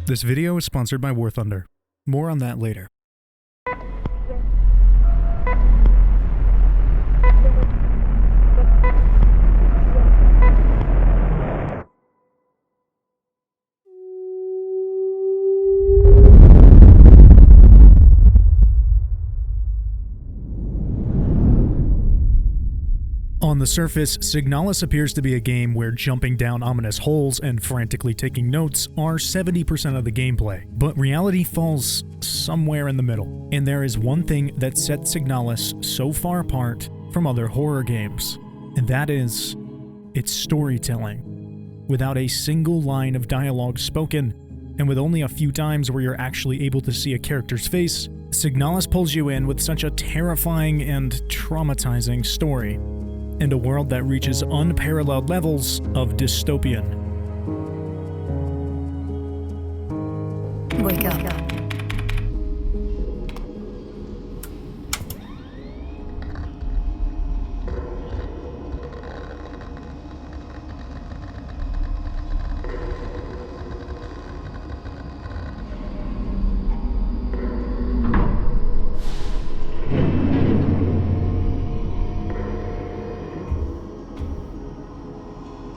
This video is sponsored by War Thunder. More on that later. On the surface, Signalis appears to be a game where jumping down ominous holes and frantically taking notes are 70% of the gameplay, but reality falls somewhere in the middle. And there is one thing that sets Signalis so far apart from other horror games, and that is its storytelling. Without a single line of dialogue spoken, and with only a few times where you're actually able to see a character's face, Signalis pulls you in with such a terrifying and traumatizing story, and a world that reaches unparalleled levels of dystopian. Wake up.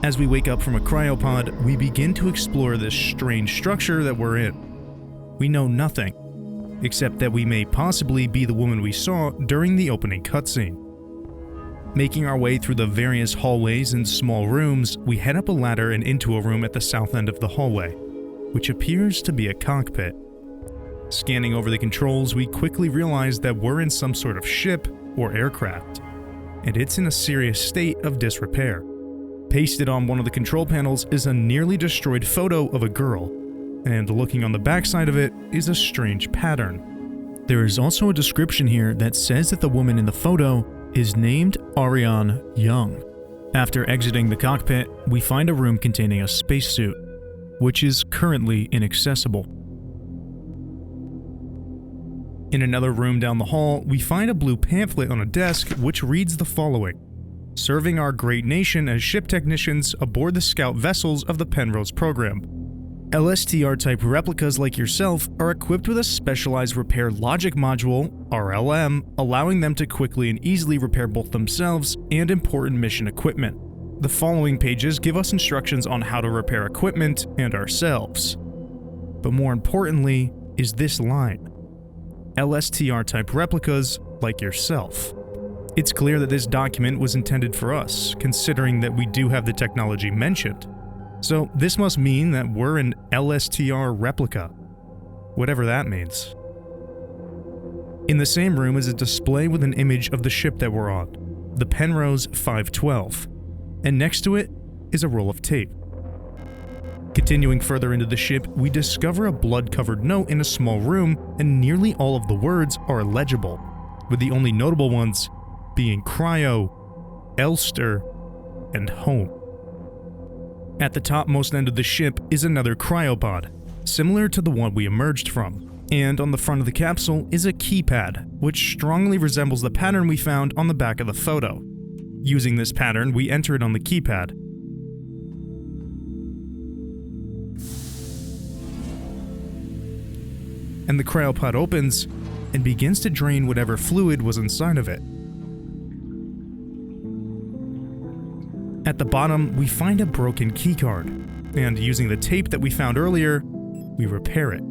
As we wake up from a cryopod, we begin to explore this strange structure that we're in. We know nothing, except that we may possibly be the woman we saw during the opening cutscene. Making our way through the various hallways and small rooms, we head up a ladder and into a room at the south end of the hallway, which appears to be a cockpit. Scanning over the controls, we quickly realize that we're in some sort of ship or aircraft, and it's in a serious state of disrepair. Pasted on one of the control panels is a nearly destroyed photo of a girl, and looking on the backside of it is a strange pattern. There is also a description here that says that the woman in the photo is named Ariane Young. After exiting the cockpit, we find a room containing a spacesuit, which is currently inaccessible. In another room down the hall, we find a blue pamphlet on a desk which reads the following: "Serving our great nation as ship technicians aboard the scout vessels of the Penrose program. LSTR-type replicas like yourself are equipped with a specialized repair logic module, RLM, allowing them to quickly and easily repair both themselves and important mission equipment. The following pages give us instructions on how to repair equipment and ourselves." But more importantly is this line: LSTR-type replicas like yourself. It's clear that this document was intended for us, considering that we do have the technology mentioned. So this must mean that we're an LSTR replica, whatever that means. In the same room is a display with an image of the ship that we're on, the Penrose 512, and next to it is a roll of tape. Continuing further into the ship, we discover a blood-covered note in a small room, and nearly all of the words are illegible, with the only notable ones being cryo, Elster, and home. At the topmost end of the ship is another cryopod, similar to the one we emerged from, and on the front of the capsule is a keypad, which strongly resembles the pattern we found on the back of the photo. Using this pattern, we enter it on the keypad. And the cryopod opens and begins to drain whatever fluid was inside of it. At the bottom, we find a broken keycard, and using the tape that we found earlier, we repair it.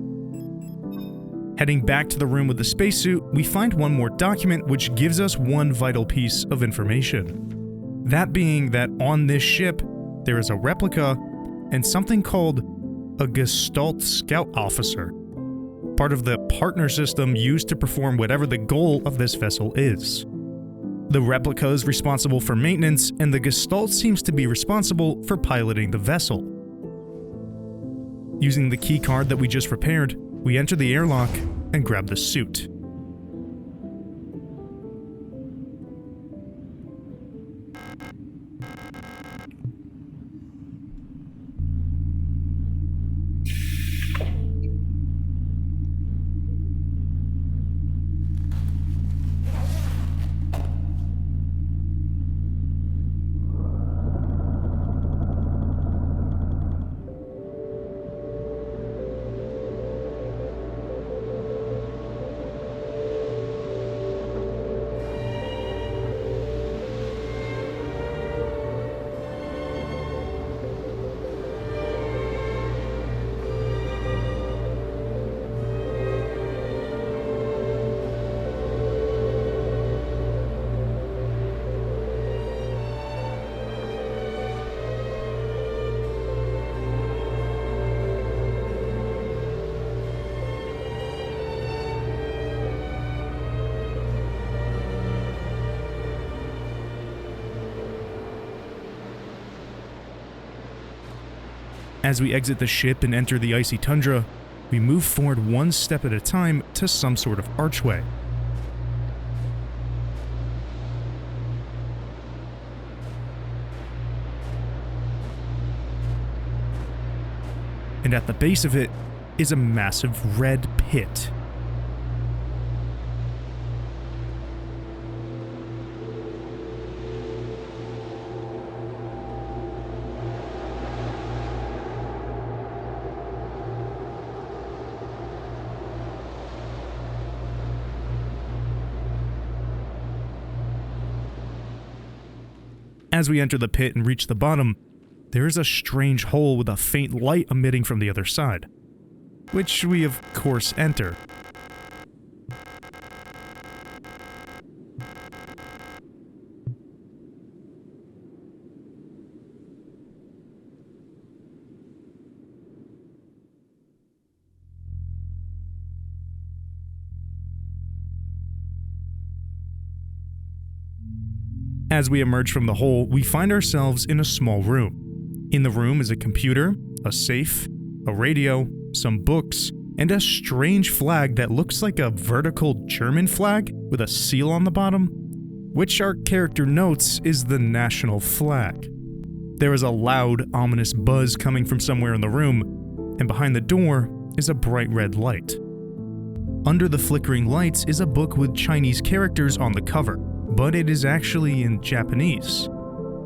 Heading back to the room with the spacesuit, we find one more document which gives us one vital piece of information. That being that on this ship, there is a replica and something called a Gestalt Scout Officer, part of the partner system used to perform whatever the goal of this vessel is. The replica is responsible for maintenance, and the Gestalt seems to be responsible for piloting the vessel. Using the keycard that we just repaired, we enter the airlock and grab the suit. As we exit the ship and enter the icy tundra, we move forward one step at a time to some sort of archway. And at the base of it is a massive red pit. As we enter the pit and reach the bottom, there is a strange hole with a faint light emitting from the other side, which we of course enter. As we emerge from the hole, we find ourselves in a small room. In the room is a computer, a safe, a radio, some books, and a strange flag that looks like a vertical German flag with a seal on the bottom, which our character notes is the national flag. There is a loud, ominous buzz coming from somewhere in the room, and behind the door is a bright red light. Under the flickering lights is a book with Chinese characters on the cover, but it is actually in Japanese,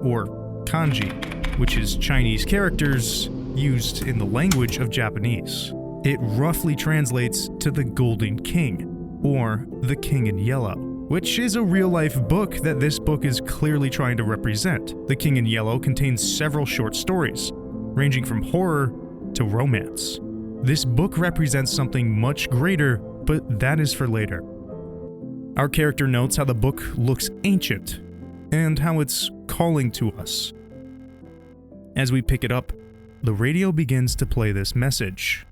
or kanji, which is Chinese characters used in the language of Japanese. It roughly translates to the Golden King, or the King in Yellow, which is a real-life book that this book is clearly trying to represent. The King in Yellow contains several short stories, ranging from horror to romance. This book represents something much greater, but that is for later. Our character notes how the book looks ancient, and how it's calling to us. As we pick it up, the radio begins to play this message.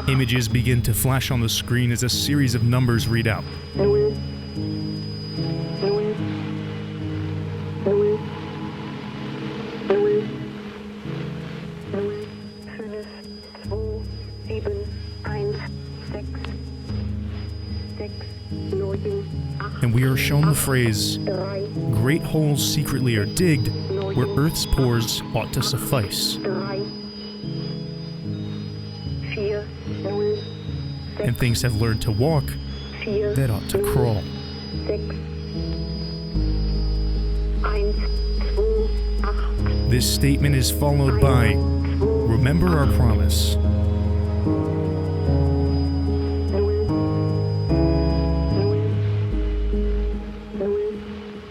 Images begin to flash on the screen as a series of numbers read out. And we are shown the phrase, "Great holes secretly are digged, where Earth's pores ought to suffice." And things have learned to walk that ought to crawl. This statement is followed by, "Remember our promise."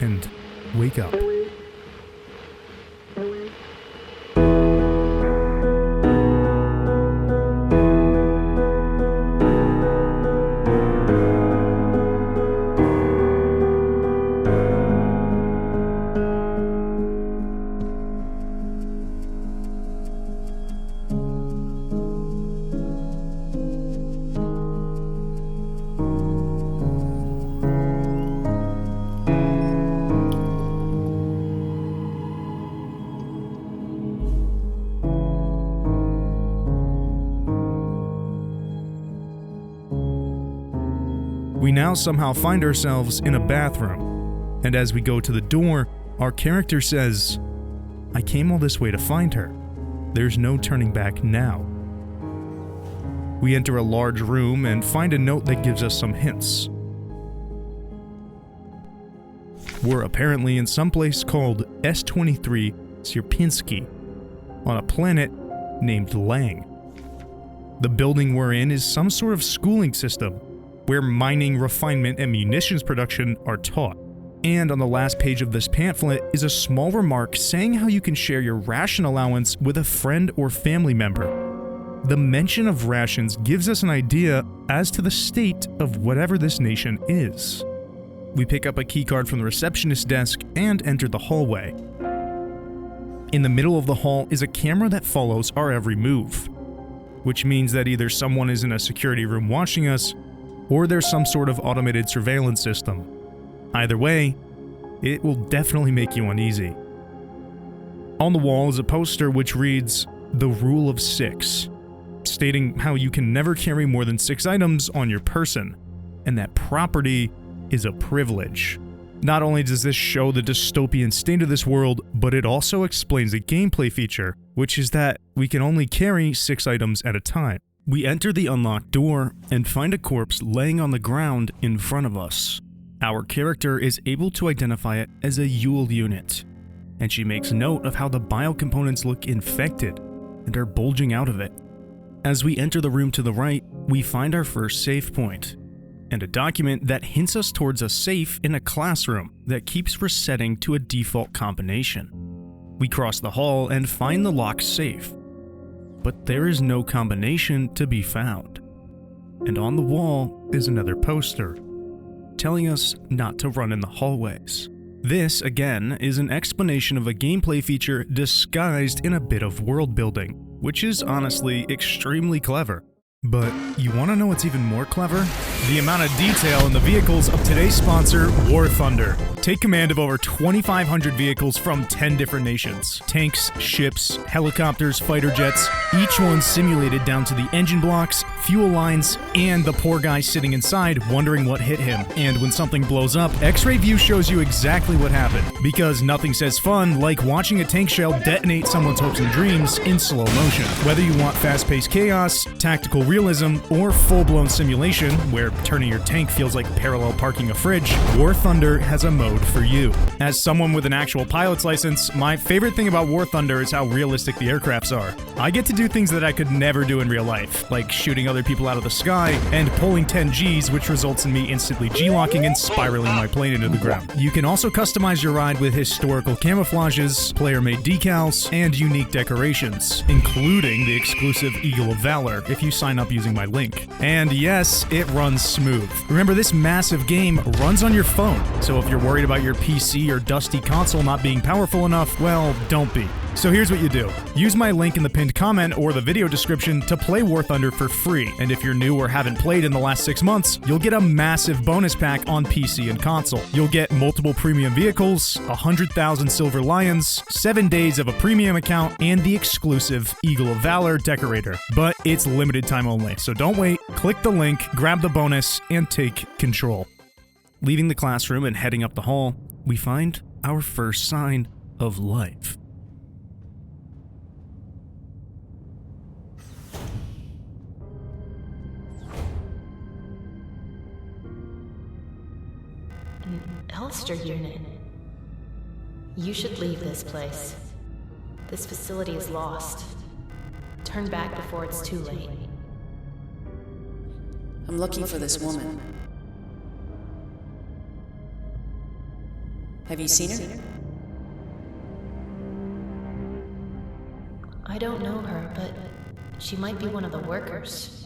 And wake up. We now somehow find ourselves in a bathroom, and as we go to the door, our character says, "I came all this way to find her. There's no turning back now." We enter a large room and find a note that gives us some hints. We're apparently in some place called S23 Sierpinski, on a planet named Lang. The building we're in is some sort of schooling system, where mining, refinement, and munitions production are taught. And on the last page of this pamphlet is a small remark saying how you can share your ration allowance with a friend or family member. The mention of rations gives us an idea as to the state of whatever this nation is. We pick up a keycard from the receptionist desk and enter the hallway. In the middle of the hall is a camera that follows our every move, which means that either someone is in a security room watching us, or there's some sort of automated surveillance system. Either way, it will definitely make you uneasy. On the wall is a poster which reads, "The Rule of Six," stating how you can never carry more than 6 items on your person, and that property is a privilege. Not only does this show the dystopian state of this world, but it also explains a gameplay feature, which is that we can only carry 6 items at a time. We enter the unlocked door and find a corpse laying on the ground in front of us. Our character is able to identify it as a Yule unit, and she makes note of how the biocomponents look infected and are bulging out of it. As we enter the room to the right, we find our first save point, and a document that hints us towards a safe in a classroom that keeps resetting to a default combination. We cross the hall and find the locked safe, but there is no combination to be found. And on the wall is another poster, telling us not to run in the hallways. This, again, is an explanation of a gameplay feature disguised in a bit of world building, which is honestly extremely clever. But you want to know what's even more clever? The amount of detail in the vehicles of today's sponsor, War Thunder. Take command of over 2,500 vehicles from 10 different nations. Tanks, ships, helicopters, fighter jets, each one simulated down to the engine blocks, fuel lines, and the poor guy sitting inside wondering what hit him. And when something blows up, X-ray view shows you exactly what happened. Because nothing says fun like watching a tank shell detonate someone's hopes and dreams in slow motion. Whether you want fast-paced chaos, tactical realism, or full-blown simulation, where turning your tank feels like parallel parking a fridge, War Thunder has a mode for you. As someone with an actual pilot's license, my favorite thing about War Thunder is how realistic the aircrafts are. I get to do things that I could never do in real life, like shooting other people out of the sky and pulling 10 Gs, which results in me instantly G-locking and spiraling my plane into the ground. You can also customize your ride with historical camouflages, player-made decals, and unique decorations, including the exclusive Eagle of Valor if you sign up using my link. And yes, it runs smooth. Remember, this massive game runs on your phone, so if you're worried about your PC or dusty console not being powerful enough, well, don't be. So here's what you do. Use my link in the pinned comment or the video description to play War Thunder for free, and if you're new or haven't played in the last 6 months, you'll get a massive bonus pack on PC and console. You'll get multiple premium vehicles, 100,000 Silver Lions, 7 days of a premium account, and the exclusive Eagle of Valor decorator. But it's limited time only, so don't wait, click the link, grab the bonus, and take control. Leaving the classroom and heading up the hall, we find our first sign of life. Ulster unit. You should leave this place. This facility is lost. Turn back before it's too late. I'm looking for this woman. Have you seen her? I don't know her, but she might be one of the workers.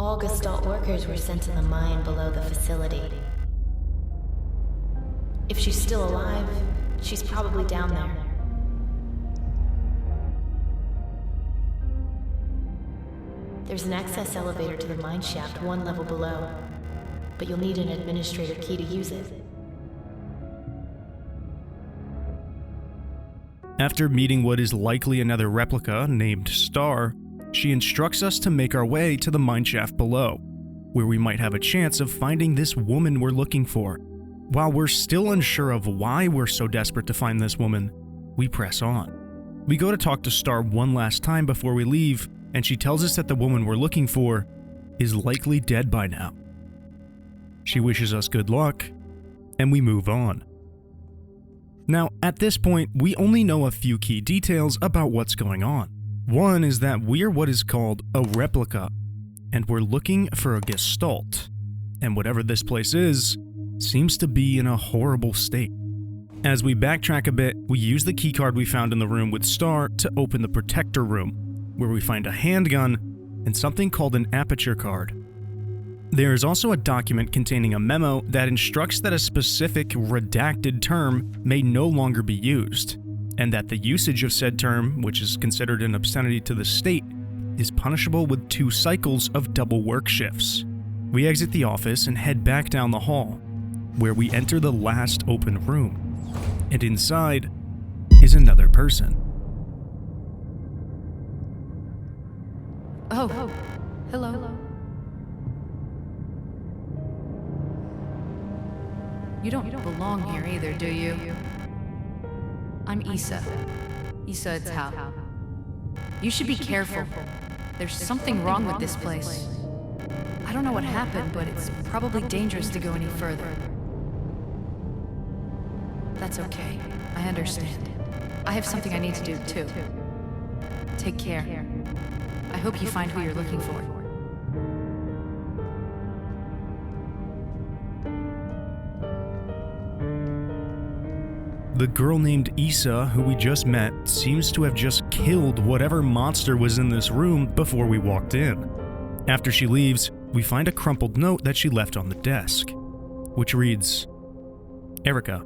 All Gestalt workers were sent to the mine below the facility. If she's still alive, she's probably down there. There's an access elevator to the mine shaft 1 level below, but you'll need an administrator key to use it. After meeting what is likely another replica named Star, she instructs us to make our way to the mineshaft below, where we might have a chance of finding this woman we're looking for. While we're still unsure of why we're so desperate to find this woman, we press on. We go to talk to Star one last time before we leave, and she tells us that the woman we're looking for is likely dead by now. She wishes us good luck, and we move on. Now, at this point, we only know a few key details about what's going on. One is that we're what is called a replica, and we're looking for a Gestalt. and whatever this place is, seems to be in a horrible state. As we backtrack a bit, we use the keycard we found in the room with Star to open the Protector room, where we find a handgun and something called an aperture card. There is also a document containing a memo that instructs that a specific redacted term may no longer be used, and that the usage of said term, which is considered an obscenity to the state, is punishable with 2 cycles of double work shifts. We exit the office and head back down the hall, where we enter the last open room, and inside is another person. Oh, hello. You don't belong here either, do you? I'm Issa. Issa, it's Hal. You should be careful. There's something wrong with this place. I don't know what happened, but it's probably dangerous to go any further. That's okay. I understand. I have something I need to do, too. Take care. I hope you find who you're looking for. The girl named Issa, who we just met, seems to have just killed whatever monster was in this room before we walked in. After she leaves, we find a crumpled note that she left on the desk, which reads, "Erica,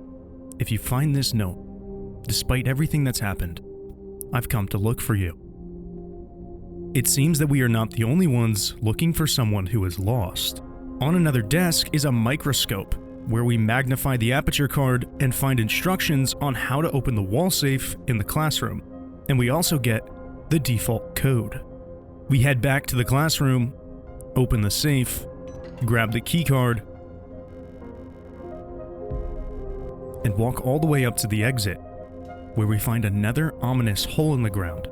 if you find this note, despite everything that's happened, I've come to look for you." It seems that we are not the only ones looking for someone who is lost. On another desk is a microscope, where we magnify the aperture card and find instructions on how to open the wall safe in the classroom, and we also get the default code. We head back to the classroom, open the safe, grab the key card, and walk all the way up to the exit, where we find another ominous hole in the ground,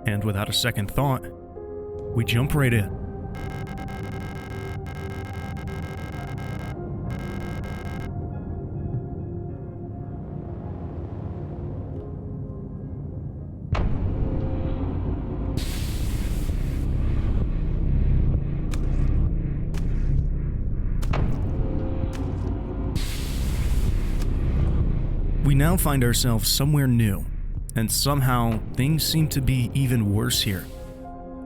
and without a second thought, we jump right in. We now find ourselves somewhere new, and somehow things seem to be even worse here.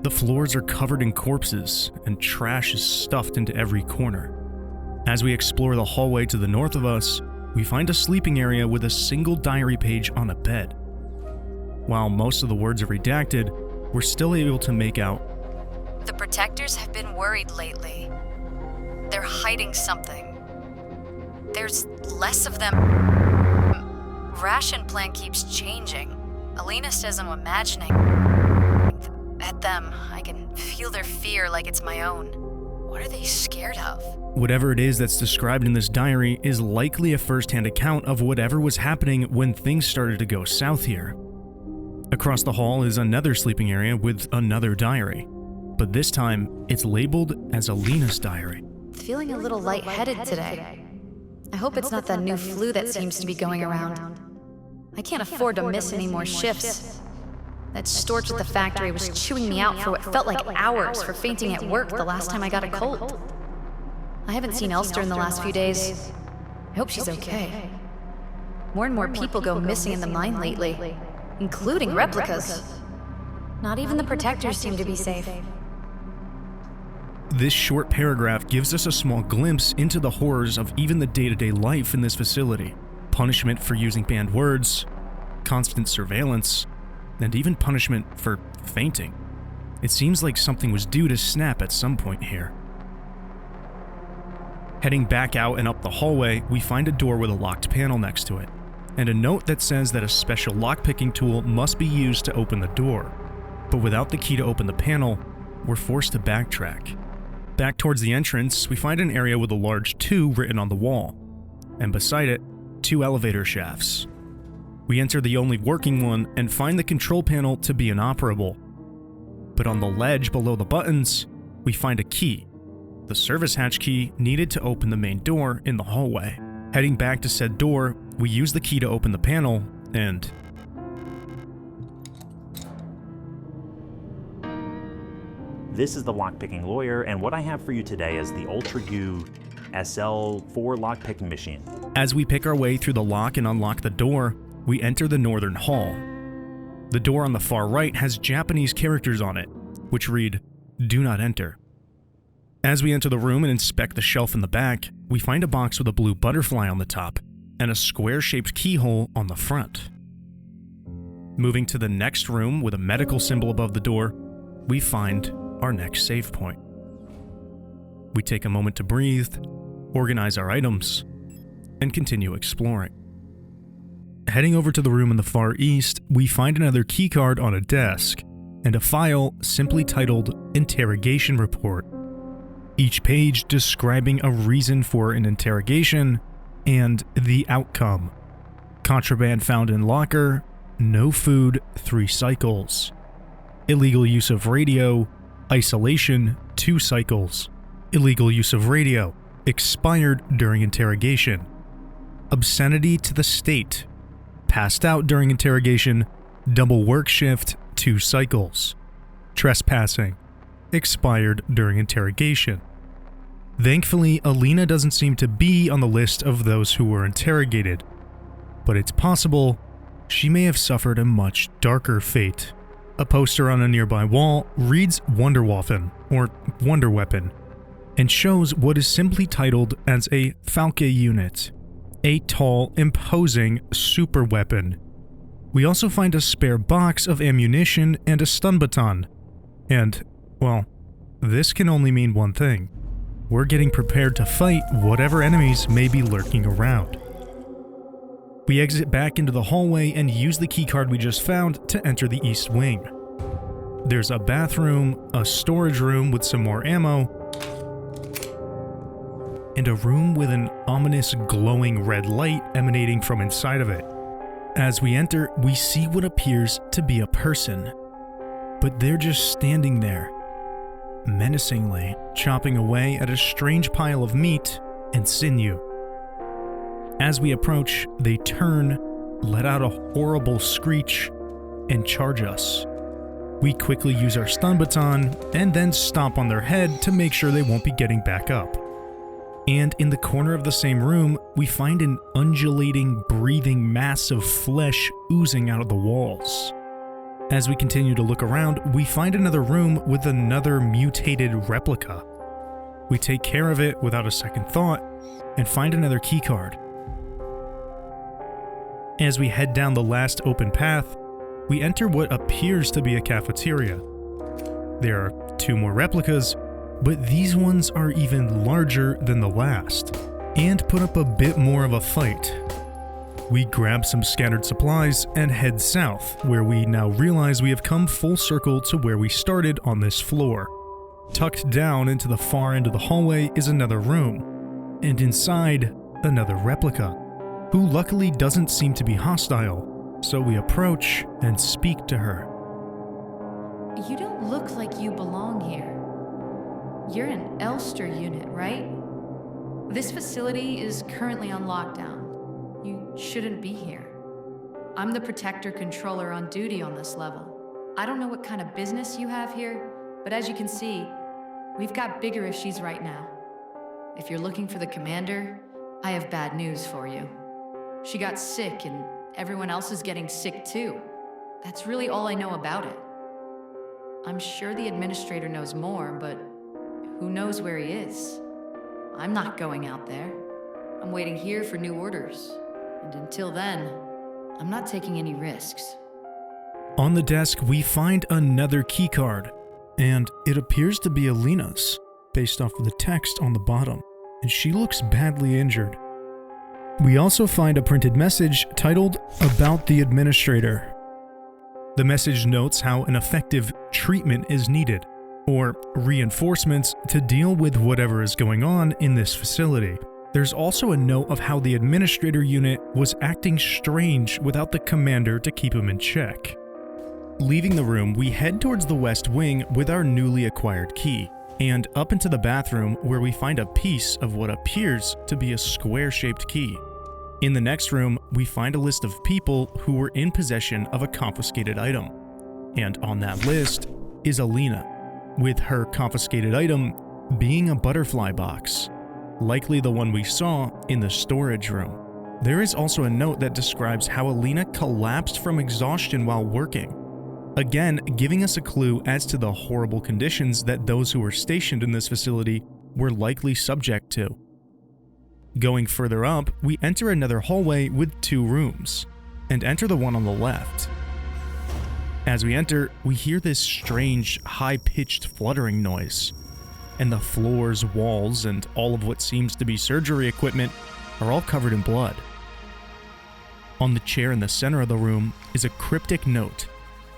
The floors are covered in corpses, and trash is stuffed into every corner. As we explore the hallway to the north of us, we find a sleeping area with a single diary page on a bed. While most of the words are redacted, we're still able to make out, "The Protectors have been worried lately. They're hiding something. There's less of them. Ration plan keeps changing. Alina says I'm imagining at them. I can feel their fear like it's my own. What are they scared of?" Whatever it is that's described in this diary is likely a first-hand account of whatever was happening when things started to go south here. Across the hall is another sleeping area with another diary, but this time it's labeled as Alina's diary. Feeling a little lightheaded today. I hope it's not that new flu that seems to be going around. I can't afford to miss any more shifts. That storch at the factory was chewing me out for what felt like hours for fainting at work the last time I got a cold. I haven't seen Elster in the last few days. I hope she's okay. More and more people go missing in the mine lately, including replicas. Not even the Protectors seem to be safe. This short paragraph gives us a small glimpse into the horrors of even the day-to-day life in this facility. Punishment for using banned words, constant surveillance, and even punishment for fainting. It seems like something was due to snap at some point here. Heading back out and up the hallway, we find a door with a locked panel next to it, and a note that says that a special lockpicking tool must be used to open the door. But without the key to open the panel, we're forced to backtrack. Back towards the entrance, we find an area with a large 2 written on the wall, and beside it, 2 elevator shafts. We enter the only working one and find the control panel to be inoperable. But on the ledge below the buttons, we find a key, the service hatch key needed to open the main door in the hallway. Heading back to said door, we use the key to open the panel, and This is the Lockpicking Lawyer, and what I have for you today is the Ultra U SL4 lockpicking machine. As we pick our way through the lock and unlock the door, we enter the northern hall. The door on the far right has Japanese characters on it, which read, "Do not enter." As we enter the room and inspect the shelf in the back, we find a box with a blue butterfly on the top and a square-shaped keyhole on the front. Moving to the next room with a medical symbol above the door, we find our next save point. We take a moment to breathe, organize our items, and continue exploring. Heading over to the room in the far east, we find another keycard on a desk and a file simply titled Interrogation Report. Each page describing a reason for an interrogation and the outcome. Contraband found in locker, no food, 3 cycles. Illegal use of radio, isolation, 2 cycles. Illegal use of radio, expired during interrogation. Obscenity to the state, passed out during interrogation, double work shift, 2 cycles. Trespassing, expired during interrogation. Thankfully, Alina doesn't seem to be on the list of those who were interrogated, but it's possible she may have suffered a much darker fate. A poster on a nearby wall reads Wunderwaffen, or Wonder Weapon, and shows what is simply titled as a Falke unit, a tall, imposing super weapon. We also find a spare box of ammunition and a stun baton, and, well, this can only mean one thing. We're getting prepared to fight whatever enemies may be lurking around. We exit back into the hallway and use the keycard we just found to enter the east wing. There's a bathroom, a storage room with some more ammo, and a room with an ominous glowing red light emanating from inside of it. As we enter, we see what appears to be a person, but they're just standing there, menacingly chopping away at a strange pile of meat and sinew. As we approach, they turn, let out a horrible screech, and charge us. We quickly use our stun baton and then stomp on their head to make sure they won't be getting back up. And in the corner of the same room, we find an undulating, breathing mass of flesh oozing out of the walls. As we continue to look around, we find another room with another mutated replica. We take care of it without a second thought and find another keycard. As we head down the last open path, we enter what appears to be a cafeteria. There are 2 more replicas, but these ones are even larger than the last, and put up a bit more of a fight. We grab some scattered supplies and head south, where we now realize we have come full circle to where we started on this floor. Tucked down into the far end of the hallway is another room, and inside, another replica, who luckily doesn't seem to be hostile, so we approach and speak to her. You don't look like you belong here. You're an Elster unit, right? This facility is currently on lockdown. You shouldn't be here. I'm the Protector Controller on duty on this level. I don't know what kind of business you have here, but as you can see, we've got bigger issues right now. If you're looking for the commander, I have bad news for you. She got sick and everyone else is getting sick too. That's really all I know about it. I'm sure the administrator knows more, but who knows where he is? I'm not going out there. I'm waiting here for new orders. And until then, I'm not taking any risks. On the desk, we find another keycard, and it appears to be Alina's, based off of the text on the bottom, and she looks badly injured. We also find a printed message titled, "About the Administrator." The message notes how an effective treatment is needed, or reinforcements to deal with whatever is going on in this facility. There's also a note of how the Administrator unit was acting strange without the commander to keep him in check. Leaving the room, we head towards the west wing with our newly acquired key, and up into the bathroom where we find a piece of what appears to be a square-shaped key. In the next room, we find a list of people who were in possession of a confiscated item, and on that list is Alina, with her confiscated item being a butterfly box. likely the one we saw in the storage room. There is also a note that describes how Alina collapsed from exhaustion while working, again giving us a clue as to the horrible conditions that those who were stationed in this facility were likely subject to. Going further up, we enter another hallway with 2 rooms, and enter the one on the left. As we enter, we hear this strange, high-pitched fluttering noise, and the floors, walls, and all of what seems to be surgery equipment are all covered in blood. On the chair in the center of the room is a cryptic note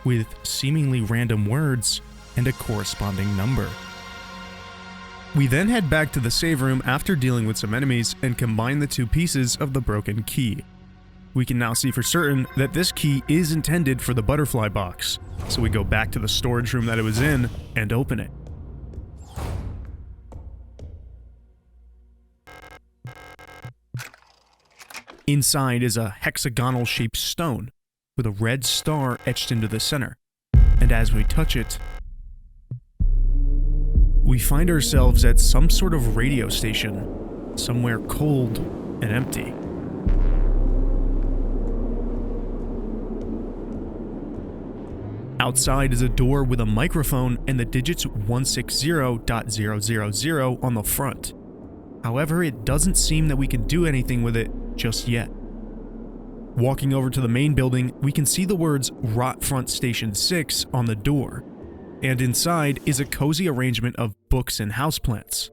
with seemingly random words and a corresponding number. We then head back to the save room after dealing with some enemies and combine the 2 pieces of the broken key. We can now see for certain that this key is intended for the butterfly box, so we go back to the storage room that it was in and open it. Inside is a hexagonal-shaped stone with a red star etched into the center, and as we touch it, we find ourselves at some sort of radio station, somewhere cold and empty. Outside is a door with a microphone and the digits 160.000 on the front. However, it doesn't seem that we can do anything with it just yet. Walking over to the main building, we can see the words Rotfront Station 6 on the door, and inside is a cozy arrangement of books and houseplants.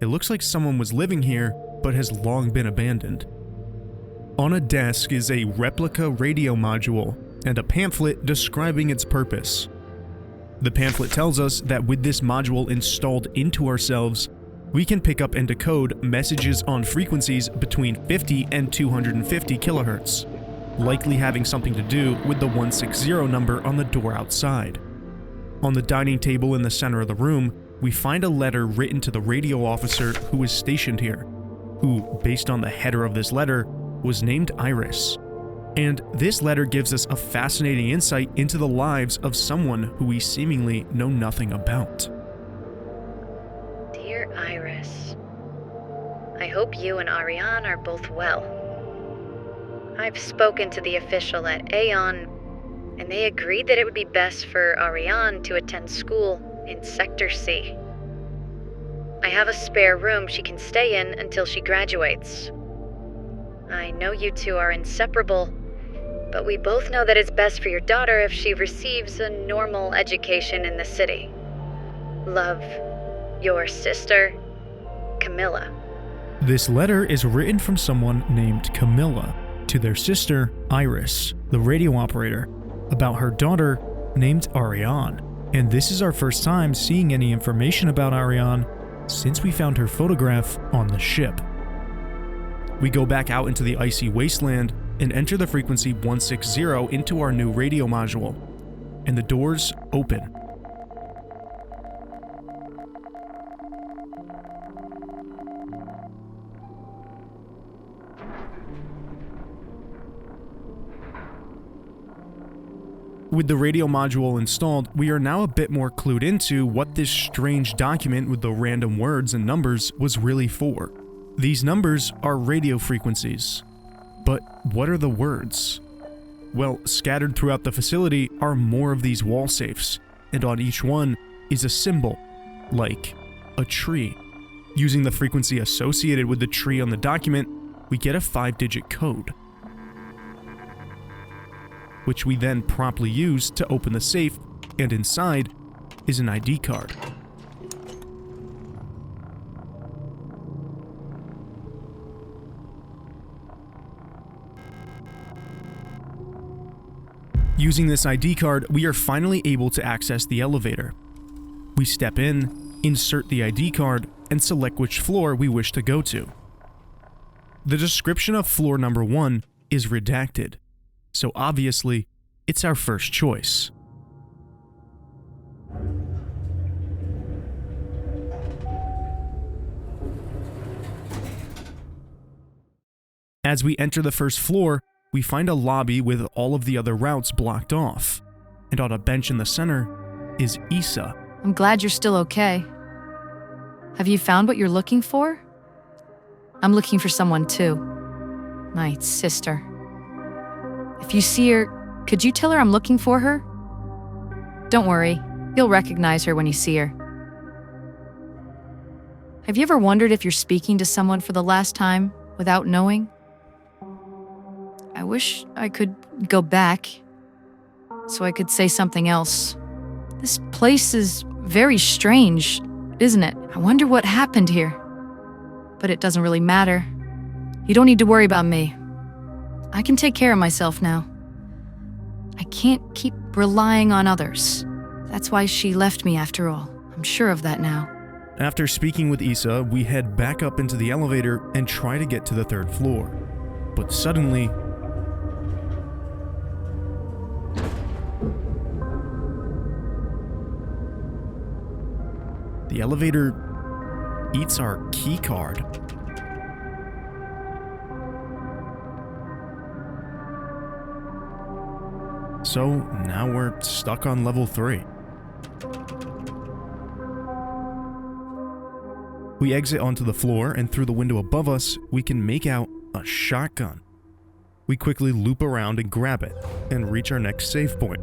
It looks like someone was living here, but has long been abandoned. On a desk is a replica radio module and a pamphlet describing its purpose. The pamphlet tells us that with this module installed into ourselves, we can pick up and decode messages on frequencies between 50 and 250 kilohertz, likely having something to do with the 160 number on the door outside. On the dining table in the center of the room, we find a letter written to the radio officer who is stationed here, who, based on the header of this letter, was named Iris. And this letter gives us a fascinating insight into the lives of someone who we seemingly know nothing about. Dear Iris, I hope you and Ariane are both well. I've spoken to the official at Aeon, and they agreed that it would be best for Ariane to attend school in Sector C. I have a spare room she can stay in until she graduates. I know you two are inseparable, but we both know that it's best for your daughter if she receives a normal education in the city. Love, your sister, Camilla. This letter is written from someone named Camilla to their sister, Iris, the radio operator, about her daughter named Ariane. And this is our first time seeing any information about Ariane since we found her photograph on the ship. We go back out into the icy wasteland and enter the frequency 160 into our new radio module, and the doors open. With the radio module installed, we are now a bit more clued into what this strange document with the random words and numbers was really for. These numbers are radio frequencies. But what are the words? Well, scattered throughout the facility are more of these wall safes, and on each one is a symbol, like a tree. Using the frequency associated with the tree on the document, we get a 5-digit code, which we then promptly use to open the safe, and inside is an ID card. Using this ID card, we are finally able to access the elevator. We step in, insert the ID card, and select which floor we wish to go to. The description of floor number 1 is redacted, so obviously, it's our first choice. As we enter the first floor, we find a lobby with all of the other routes blocked off, and on a bench in the center is Issa. I'm glad you're still okay. Have you found what you're looking for? I'm looking for someone too. My sister. If you see her, could you tell her I'm looking for her? Don't worry, you'll recognize her when you see her. Have you ever wondered if you're speaking to someone for the last time without knowing? I wish I could go back so I could say something else. This place is very strange, isn't it? I wonder what happened here. But it doesn't really matter. You don't need to worry about me. I can take care of myself now. I can't keep relying on others. That's why she left me after all. I'm sure of that now. After speaking with Issa, we head back up into the elevator and try to get to the 3rd floor. But suddenly, the elevator eats our key card. So now we're stuck on level 3. We exit onto the floor, and through the window above us, we can make out a shotgun. We quickly loop around and grab it, and reach our next save point.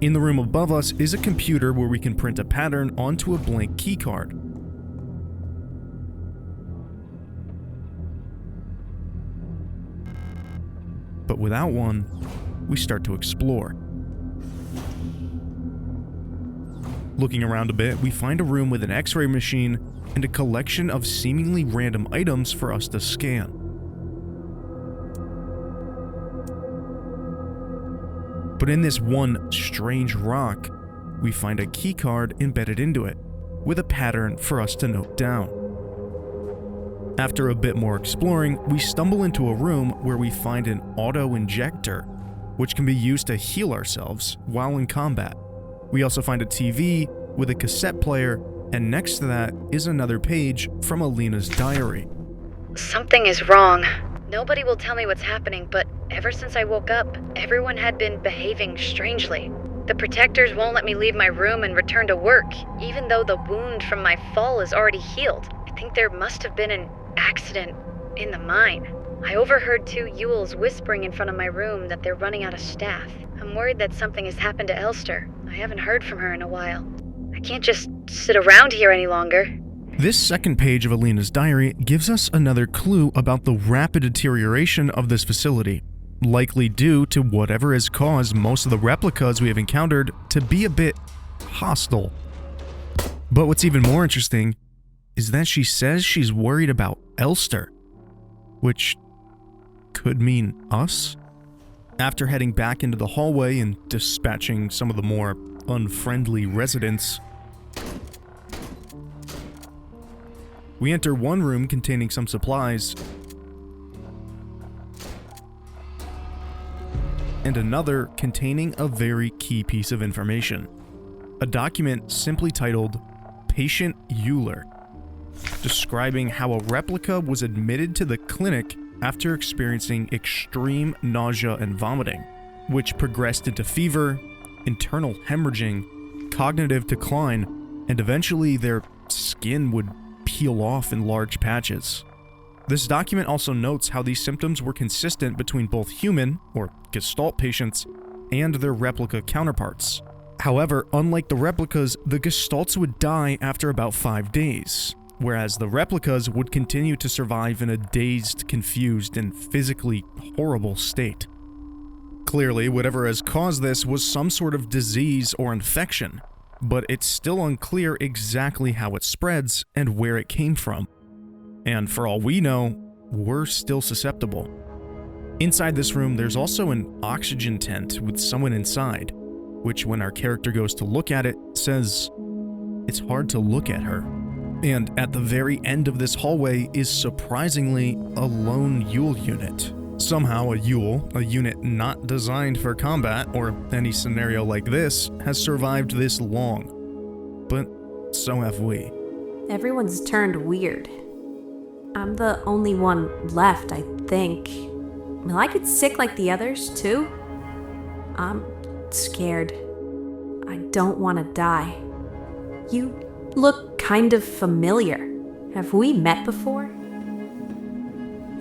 In the room above us is a computer where we can print a pattern onto a blank keycard. But without one, we start to explore. Looking around a bit, we find a room with an X-ray machine and a collection of seemingly random items for us to scan. But in this one strange rock, we find a keycard embedded into it, with a pattern for us to note down. After a bit more exploring, we stumble into a room where we find an auto-injector, which can be used to heal ourselves while in combat. We also find a TV with a cassette player, and next to that is another page from Alina's diary. Something is wrong. Nobody will tell me what's happening, but ever since I woke up, everyone had been behaving strangely. The protectors won't let me leave my room and return to work, even though the wound from my fall is already healed. I think there must have been an accident in the mine. I overheard 2 Yules whispering in front of my room that they're running out of staff. I'm worried that something has happened to Elster. I haven't heard from her in a while. I can't just sit around here any longer. This second page of Alina's diary gives us another clue about the rapid deterioration of this facility, likely due to whatever has caused most of the replicas we have encountered to be a bit hostile. But what's even more interesting is that she says she's worried about Elster, which could mean us? After heading back into the hallway and dispatching some of the more unfriendly residents, we enter one room containing some supplies and another containing a very key piece of information. A document simply titled Patient Euler, describing how a replica was admitted to the clinic after experiencing extreme nausea and vomiting, which progressed into fever, internal hemorrhaging, cognitive decline, and eventually their skin would peel off in large patches. This document also notes how these symptoms were consistent between both human, or Gestalt patients, and their replica counterparts. However, unlike the replicas, the Gestalts would die after about 5 days, whereas the replicas would continue to survive in a dazed, confused, and physically horrible state. Clearly, whatever has caused this was some sort of disease or infection, but it's still unclear exactly how it spreads and where it came from. And for all we know, we're still susceptible. Inside this room, there's also an oxygen tent with someone inside, which when our character goes to look at it, says it's hard to look at her. And at the very end of this hallway is surprisingly a lone Yule unit. Somehow a Yule, a unit not designed for combat or any scenario like this, has survived this long. But so have we. Everyone's turned weird. I'm the only one left, I think. Will I get sick like the others, too? I'm scared. I don't want to die. You look kind of familiar. Have we met before?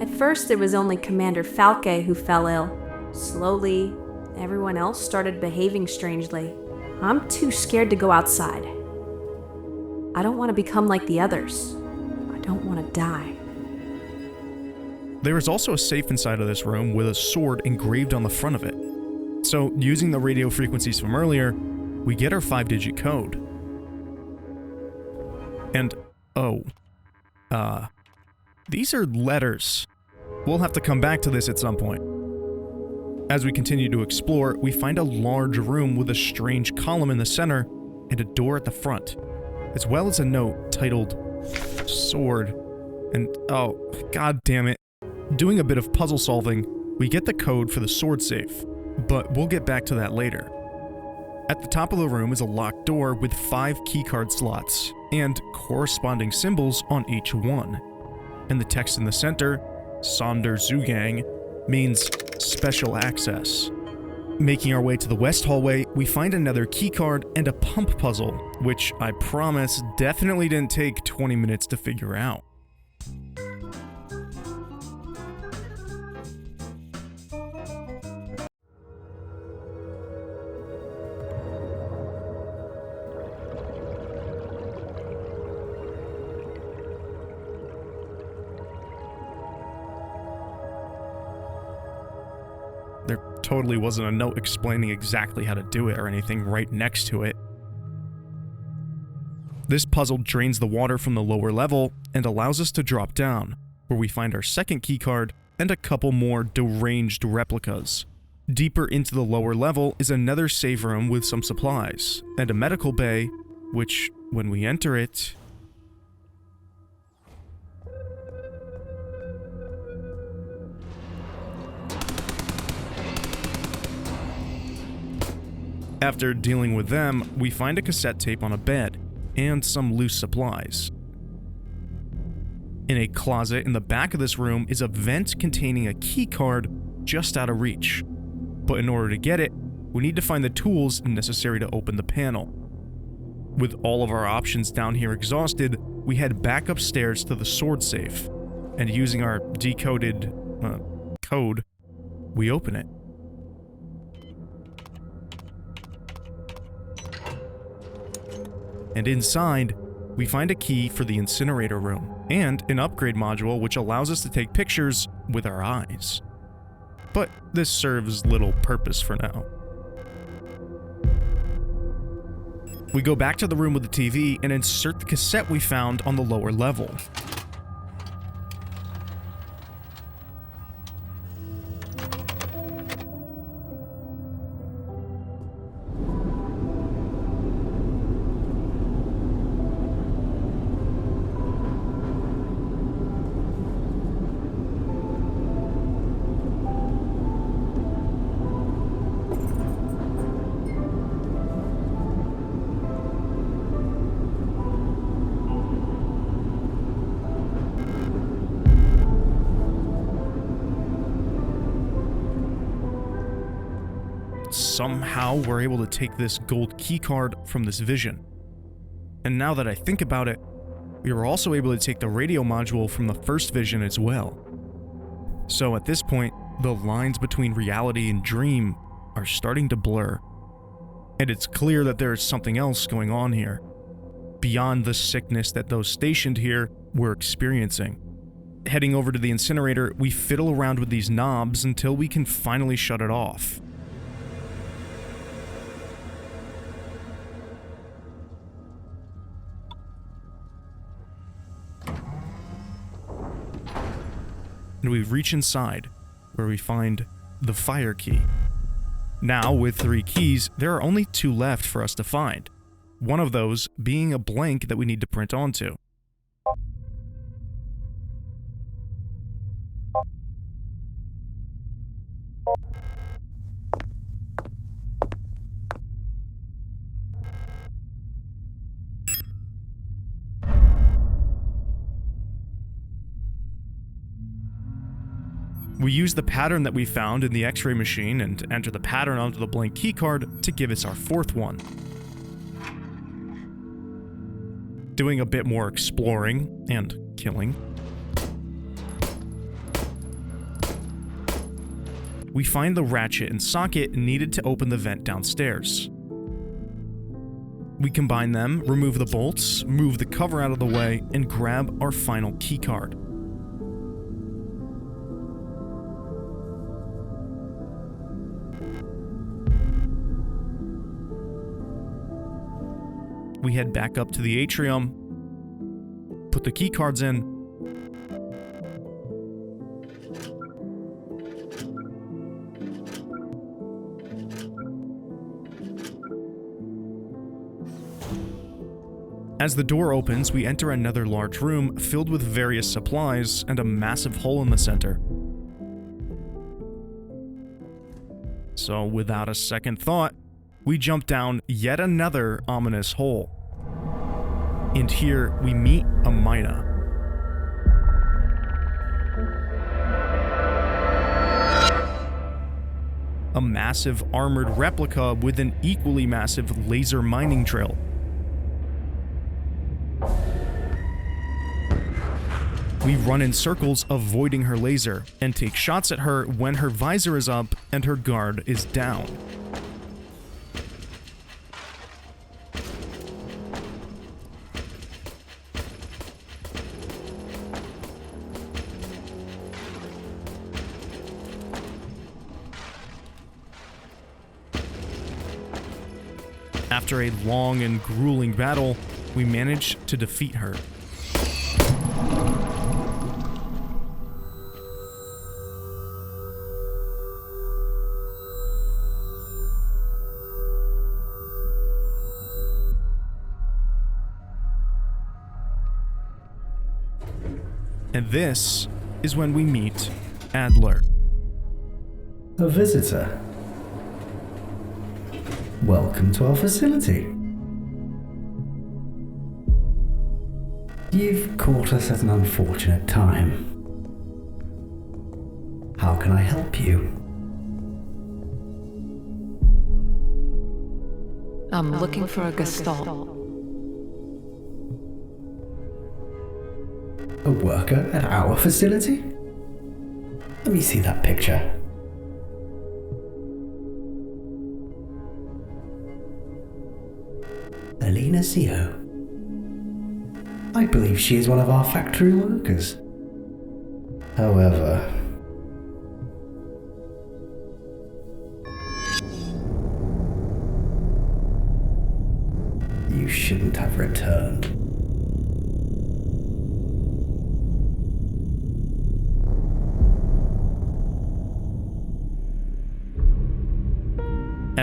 At first, it was only Commander Falke who fell ill. Slowly, everyone else started behaving strangely. I'm too scared to go outside. I don't want to become like the others. I don't want to die. There is also a safe inside of this room with a sword engraved on the front of it. So, using the radio frequencies from earlier, we get our 5-digit code. And, these are letters. We'll have to come back to this at some point. As we continue to explore, we find a large room with a strange column in the center and a door at the front, as well as a note titled Sword. And, god damn it. Doing a bit of puzzle solving, we get the code for the sword safe, but we'll get back to that later. At the top of the room is a locked door with 5 keycard slots and corresponding symbols on each one. And the text in the center, Sonderzugang, means special access. Making our way to the west hallway, we find another keycard and a pump puzzle, which I promise definitely didn't take 20 minutes to figure out. There totally wasn't a note explaining exactly how to do it or anything right next to it. This puzzle drains the water from the lower level and allows us to drop down, where we find our second keycard and a couple more deranged replicas. Deeper into the lower level is another save room with some supplies, and a medical bay, which, when we enter it, after dealing with them, we find a cassette tape on a bed, and some loose supplies. In a closet in the back of this room is a vent containing a key card just out of reach. But in order to get it, we need to find the tools necessary to open the panel. With all of our options down here exhausted, we head back upstairs to the sword safe, and using our decoded code, we open it. And inside, we find a key for the incinerator room, and an upgrade module which allows us to take pictures with our eyes. But this serves little purpose for now. We go back to the room with the TV and insert the cassette we found on the lower level. Somehow we're able to take this gold keycard from this vision. And now that I think about it, we were also able to take the radio module from the first vision as well. So at this point, the lines between reality and dream are starting to blur. And it's clear that there is something else going on here, beyond the sickness that those stationed here were experiencing. Heading over to the incinerator, we fiddle around with these knobs until we can finally shut it off. And we reach inside, where we find the fire key. Now, with 3 keys, there are only 2 left for us to find, one of those being a blank that we need to print onto. We use the pattern that we found in the X-ray machine and enter the pattern onto the blank keycard to give us our 4th one. doing a bit more exploring and killing, we find the ratchet and socket needed to open the vent downstairs. We combine them, remove the bolts, move the cover out of the way, and grab our final keycard. We head back up to the atrium, put the keycards in, As the door opens, we enter another large room filled with various supplies and a massive hole in the center. So, without a second thought, we jump down yet another ominous hole. And here we meet a Mina. A massive armored replica with an equally massive laser mining drill. We run in circles avoiding her laser and take shots at her when her visor is up and her guard is down. After a long and grueling battle, we manage to defeat her. And this is when we meet Adler. A visitor. Welcome to our facility. You've caught us at an unfortunate time. How can I help you? I'm looking for a Gestalt. A worker at our facility? Let me see that picture. Alina Zio. I believe she is one of our factory workers. However, you shouldn't have returned.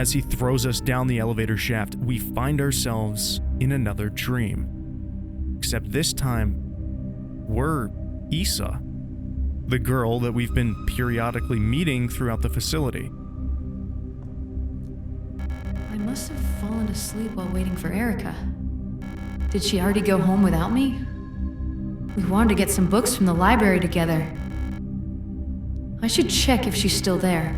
As he throws us down the elevator shaft, we find ourselves in another dream. Except this time, we're Issa, the girl that we've been periodically meeting throughout the facility. I must have fallen asleep while waiting for Erica. Did she already go home without me? We wanted to get some books from the library together. I should check if she's still there.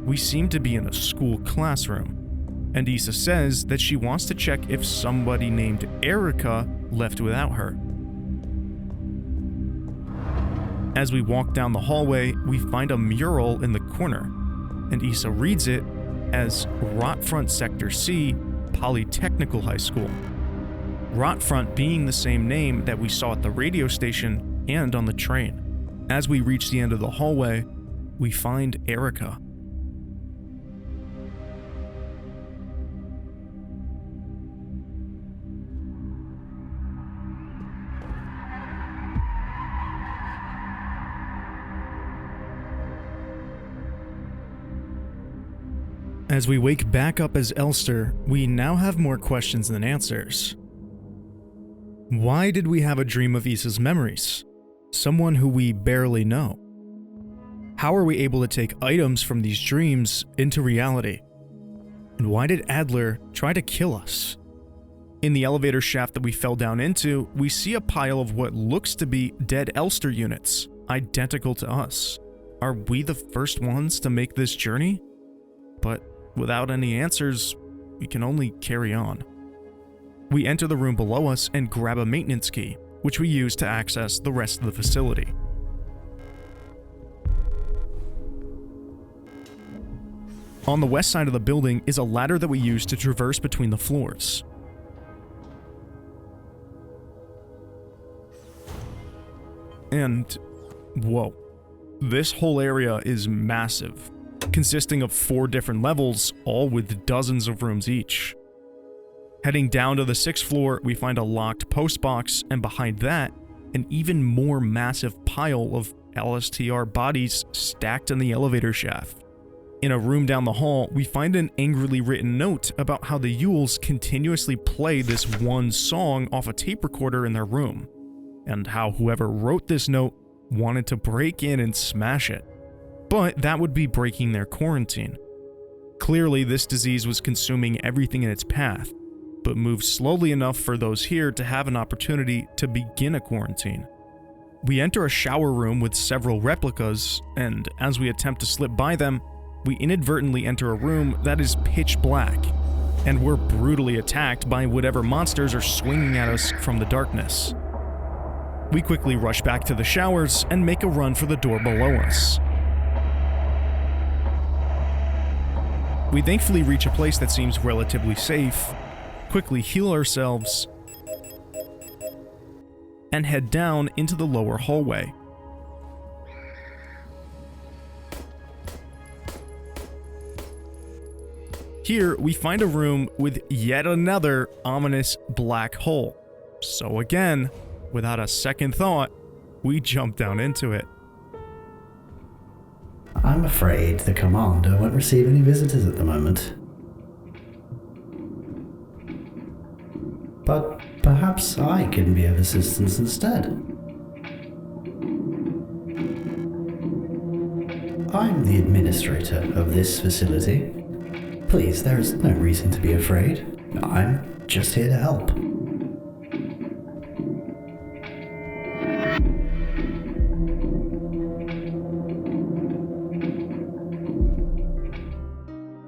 We seem to be in a school classroom, and Issa says that she wants to check if somebody named Erica left without her. As we walk down the hallway, we find a mural in the corner, and Issa reads it as Rotfront Sector C, Polytechnical High School. Rotfront being the same name that we saw at the radio station and on the train. As we reach the end of the hallway, we find Erica. As we wake back up as Elster, we now have more questions than answers. Why did we have a dream of Issa's memories? Someone who we barely know. How are we able to take items from these dreams into reality? And why did Adler try to kill us? In the elevator shaft that we fell down into, we see a pile of what looks to be dead Elster units, identical to us. Are we the first ones to make this journey? But without any answers, we can only carry on. We enter the room below us and grab a maintenance key, which we use to access the rest of the facility. On the west side of the building is a ladder that we use to traverse between the floors. And, whoa, this whole area is massive, consisting of 4 different levels, all with dozens of rooms each. Heading down to the 6th floor, we find a locked post box, and behind that, an even more massive pile of LSTR bodies stacked in the elevator shaft. In a room down the hall, we find an angrily written note about how the Yules continuously play this one song off a tape recorder in their room, and how whoever wrote this note wanted to break in and smash it. But that would be breaking their quarantine. Clearly, this disease was consuming everything in its path, but moved slowly enough for those here to have an opportunity to begin a quarantine. We enter a shower room with several replicas, and as we attempt to slip by them, we inadvertently enter a room that is pitch black, and we're brutally attacked by whatever monsters are swinging at us from the darkness. We quickly rush back to the showers and make a run for the door below us. We thankfully reach a place that seems relatively safe, quickly heal ourselves, and head down into the lower hallway. Here, we find a room with yet another ominous black hole. So again, without a second thought, we jump down into it. I'm afraid the commander won't receive any visitors at the moment. But perhaps I can be of assistance instead. I'm the administrator of this facility. Please, there is no reason to be afraid. I'm just here to help.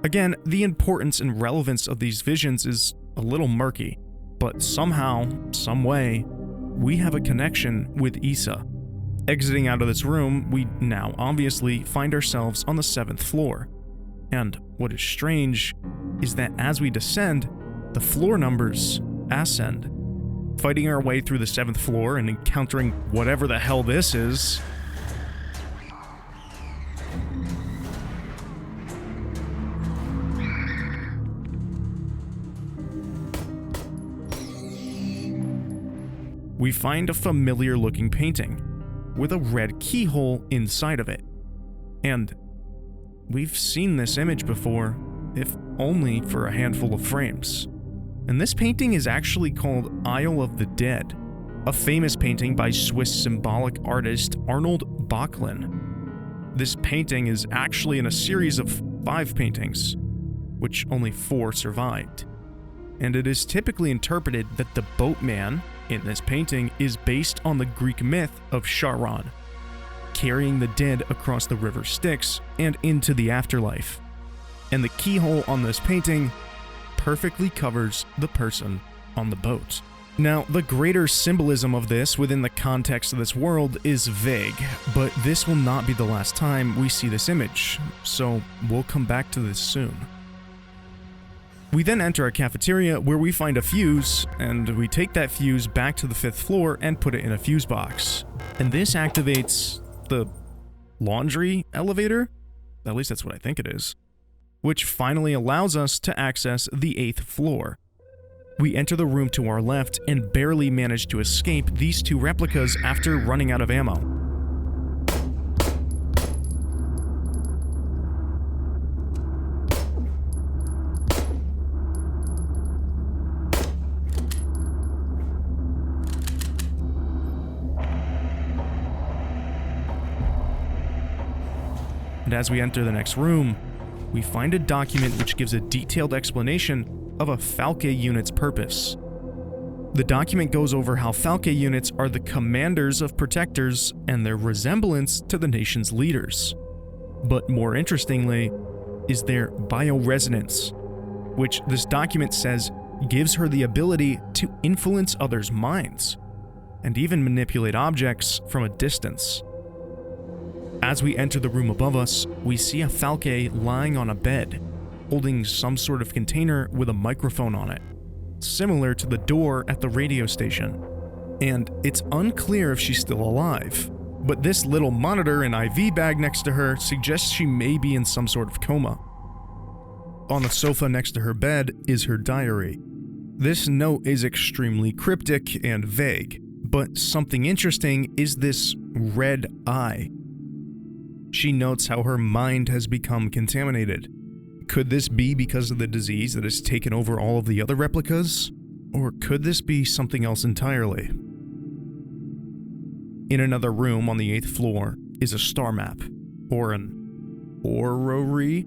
Again, the importance and relevance of these visions is a little murky, but somehow, some way, we have a connection with Issa. Exiting out of this room, we now obviously find ourselves on the 7th floor. And what is strange is that as we descend, the floor numbers ascend. Fighting our way through the 7th floor and encountering whatever the hell this is, we find a familiar looking painting with a red keyhole inside of it. And we've seen this image before, if only for a handful of frames. And this painting is actually called Isle of the Dead, a famous painting by Swiss symbolic artist Arnold Böcklin. This painting is actually in a series of 5 paintings, which only 4 survived. And it is typically interpreted that the boatman in this painting is based on the Greek myth of Charon, carrying the dead across the river Styx and into the afterlife. And the keyhole on this painting perfectly covers the person on the boat. Now, the greater symbolism of this within the context of this world is vague, but this will not be the last time we see this image, so we'll come back to this soon. We then enter a cafeteria where we find a fuse, and we take that fuse back to the 5th floor and put it in a fuse box. And this activates the laundry elevator? At least that's what I think it is. Which finally allows us to access the 8th floor. We enter the room to our left and barely manage to escape these 2 replicas after running out of ammo. And as we enter the next room, we find a document which gives a detailed explanation of a Falke unit's purpose. The document goes over how Falke units are the commanders of Protectors and their resemblance to the nation's leaders. But more interestingly is their bioresonance, which this document says gives her the ability to influence others' minds, and even manipulate objects from a distance. As we enter the room above us, we see a Falke lying on a bed, holding some sort of container with a microphone on it, similar to the door at the radio station. And it's unclear if she's still alive, but this little monitor and IV bag next to her suggests she may be in some sort of coma. On the sofa next to her bed is her diary. This note is extremely cryptic and vague, but something interesting is this red eye. She notes how her mind has become contaminated. Could this be because of the disease that has taken over all of the other replicas? Or could this be something else entirely? In another room on the 8th floor is a star map, or an orrery?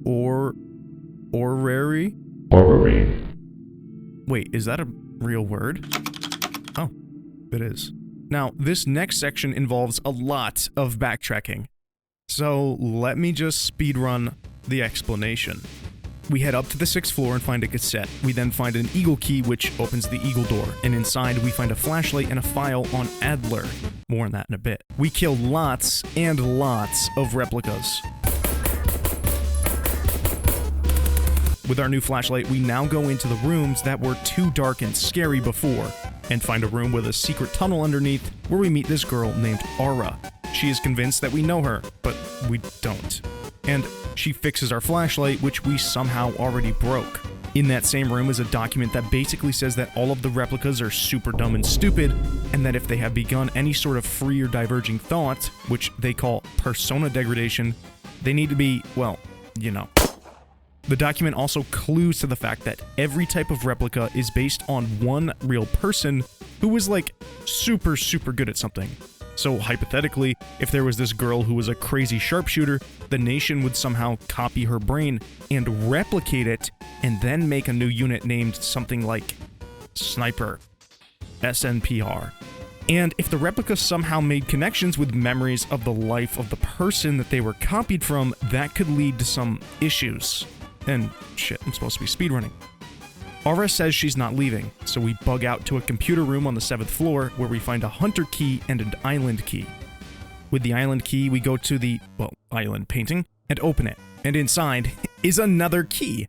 Orrery? Wait, is that a real word? Oh, it is. Now, this next section involves a lot of backtracking, so let me just speedrun the explanation. We head up to the 6th floor and find a cassette. We then find an eagle key which opens the eagle door, and inside we find a flashlight and a file on Adler. More on that in a bit. We kill lots and lots of replicas. With our new flashlight, we now go into the rooms that were too dark and scary before, and find a room with a secret tunnel underneath where we meet this girl named Aura. She is convinced that we know her, but we don't. And she fixes our flashlight, which we somehow already broke. In that same room is a document that basically says that all of the replicas are super dumb and stupid, and that if they have begun any sort of free or diverging thought, which they call persona degradation, they need to be, well, you know. The document also clues to the fact that every type of replica is based on one real person who was like super good at something. So hypothetically, if there was this girl who was a crazy sharpshooter, the nation would somehow copy her brain and replicate it, and then make a new unit named something like Sniper, SNPR. And if the replica somehow made connections with memories of the life of the person that they were copied from, that could lead to some issues. And shit, I'm supposed to be speedrunning. Aura says she's not leaving, so we bug out to a computer room on the 7th floor where we find a hunter key and an island key. With the island key, we go to the, island painting and open it. And inside is another key.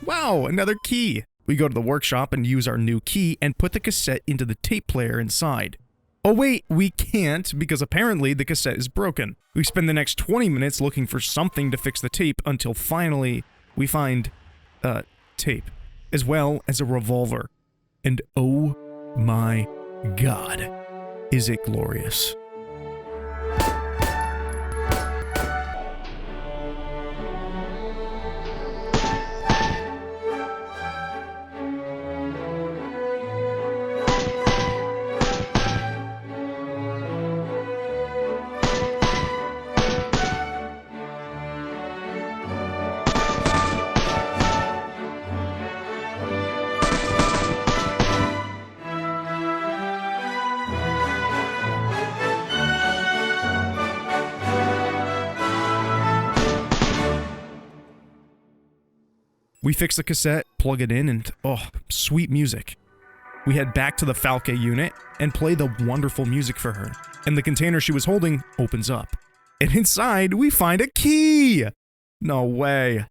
Wow, another key. We go to the workshop and use our new key and put the cassette into the tape player inside. Oh wait, we can't because apparently the cassette is broken. We spend the next 20 minutes looking for something to fix the tape until finally we find, tape, as well as a revolver. And oh my god, is it glorious. We fix the cassette, plug it in, and sweet music. We head back to the Falke unit and play the wonderful music for her. And the container she was holding opens up. And inside, we find a key! No way.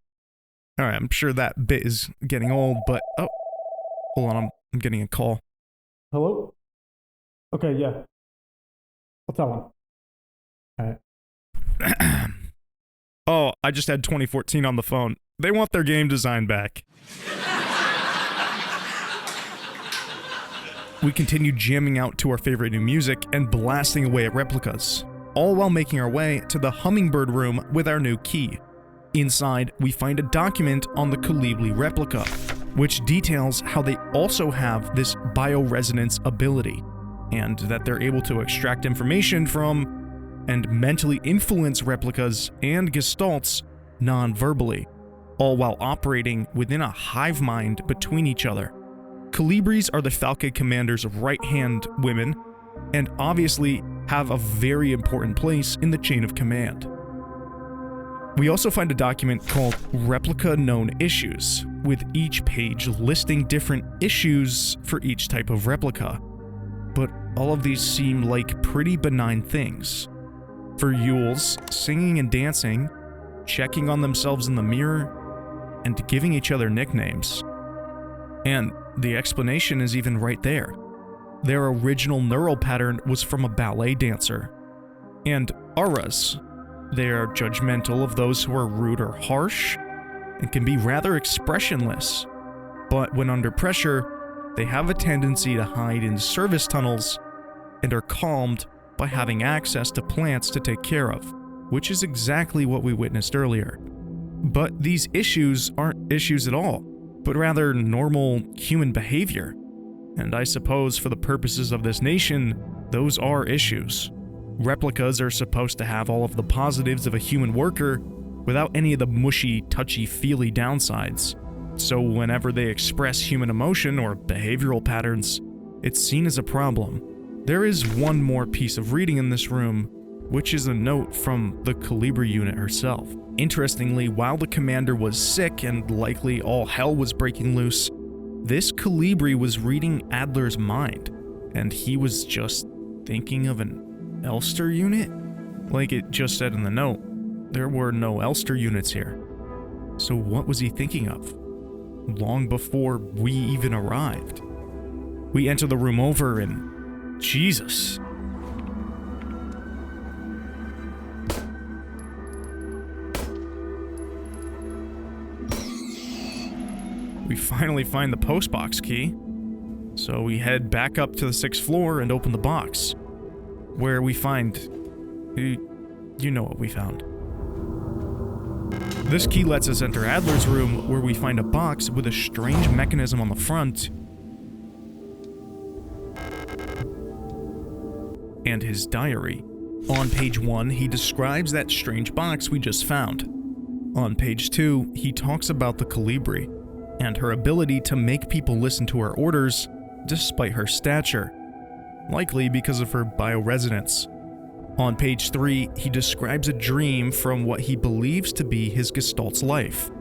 Alright, I'm sure that bit is getting old, but... Oh, hold on, I'm getting a call. Hello? Okay, yeah. I'll tell him. Alright. Oh, I just had 2014 on the phone. They want their game design back. We continue jamming out to our favorite new music and blasting away at replicas, all while making our way to the hummingbird room with our new key. Inside, we find a document on the Colibri replica, which details how they also have this bioresonance ability, and that they're able to extract information from and mentally influence replicas and gestalts non-verbally, all while operating within a hive mind between each other. Colibris are the Falke commander's right-hand women, and obviously have a very important place in the chain of command. We also find a document called Replica Known Issues, with each page listing different issues for each type of replica. But all of these seem like pretty benign things. For Yules, singing and dancing, checking on themselves in the mirror, and giving each other nicknames. And the explanation is even right there. Their original neural pattern was from a ballet dancer. And auras, they are judgmental of those who are rude or harsh, and can be rather expressionless. But when under pressure, they have a tendency to hide in service tunnels and are calmed by having access to plants to take care of, which is exactly what we witnessed earlier. But these issues aren't issues at all, but rather normal human behavior. And I suppose for the purposes of this nation, those are issues. Replicas are supposed to have all of the positives of a human worker without any of the mushy, touchy-feely downsides. So whenever they express human emotion or behavioral patterns, it's seen as a problem. There is one more piece of reading in this room, which is a note from the Colibri unit herself. Interestingly, while the commander was sick and likely all hell was breaking loose, this Colibri was reading Adler's mind, and he was just thinking of an Elster unit? Like it just said in the note, there were no Elster units here. So what was he thinking of? Long before we even arrived. We enter the room over and... Jesus. We finally find the postbox key. So we head back up to the 6th floor and open the box. Where we find... You know what we found. This key lets us enter Adler's room, where we find a box with a strange mechanism on the front and his diary. On page 1, he describes that strange box we just found. On page 2, he talks about the Colibri and her ability to make people listen to her orders despite her stature, likely because of her bioresonance. On page 3, he describes a dream from what he believes to be his Gestalt's life,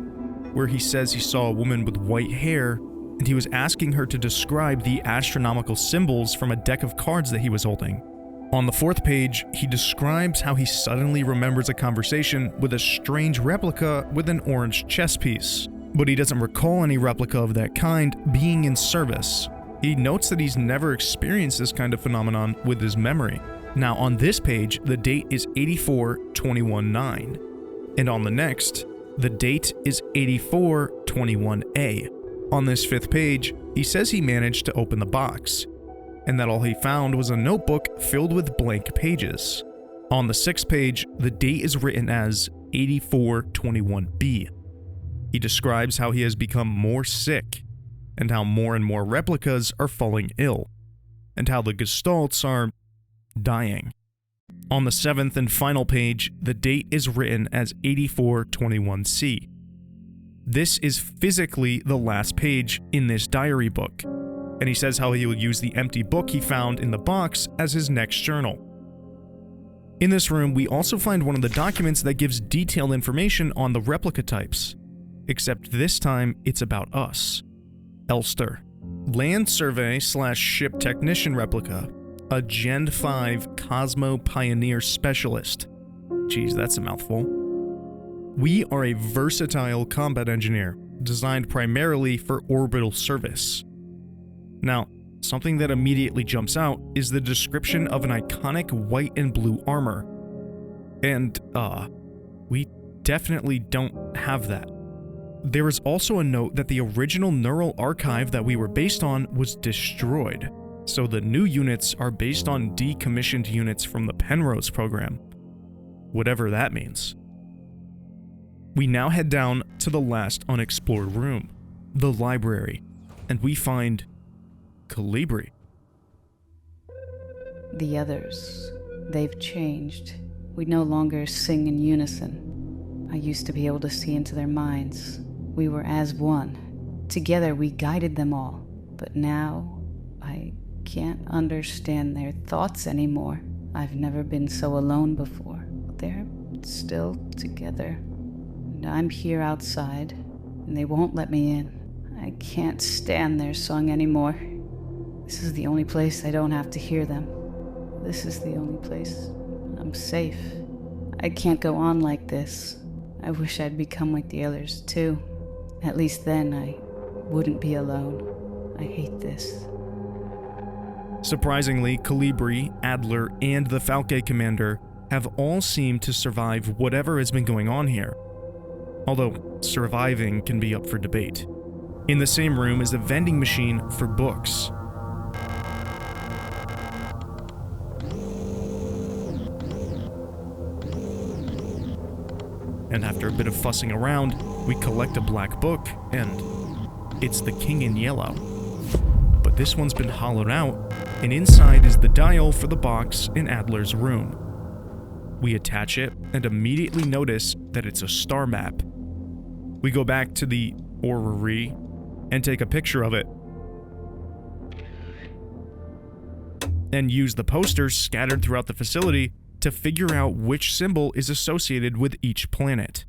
where he says he saw a woman with white hair, and he was asking her to describe the astronomical symbols from a deck of cards that he was holding. On the 4th page, he describes how he suddenly remembers a conversation with a strange replica with an orange chess piece, but he doesn't recall any replica of that kind being in service. He notes that he's never experienced this kind of phenomenon with his memory. Now on this page, the date is 84-21-9, and on the next, the date is 84-21-A. On this 5th page, he says he managed to open the box, and that all he found was a notebook filled with blank pages. On the 6th page, the date is written as 84-21-B. He describes how he has become more sick, and how more and more replicas are falling ill, and how the Gestalts are dying. On the 7th and final page, the date is written as 84-21-C. This is physically the last page in this diary book, and he says how he will use the empty book he found in the box as his next journal. In this room, we also find one of the documents that gives detailed information on the replica types, except this time it's about us. Elster. Land Survey / Ship Technician Replica. A Gen 5 Cosmo Pioneer Specialist. Geez, that's a mouthful. We are a versatile combat engineer, designed primarily for orbital service. Now, something that immediately jumps out is the description of an iconic white and blue armor. And, we definitely don't have that. There is also a note that the original neural archive that we were based on was destroyed. So the new units are based on decommissioned units from the Penrose program, whatever that means. We now head down to the last unexplored room, the library, and we find Colibri. The others, they've changed. We no longer sing in unison. I used to be able to see into their minds. We were as one. Together we guided them all. But now, I can't understand their thoughts anymore. I've never been so alone before. They're still together. And I'm here outside, and they won't let me in. I can't stand their song anymore. This is the only place I don't have to hear them. This is the only place I'm safe. I can't go on like this. I wish I'd become like the others, too. At least then I wouldn't be alone. I hate this. Surprisingly, Calibri, Adler, and the Falke commander have all seemed to survive whatever has been going on here. Although, surviving can be up for debate. In the same room is a vending machine for books. And after a bit of fussing around, we collect a black book, and it's The King in Yellow. But this one's been hollowed out, and inside is the dial for the box in Adler's room. We attach it, and immediately notice that it's a star map. We go back to the orrery and take a picture of it, and use the posters scattered throughout the facility to figure out which symbol is associated with each planet.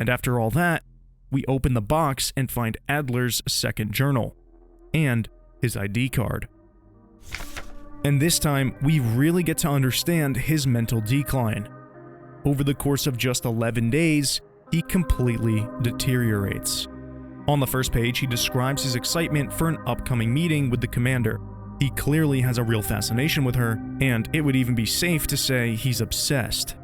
And after all that, we open the box and find Adler's second journal, and his ID card. And this time, we really get to understand his mental decline. Over the course of just 11 days, he completely deteriorates. On the first page, he describes his excitement for an upcoming meeting with the commander. He clearly has a real fascination with her, and it would even be safe to say he's obsessed.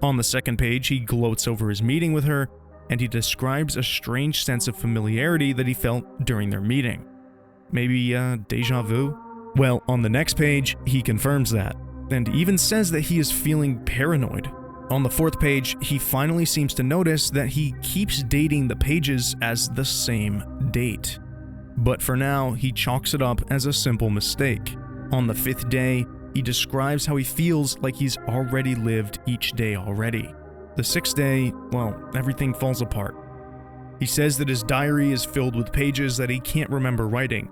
On the second page, he gloats over his meeting with her, and he describes a strange sense of familiarity that he felt during their meeting. Maybe deja vu? Well, on the next page, he confirms that, and even says that he is feeling paranoid. On the fourth page, he finally seems to notice that he keeps dating the pages as the same date. But for now, he chalks it up as a simple mistake. On the fifth day, he describes how he feels like he's already lived each day already. The sixth day, well, everything falls apart. He says that his diary is filled with pages that he can't remember writing,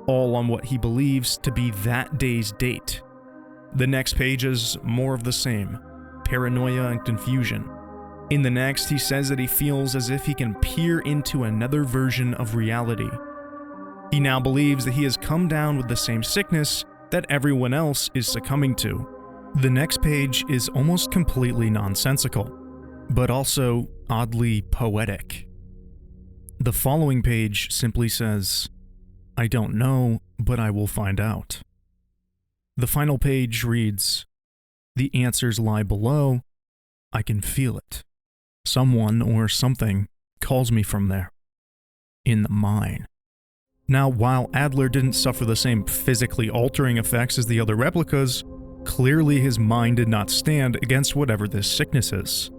all on what he believes to be that day's date. The next page is more of the same, paranoia and confusion. In the next, he says that he feels as if he can peer into another version of reality. He now believes that he has come down with the same sickness that everyone else is succumbing to. The next page is almost completely nonsensical, but also oddly poetic. The following page simply says, "I don't know, but I will find out." The final page reads, "The answers lie below. I can feel it. Someone or something calls me from there. In the mine." Now, while Adler didn't suffer the same physically altering effects as the other replicas, clearly his mind did not stand against whatever this sickness is.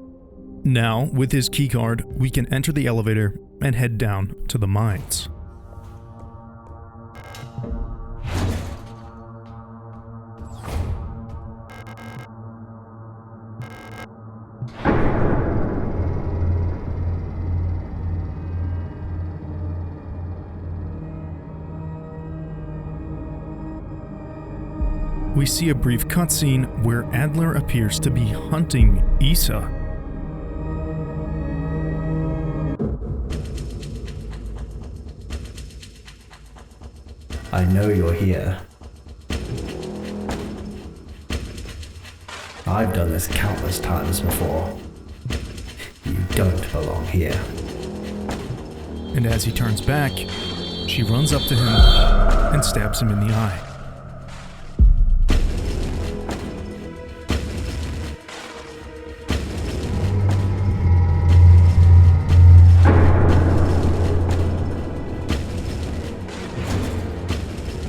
Now, with his keycard, we can enter the elevator and head down to the mines. We see a brief cutscene where Adler appears to be hunting Issa. I know you're here. I've done this countless times before. You don't belong here. And as he turns back, she runs up to him and stabs him in the eye.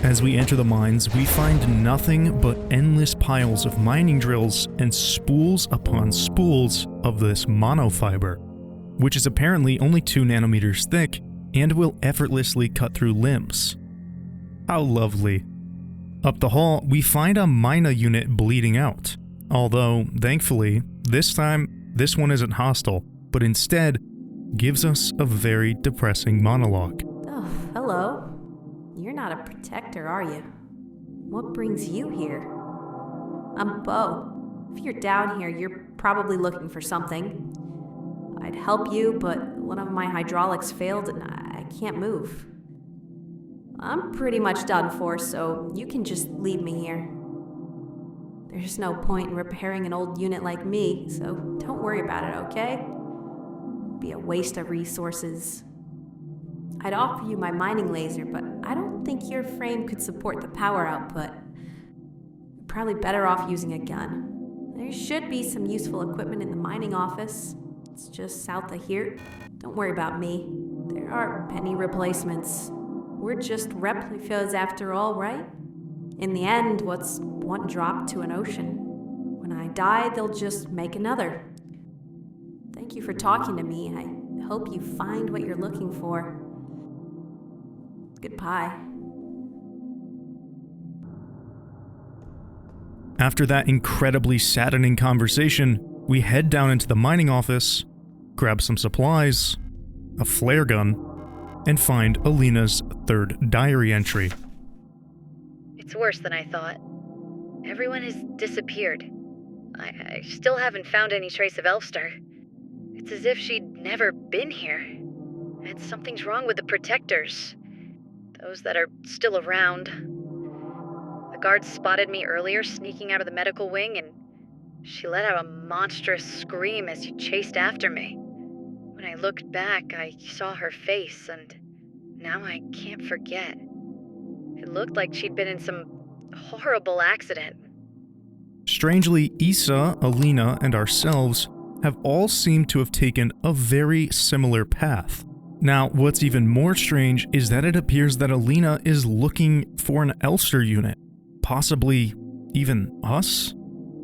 As we enter the mines, we find nothing but endless piles of mining drills and spools upon spools of this monofiber, which is apparently only 2 nanometers thick and will effortlessly cut through limbs. How lovely. Up the hall, we find a Mina unit bleeding out, although, thankfully, this time, this one isn't hostile, but instead gives us a very depressing monologue. Oh, hello. You're not a protector, are you? What brings you here? I'm Bo. If you're down here, you're probably looking for something. I'd help you, but one of my hydraulics failed and I can't move. I'm pretty much done for, so you can just leave me here. There's no point in repairing an old unit like me, so don't worry about it, okay? It'd be a waste of resources. I'd offer you my mining laser, but I don't think your frame could support the power output. You're probably better off using a gun. There should be some useful equipment in the mining office. It's just south of here. Don't worry about me. There are penny replacements. We're just replicas after all, right? In the end, what's one drop to an ocean? When I die, they'll just make another. Thank you for talking to me. I hope you find what you're looking for. Goodbye. After that incredibly saddening conversation, we head down into the mining office, grab some supplies, a flare gun, and find Alina's third diary entry. It's worse than I thought. Everyone has disappeared. I still haven't found any trace of Elfstar. It's as if she'd never been here. And something's wrong with the Protectors. Those that are still around. The guards spotted me earlier sneaking out of the medical wing, and she let out a monstrous scream as she chased after me. When I looked back, I saw her face, and now I can't forget. It looked like she'd been in some horrible accident. Strangely, Issa, Alina, and ourselves have all seemed to have taken a very similar path. Now, what's even more strange is that it appears that Alina is looking for an Elfstar unit. Possibly even us?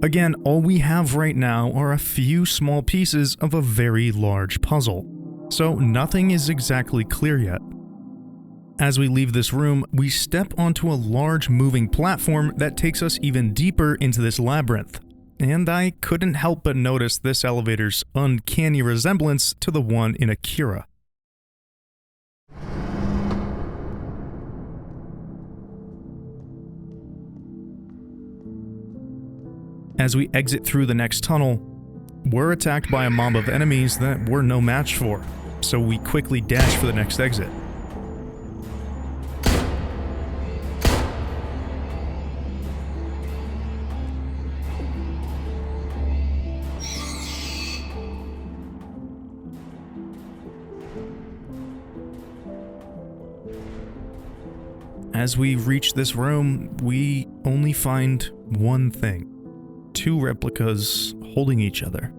Again, all we have right now are a few small pieces of a very large puzzle, so nothing is exactly clear yet. As we leave this room, we step onto a large moving platform that takes us even deeper into this labyrinth, and I couldn't help but notice this elevator's uncanny resemblance to the one in Akira. As we exit through the next tunnel, we're attacked by a mob of enemies that we're no match for, so we quickly dash for the next exit. As we reach this room, we only find one thing. Two replicas holding each other.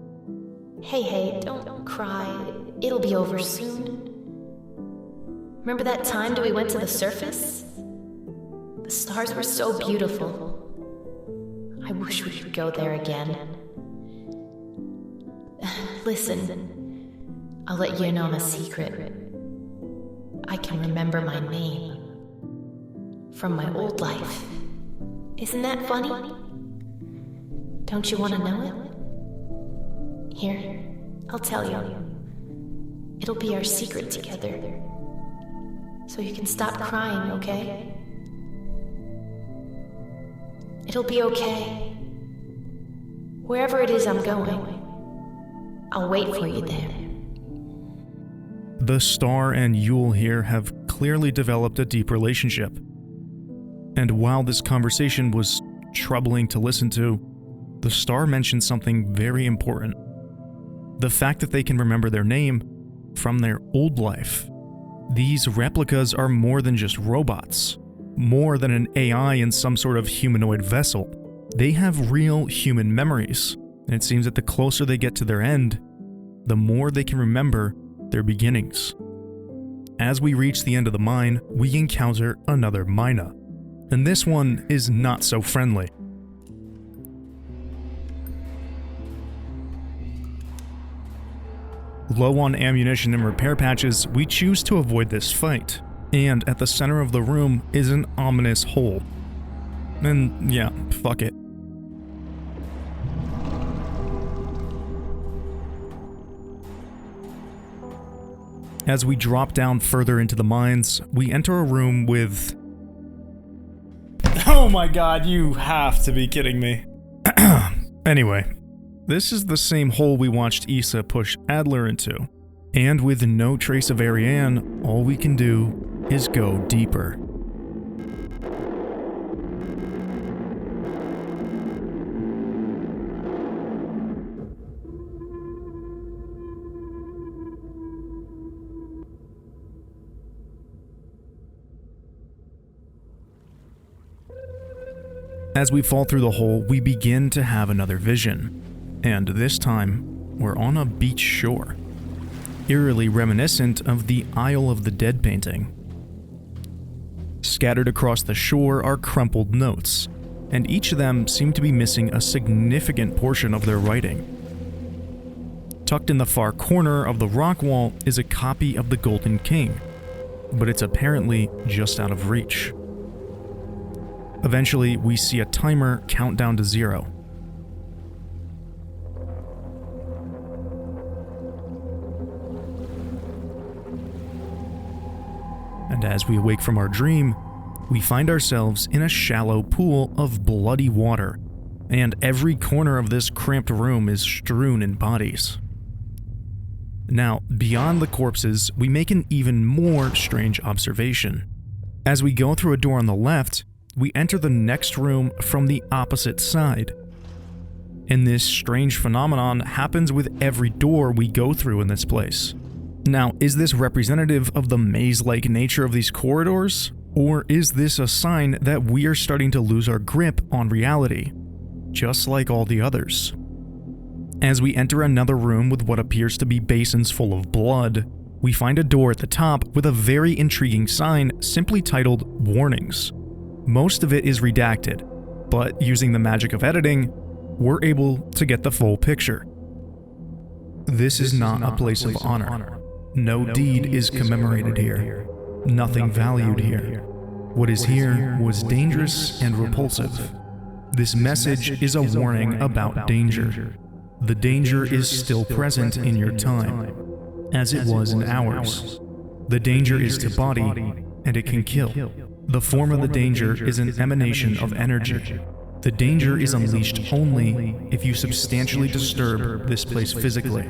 Hey, don't cry. It'll be over soon. Remember that time that we went to the surface? The stars were so beautiful. I wish we could go there again. Listen, I'll let you in on a secret. I can remember my name from my old life. Isn't that funny? Don't you want to know it? Here, I'll tell you. It'll be our secret together. So you can stop crying, okay? It'll be okay. Wherever it is I'm going, I'll wait for you there. The Star and Yule here have clearly developed a deep relationship. And while this conversation was troubling to listen to, the Star mentioned something very important. The fact that they can remember their name from their old life. These replicas are more than just robots, more than an AI in some sort of humanoid vessel. They have real human memories, and it seems that the closer they get to their end, the more they can remember their beginnings. As we reach the end of the mine, we encounter another Mina, and this one is not so friendly. Low on ammunition and repair patches, we choose to avoid this fight, and at the center of the room is an ominous hole. And yeah, fuck it. As we drop down further into the mines, we enter a room with... Oh my god, you have to be kidding me. Anyway, this is the same hole we watched Issa push Adler into. And with no trace of Ariane, all we can do is go deeper. As we fall through the hole, we begin to have another vision, and this time, we're on a beach shore, eerily reminiscent of the Isle of the Dead painting. Scattered across the shore are crumpled notes, and each of them seem to be missing a significant portion of their writing. Tucked in the far corner of the rock wall is a copy of the Golden King, but it's apparently just out of reach. Eventually, we see a timer count down to 0. And as we awake from our dream, we find ourselves in a shallow pool of bloody water, and every corner of this cramped room is strewn in bodies. Now, beyond the corpses, we make an even more strange observation. As we go through a door on the left, we enter the next room from the opposite side. And this strange phenomenon happens with every door we go through in this place. Now, is this representative of the maze-like nature of these corridors? Or is this a sign that we are starting to lose our grip on reality, just like all the others? As we enter another room with what appears to be basins full of blood, we find a door at the top with a very intriguing sign simply titled Warnings. Most of it is redacted, but using the magic of editing, we're able to get the full picture. This is not a place of honor. No deed is commemorated here. Nothing valued here. What is here was dangerous and repulsive. This message is a warning about danger. The danger is still present in your time, as it was in ours. The danger is to body, and it can kill. The form of the danger is an emanation of energy. The danger is unleashed only if you substantially disturb this place physically.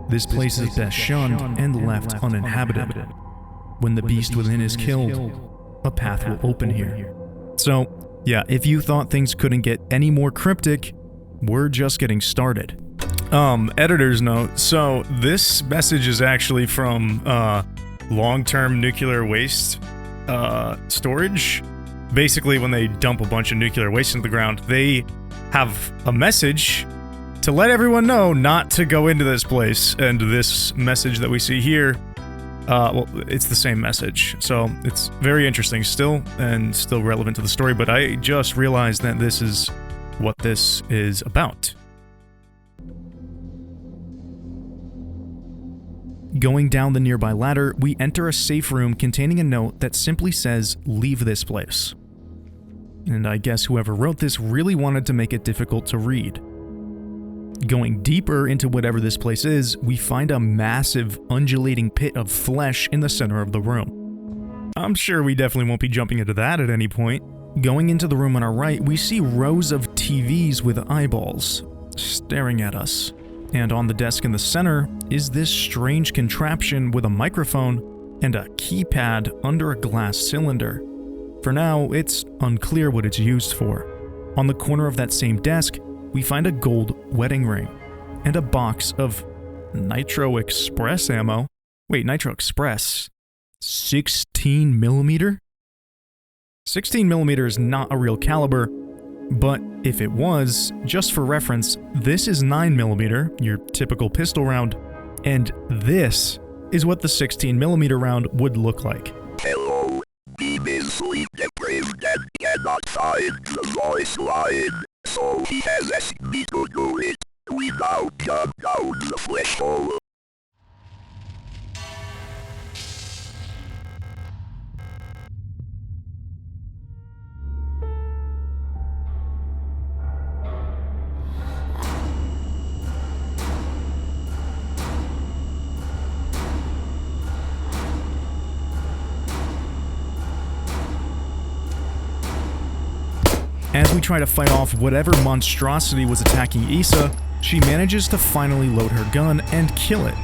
This place is best shunned and left uninhabited. When the beast within is killed, a path will open here. So, yeah, if you thought things couldn't get any more cryptic, we're just getting started. Editor's note. So, this message is actually from, long-term nuclear waste storage. Basically, when they dump a bunch of nuclear waste into the ground, they have a message to let everyone know not to go into this place. And this message that we see here, well, it's the same message. So it's very interesting still, and still relevant to the story, but I just realized that this is what this is about. Going down the nearby ladder, we enter a safe room containing a note that simply says, "Leave this place." And I guess whoever wrote this really wanted to make it difficult to read. Going deeper into whatever this place is, we find a massive, undulating pit of flesh in the center of the room. I'm sure we definitely won't be jumping into that at any point. Going into the room on our right, we see rows of TVs with eyeballs staring at us. And on the desk in the center is this strange contraption with a microphone and a keypad under a glass cylinder. For now, it's unclear what it's used for. On the corner of that same desk, we find a gold wedding ring and a box of Nitro Express ammo. Wait, Nitro Express? 16mm? 16mm is not a real caliber, but if it was, just for reference, this is 9mm, your typical pistol round, and this is what the 16mm round would look like. Hello, Beam is sleep deprived and cannot find the voice line, so he has asked me to do it. We now jump down the flesh hole. As we try to fight off whatever monstrosity was attacking Issa, she manages to finally load her gun and kill it.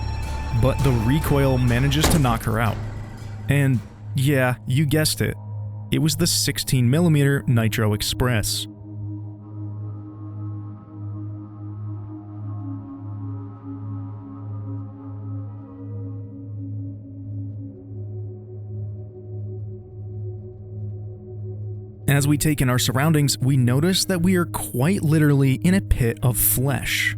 but the recoil manages to knock her out. And yeah, you guessed it. It was the 16mm Nitro Express. As we take in our surroundings, we notice that we are quite literally in a pit of flesh.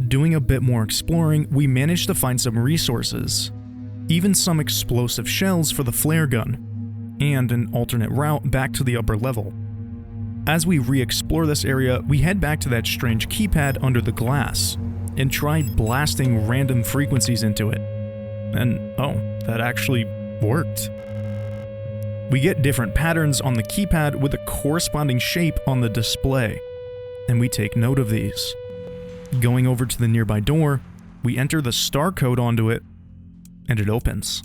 Doing a bit more exploring, we managed to find some resources, even some explosive shells for the flare gun, and an alternate route back to the upper level. As we re-explore this area, we head back to that strange keypad under the glass, and try blasting random frequencies into it. And oh, that actually worked. We get different patterns on the keypad with a corresponding shape on the display, and we take note of these. Going over to the nearby door, we enter the star code onto it, and it opens.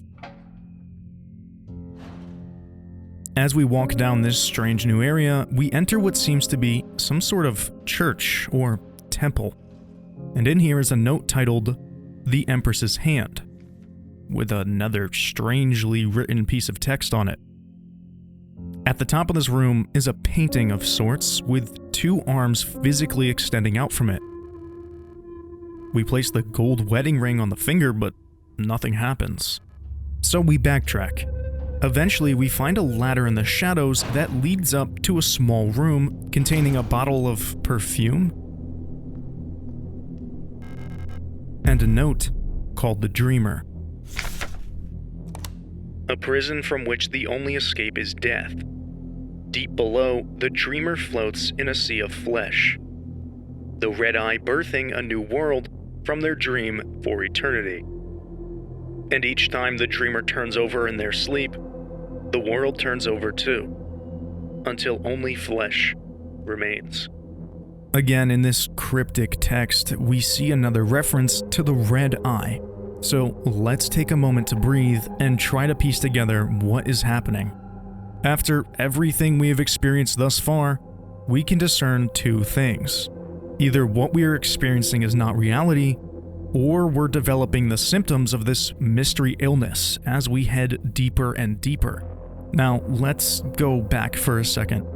As we walk down this strange new area, we enter what seems to be some sort of church or temple, and in here is a note titled, "The Empress's Hand," with another strangely written piece of text on it. At the top of this room is a painting of sorts with two arms physically extending out from it. We place the gold wedding ring on the finger, but nothing happens. So we backtrack. Eventually, we find a ladder in the shadows that leads up to a small room containing a bottle of perfume and a note called The Dreamer. A prison from which the only escape is death. Deep below, the dreamer floats in a sea of flesh. The red eye birthing a new world from their dream for eternity. And each time the dreamer turns over in their sleep, the world turns over too, until only flesh remains. Again, in this cryptic text, we see another reference to the red eye. So let's take a moment to breathe and try to piece together what is happening. After everything we have experienced thus far, we can discern two things. Either what we are experiencing is not reality, or we're developing the symptoms of this mystery illness as we head deeper and deeper. Now, let's go back for a second.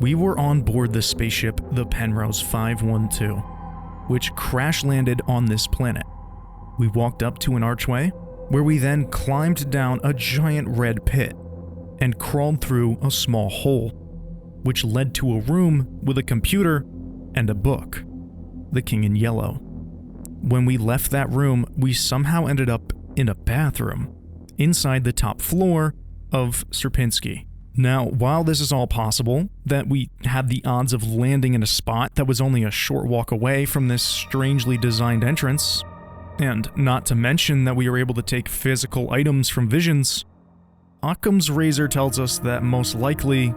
We were on board the spaceship, the Penrose 512, which crash-landed on this planet. We walked up to an archway, where we then climbed down a giant red pit and crawled through a small hole, which led to a room with a computer and a book, The King in Yellow. When we left that room, we somehow ended up in a bathroom inside the top floor of Sierpinski. Now, while this is all possible, that we had the odds of landing in a spot that was only a short walk away from this strangely designed entrance, and not to mention that we were able to take physical items from visions, Occam's razor tells us that most likely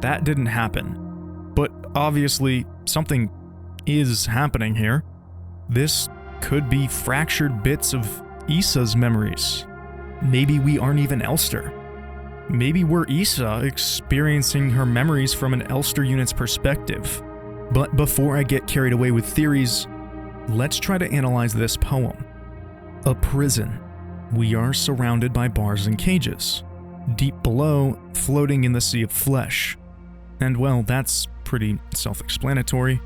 that didn't happen. But obviously, something is happening here. This could be fractured bits of Issa's memories. Maybe we aren't even Elster. Maybe we're Issa experiencing her memories from an Elster unit's perspective. But before I get carried away with theories, let's try to analyze this poem. A prison. We are surrounded by bars and cages. Deep below, floating in the sea of flesh. And well, that's pretty self-explanatory.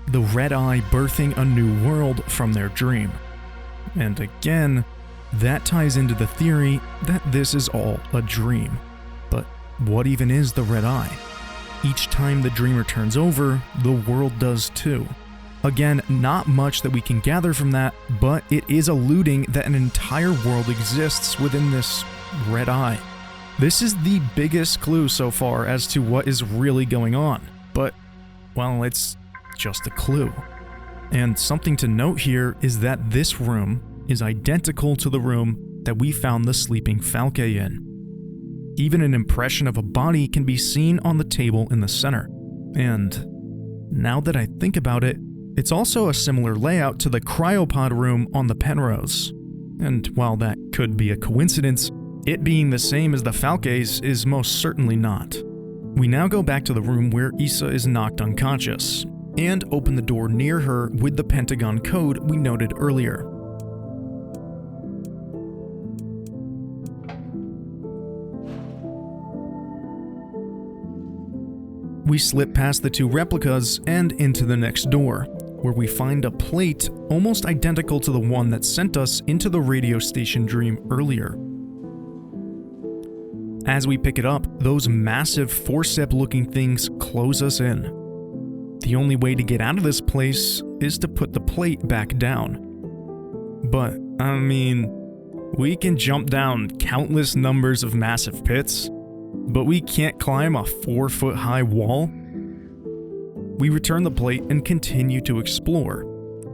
The red eye birthing a new world from their dream. And again, that ties into the theory that this is all a dream. But what even is the red eye? Each time the dreamer turns over, the world does too. Again, not much that we can gather from that, but it is alluding that an entire world exists within this red eye. This is the biggest clue so far as to what is really going on, but, well, it's just a clue. And something to note here is that this room is identical to the room that we found the sleeping Falke in. Even an impression of a body can be seen on the table in the center. And now that I think about it, it's also a similar layout to the cryopod room on the Penrose. And while that could be a coincidence, it being the same as the Falke's is most certainly not. We now go back to the room where Issa is knocked unconscious, and open the door near her with the Pentagon code we noted earlier. We slip past the 2 replicas and into the next door, where we find a plate almost identical to the one that sent us into the radio station dream earlier. As we pick it up, those massive forceps-looking things close us in. The only way to get out of this place is to put the plate back down. But, we can jump down countless numbers of massive pits, but we can't climb a 4-foot-high wall? We return the plate and continue to explore.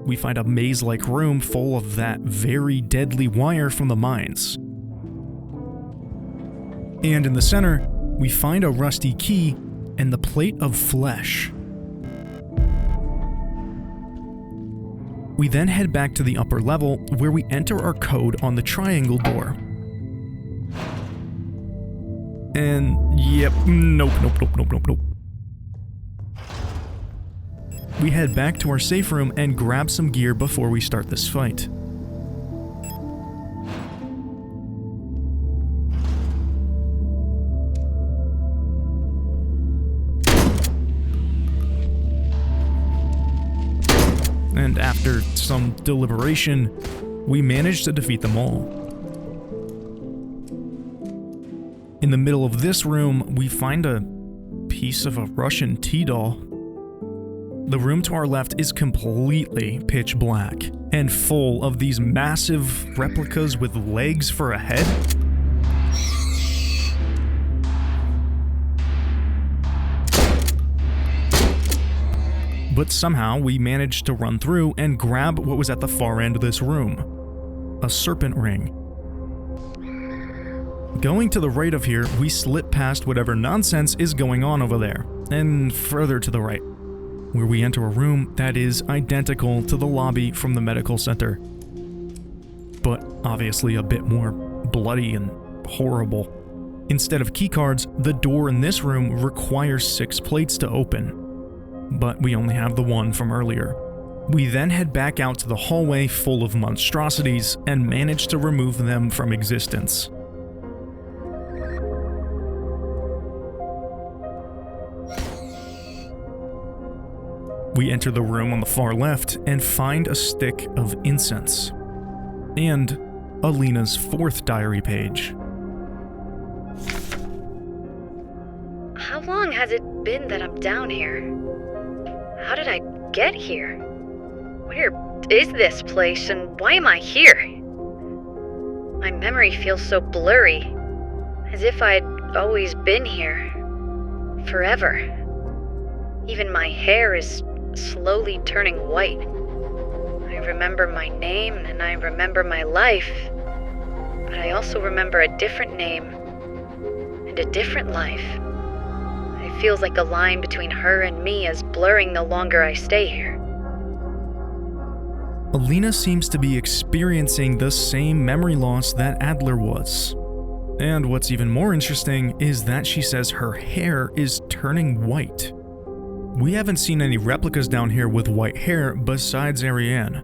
We find a maze-like room full of that very deadly wire from the mines. And in the center, we find a rusty key and the plate of flesh. We then head back to the upper level, where we enter our code on the triangle door. And yep, nope. We head back to our safe room and grab some gear before we start this fight. And after some deliberation, we manage to defeat them all. In the middle of this room, we find a piece of a Russian tea doll. The room to our left is completely pitch black and full of these massive replicas with legs for a head. But somehow we managed to run through and grab what was at the far end of this room, a serpent ring. Going to the right of here, we slip past whatever nonsense is going on over there, and further to the right, where we enter a room that is identical to the lobby from the medical center, but obviously a bit more bloody and horrible. Instead of keycards, the door in this room requires 6 plates to open, but we only have the one from earlier. We then head back out to the hallway full of monstrosities and manage to remove them from existence. We enter the room on the far left and find a stick of incense and Alina's 4th diary page. How long has it been that I'm down here? How did I get here? Where is this place and why am I here? My memory feels so blurry, as if I'd always been here. Forever. Even my hair is slowly turning white. I remember my name and I remember my life, but I also remember a different name and a different life. It feels like a line between her and me is blurring the longer I stay here. Alina seems to be experiencing the same memory loss that Adler was. And what's even more interesting is that she says her hair is turning white. We haven't seen any replicas down here with white hair besides Ariane.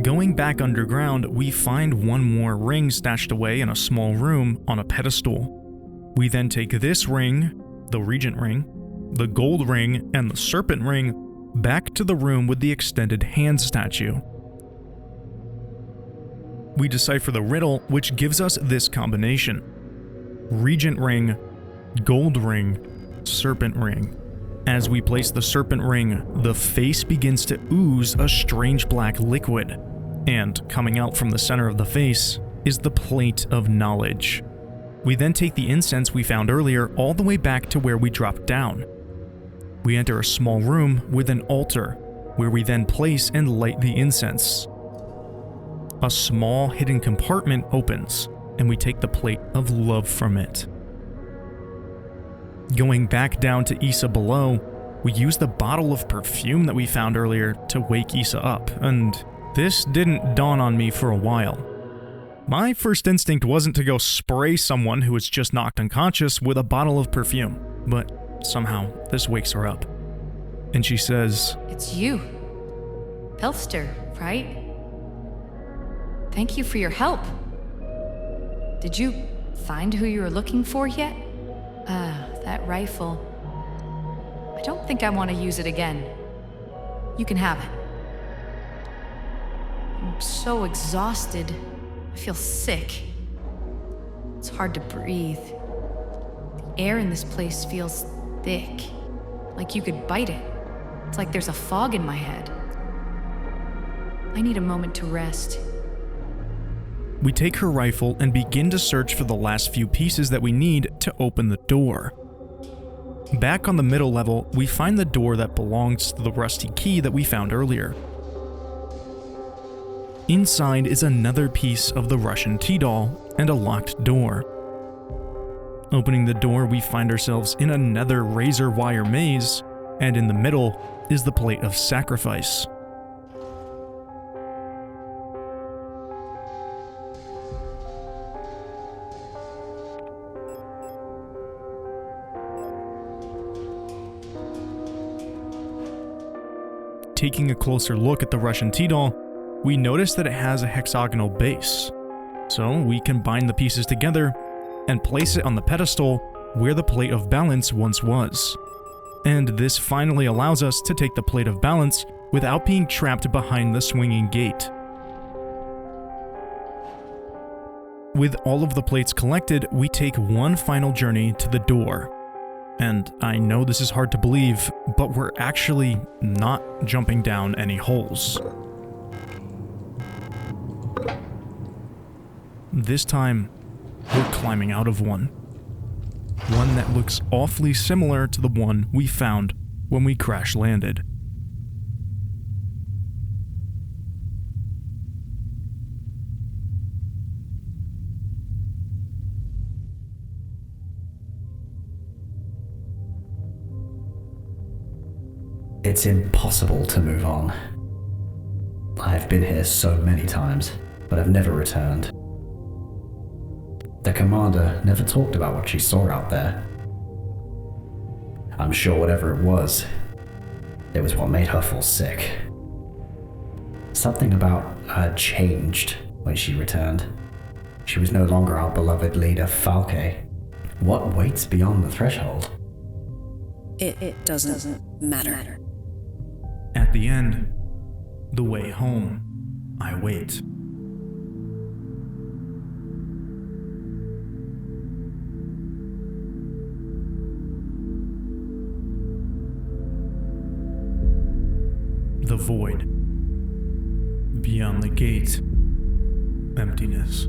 Going back underground, we find one more ring stashed away in a small room on a pedestal. We then take this ring, the Regent ring, the gold ring, and the serpent ring back to the room with the extended hand statue. We decipher the riddle, which gives us this combination: Regent ring, gold ring, serpent ring. As we place the serpent ring, the face begins to ooze a strange black liquid, and coming out from the center of the face is the plate of knowledge. We then take the incense we found earlier all the way back to where we dropped down. We enter a small room with an altar, where we then place and light the incense. A small hidden compartment opens, and we take the plate of love from it. Going back down to Issa below, we use the bottle of perfume that we found earlier to wake Issa up, and this didn't dawn on me for a while. My first instinct wasn't to go spray someone who was just knocked unconscious with a bottle of perfume, but somehow this wakes her up. And she says, It's you. Pelster, right? Thank you for your help. Did you find who you were looking for yet? That rifle. don't think I want to use it again. You can have it. I'm so exhausted. I feel sick. It's hard to breathe. The air in this place feels thick, like you could bite it. It's like there's a fog in my head. I need a moment to rest. We take her rifle and begin to search for the last few pieces that we need to open the door. Back on the middle level, we find the door that belongs to the rusty key that we found earlier. Inside is another piece of the Russian T-doll and a locked door. Opening the door, we find ourselves in another razor wire maze, and in the middle is the plate of sacrifice. Taking a closer look at the Russian T-doll, we notice that it has a hexagonal base. So we combine the pieces together and place it on the pedestal where the plate of balance once was. And this finally allows us to take the plate of balance without being trapped behind the swinging gate. With all of the plates collected, we take one final journey to the door. And I know this is hard to believe, but we're actually not jumping down any holes. This time, we're climbing out of one. One that looks awfully similar to the one we found when we crash landed. It's impossible to move on. I've been here so many times, but I've never returned. The commander never talked about what she saw out there. I'm sure whatever it was what made her fall sick. Something about her changed when she returned. She was no longer our beloved leader, Falke. What waits beyond the threshold? It doesn't matter. At the end, the way home, I wait. The void. Beyond the gate, emptiness.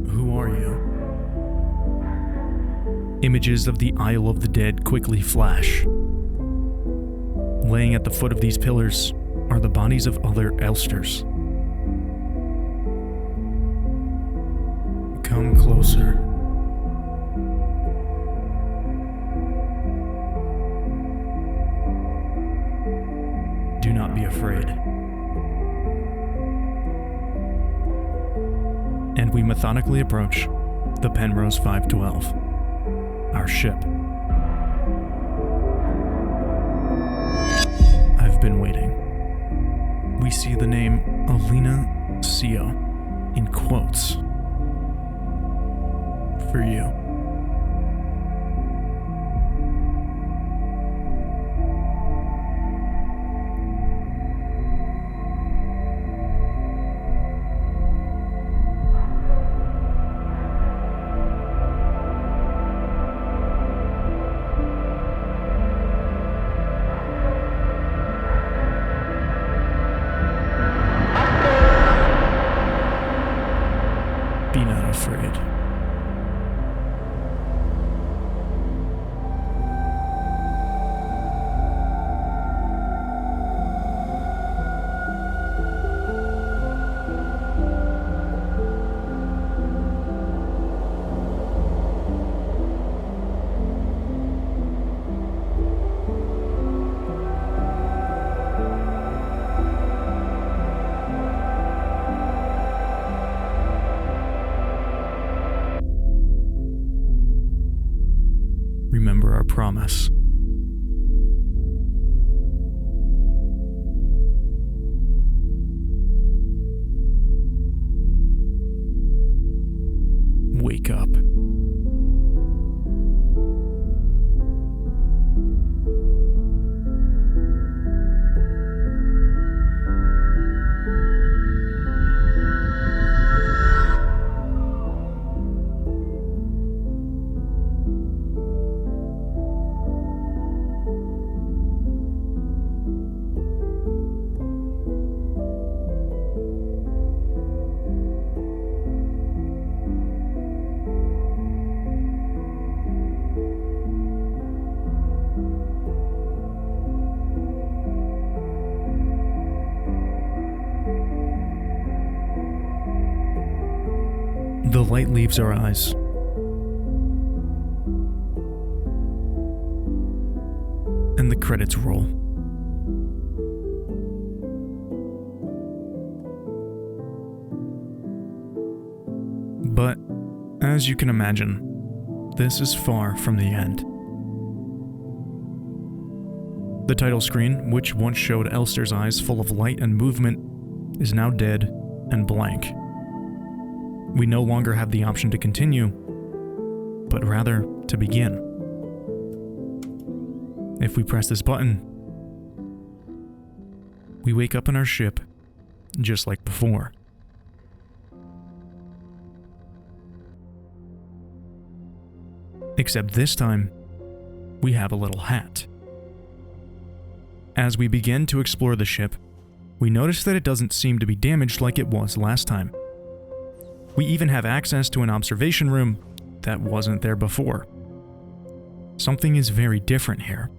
Who are you? Images of the Isle of the Dead quickly flash. Laying at the foot of these pillars are the bodies of other Elsters. Come closer. Do not be afraid. And we methodically approach the Penrose 512, our ship. Been waiting. We see the name Alina Sio in quotes. For you. Be not afraid. our promise. Wake up. The light leaves our eyes. And the credits roll. But, as you can imagine, this is far from the end. The title screen, which once showed Elster's eyes full of light and movement, is now dead and blank. We no longer have the option to continue, but rather to begin. If we press this button, we wake up in our ship just like before. Except this time, we have a little hat. As we begin to explore the ship, we notice that it doesn't seem to be damaged like it was last time. We even have access to an observation room that wasn't there before. Something is very different here.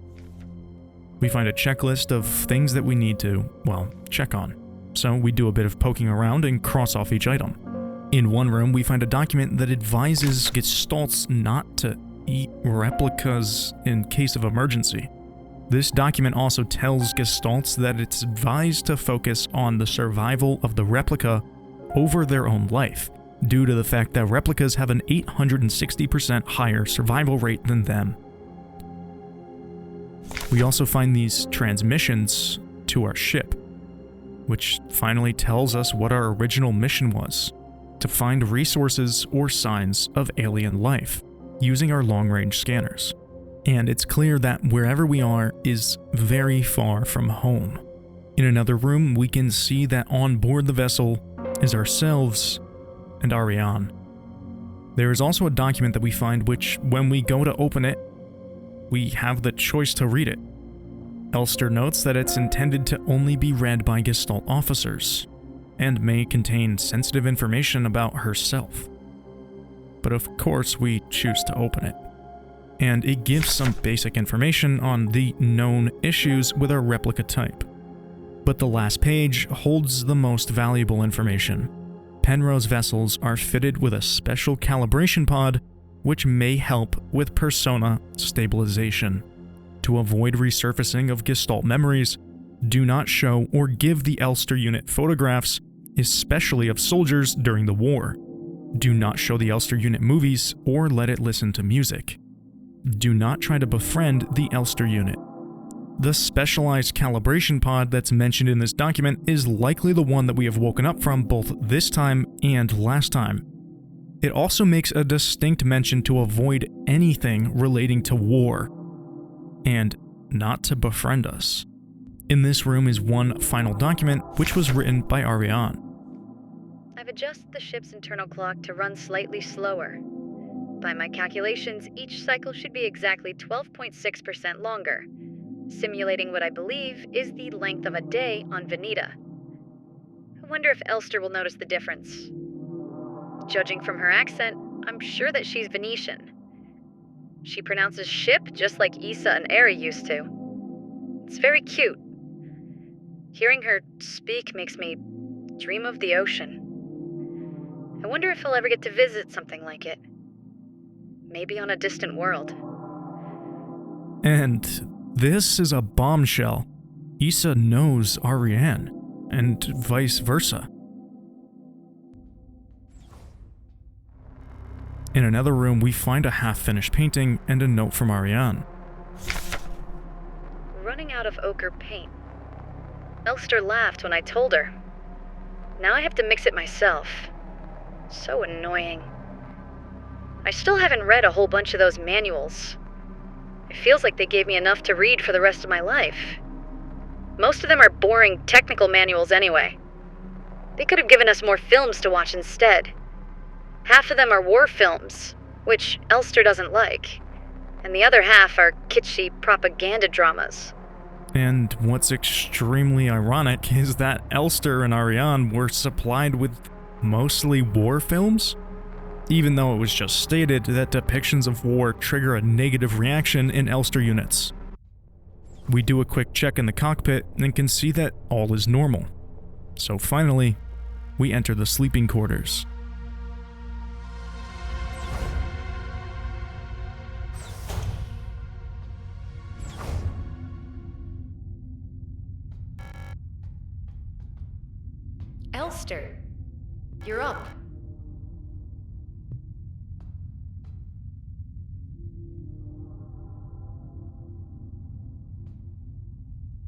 We find a checklist of things that we need to, well, check on. So we do a bit of poking around and cross off each item. In one room, we find a document that advises Gestalts not to eat replicas in case of emergency. This document also tells Gestalts that it's advised to focus on the survival of the replica over their own life, due to the fact that replicas have an 860% higher survival rate than them. We also find these transmissions to our ship, which finally tells us what our original mission was: to find resources or signs of alien life, using our long-range scanners. And it's clear that wherever we are is very far from home. In another room, we can see that on board the vessel is ourselves and Ariane. There is also a document that we find which, when we go to open it, we have the choice to read it. Elster notes that it's intended to only be read by Gestalt officers, and may contain sensitive information about herself. But of course we choose to open it. And it gives some basic information on the known issues with our replica type. But the last page holds the most valuable information. Penrose vessels are fitted with a special calibration pod which may help with persona stabilization. To avoid resurfacing of Gestalt memories, do not show or give the Elster unit photographs, especially of soldiers during the war. Do not show the Elster unit movies or let it listen to music. Do not try to befriend the Elster unit. The specialized calibration pod that's mentioned in this document is likely the one that we have woken up from both this time and last time. It also makes a distinct mention to avoid anything relating to war, and not to befriend us. In this room is one final document, which was written by Ariane. I've adjusted the ship's internal clock to run slightly slower. By my calculations, each cycle should be exactly 12.6% longer, simulating what I believe is the length of a day on Veneta. I wonder if Elster will notice the difference. Judging from her accent, I'm sure that she's Venetian. She pronounces ship just like Issa and Eri used to. It's very cute. Hearing her speak makes me dream of the ocean. I wonder if he'll ever get to visit something like it. Maybe on a distant world. And this is a bombshell. Issa knows Ariane, and vice versa. In another room, we find a half-finished painting and a note from Ariane. running out of ochre paint. Elster laughed when I told her. Now I have to mix it myself. So annoying. I still haven't read a whole bunch of those manuals. It feels like they gave me enough to read for the rest of my life. Most of them are boring technical manuals anyway. They could have given us more films to watch instead. Half of them are war films, which Elster doesn't like, and the other half are kitschy propaganda dramas. And what's extremely ironic is that Elster and Ariane were supplied with mostly war films, even though it was just stated that depictions of war trigger a negative reaction in Elster units. We do a quick check in the cockpit and can see that all is normal. So finally, we enter the sleeping quarters. Elster, you're up.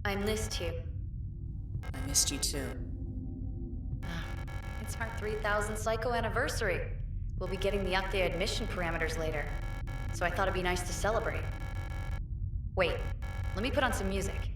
I missed you. I missed you too. It's our 3000th psycho anniversary. We'll be getting the updated mission parameters later, so I thought it'd be nice to celebrate. Wait, let me put on some music.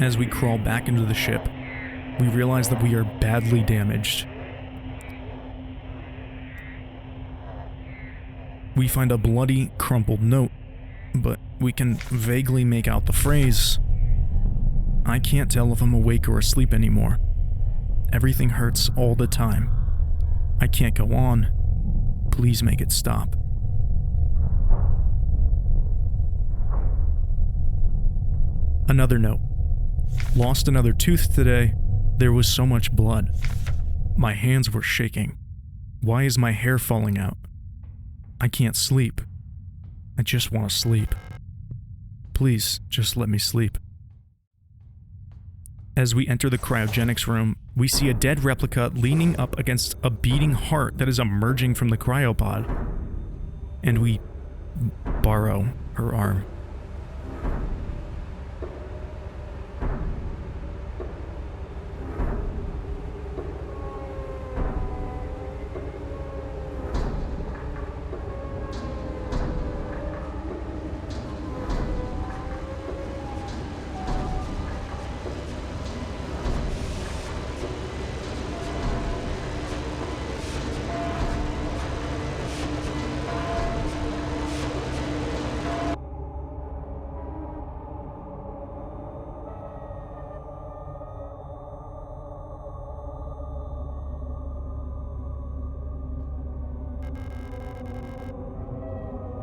As we crawl back into the ship, we realize that we are badly damaged. We find a bloody, crumpled note, but we can vaguely make out the phrase. I can't tell if I'm awake or asleep anymore. Everything hurts all the time. I can't go on. Please make it stop. Another note. Lost another tooth today. There was so much blood. My hands were shaking. Why is my hair falling out? I can't sleep. I just want to sleep. Please, just let me sleep. As we enter the cryogenics room, we see a dead replica leaning up against a beating heart that is emerging from the cryopod. And we borrow her arm.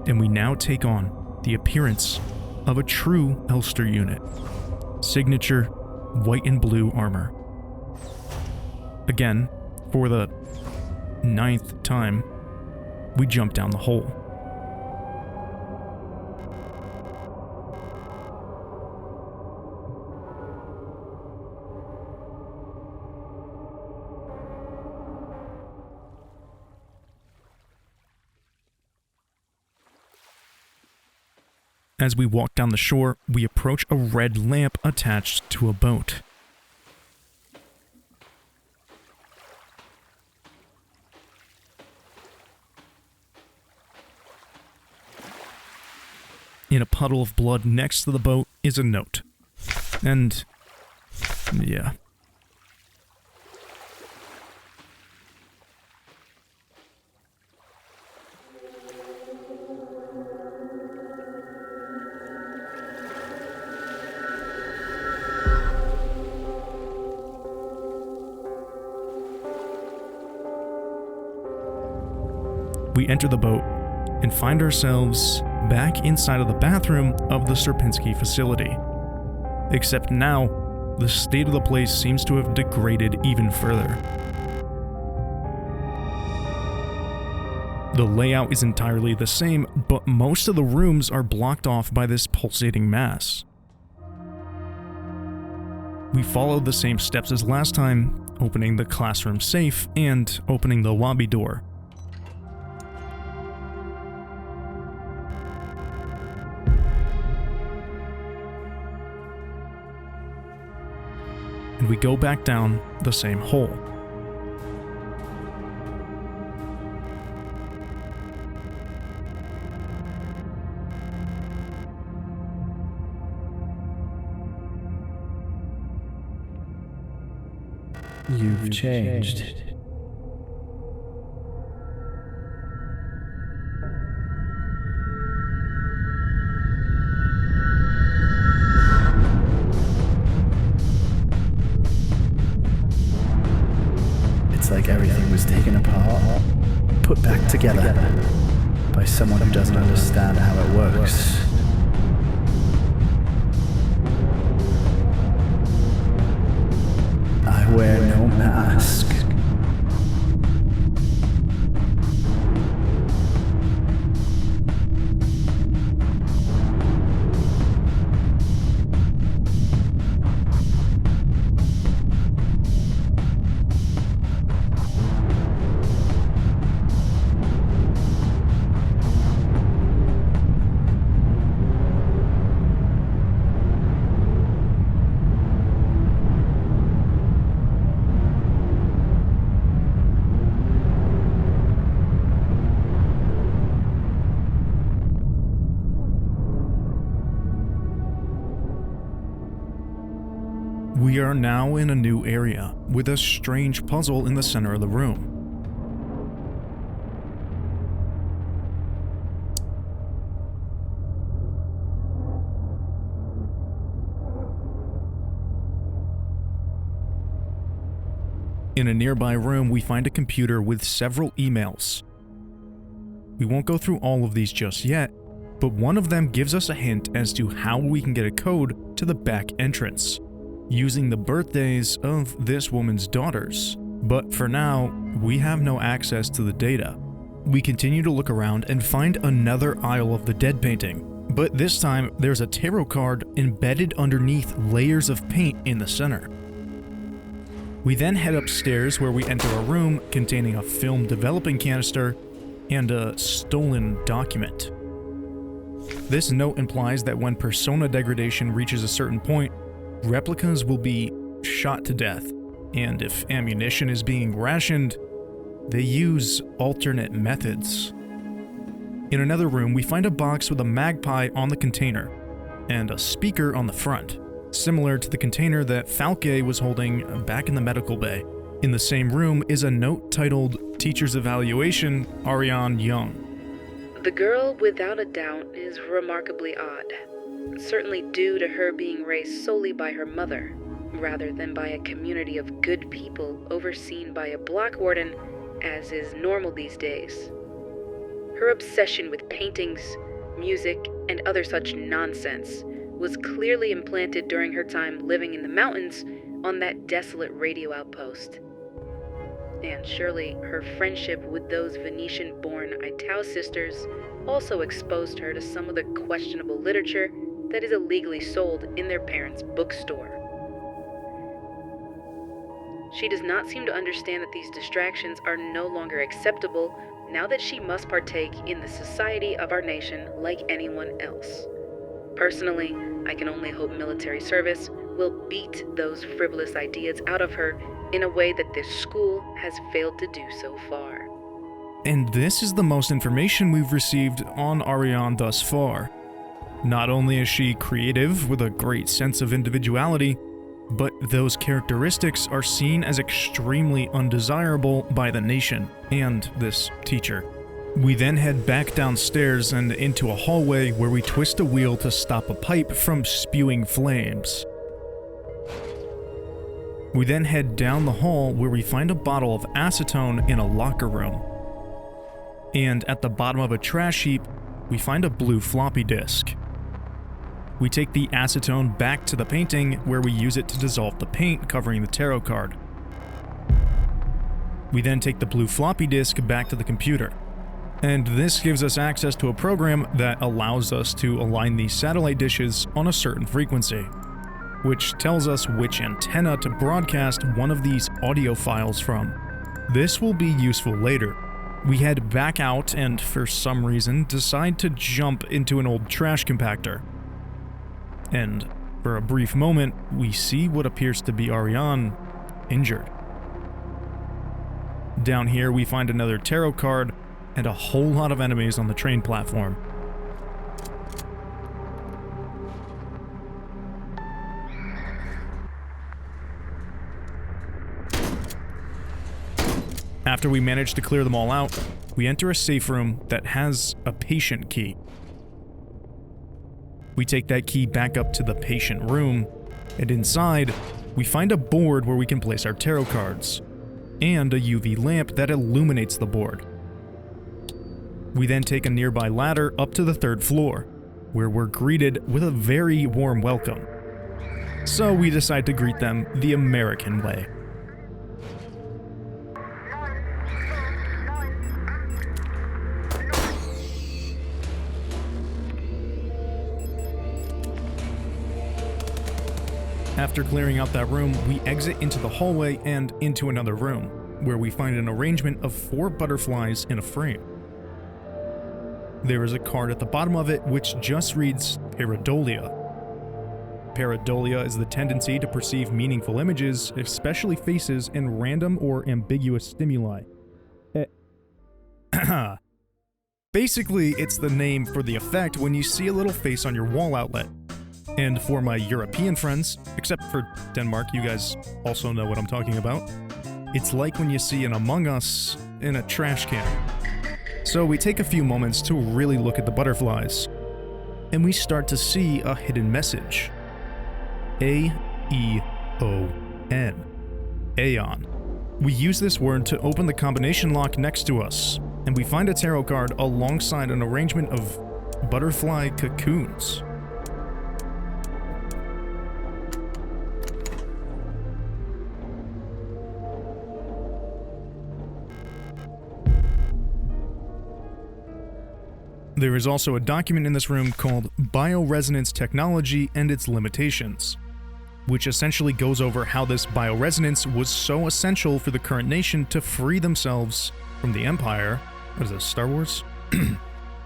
And we now take on the appearance of a true Elster unit. Signature white and blue armor. Again, for the 9th time, we jump down the hole. As we walk down the shore, we approach a red lamp attached to a boat. In a puddle of blood next to the boat is a note. And yeah. We enter the boat and find ourselves back inside of the bathroom of the Sierpinski facility. Except now, the state of the place seems to have degraded even further. The layout is entirely the same, but most of the rooms are blocked off by this pulsating mass. We followed the same steps as last time, opening the classroom safe and opening the lobby door. And we go back down the same hole. You've changed. It's like everything was taken apart, put back together by someone who doesn't understand how it works. I wear no mask. We are now in a new area, with a strange puzzle in the center of the room. In a nearby room, we find a computer with several emails. We won't go through all of these just yet, but one of them gives us a hint as to how we can get a code to the back entrance, using the birthdays of this woman's daughters. But for now, we have no access to the data. We continue to look around and find another Isle of the Dead painting, but this time there's a tarot card embedded underneath layers of paint in the center. We then head upstairs where we enter a room containing a film developing canister and a stolen document. This note implies that when persona degradation reaches a certain point, replicas will be shot to death, and if ammunition is being rationed, they use alternate methods. In another room, we find a box with a magpie on the container and a speaker on the front, similar to the container that Falke was holding back in the medical bay. In the same room is a note titled Teacher's Evaluation, Ariane Young. The girl, without a doubt, is remarkably odd. Certainly due to her being raised solely by her mother, rather than by a community of good people overseen by a block warden, as is normal these days. Her obsession with paintings, music, and other such nonsense was clearly implanted during her time living in the mountains on that desolate radio outpost. And surely her friendship with those Venetian-born Itau sisters also exposed her to some of the questionable literature that is illegally sold in their parents' bookstore. She does not seem to understand that these distractions are no longer acceptable now that she must partake in the society of our nation like anyone else. Personally, I can only hope military service will beat those frivolous ideas out of her in a way that this school has failed to do so far. And this is the most information we've received on Ariane thus far. Not only is she creative with a great sense of individuality, but those characteristics are seen as extremely undesirable by the nation and this teacher. We then head back downstairs and into a hallway where we twist a wheel to stop a pipe from spewing flames. We then head down the hall where we find a bottle of acetone in a locker room. And at the bottom of a trash heap, we find a blue floppy disk. We take the acetone back to the painting where we use it to dissolve the paint covering the tarot card. We then take the blue floppy disk back to the computer. And this gives us access to a program that allows us to align these satellite dishes on a certain frequency, which tells us which antenna to broadcast one of these audio files from. This will be useful later. We head back out and, for some reason, decide to jump into an old trash compactor. And for a brief moment, we see what appears to be Ariane injured. Down here, we find another tarot card and a whole lot of enemies on the train platform. After we manage to clear them all out, we enter a safe room that has a patient key. We take that key back up to the patient room, and inside, we find a board where we can place our tarot cards, and a UV lamp that illuminates the board. We then take a nearby ladder up to the 3rd floor, where we're greeted with a very warm welcome. So we decide to greet them the American way. After clearing out that room, we exit into the hallway and into another room, where we find an arrangement of 4 butterflies in a frame. There is a card at the bottom of it which just reads Pareidolia. Pareidolia is the tendency to perceive meaningful images, especially faces, in random or ambiguous stimuli. Basically, it's the name for the effect when you see a little face on your wall outlet. And for my European friends, except for Denmark, you guys also know what I'm talking about. It's like when you see an Among Us in a trash can. So we take a few moments to really look at the butterflies, and we start to see a hidden message. A-E-O-N. Aeon. We use this word to open the combination lock next to us, and we find a tarot card alongside an arrangement of butterfly cocoons. There is also a document in this room called Bioresonance Technology and Its Limitations, which essentially goes over how this bioresonance was so essential for the current nation to free themselves from the Empire. What is this, Star Wars?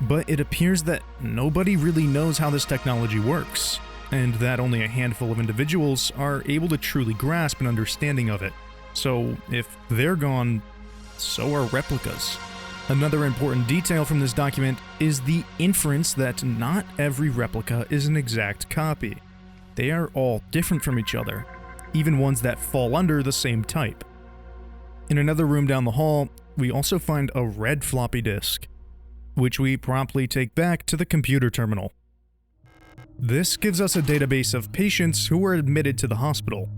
But it appears that nobody really knows how this technology works, and that only a handful of individuals are able to truly grasp an understanding of it. So if they're gone, so are replicas. Another important detail from this document is the inference that not every replica is an exact copy. They are all different from each other, even ones that fall under the same type. In another room down the hall, we also find a red floppy disk, which we promptly take back to the computer terminal. This gives us a database of patients who were admitted to the hospital.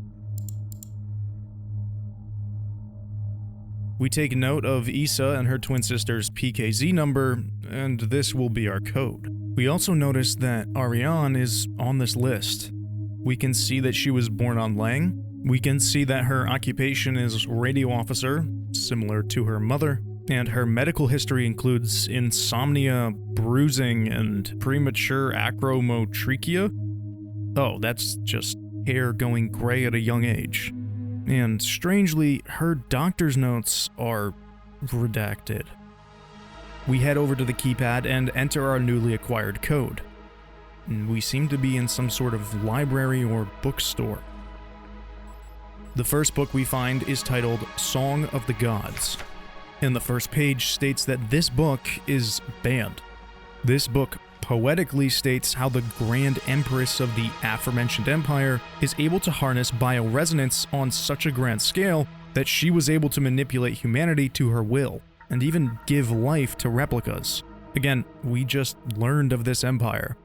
We take note of Issa and her twin sister's PKZ number, and this will be our code. We also notice that Ariane is on this list. We can see that she was born on Lang. We can see that her occupation is radio officer, similar to her mother, and her medical history includes insomnia, bruising, and premature acromotrichia. Oh, that's just hair going gray at a young age. And strangely, her doctor's notes are redacted. We head over to the keypad and enter our newly acquired code. We seem to be in some sort of library or bookstore. The first book we find is titled Song of the Gods, and the first page states that this book is banned. This book poetically states how the Grand Empress of the aforementioned empire is able to harness bioresonance on such a grand scale that she was able to manipulate humanity to her will, and even give life to replicas. Again, we just learned of this empire.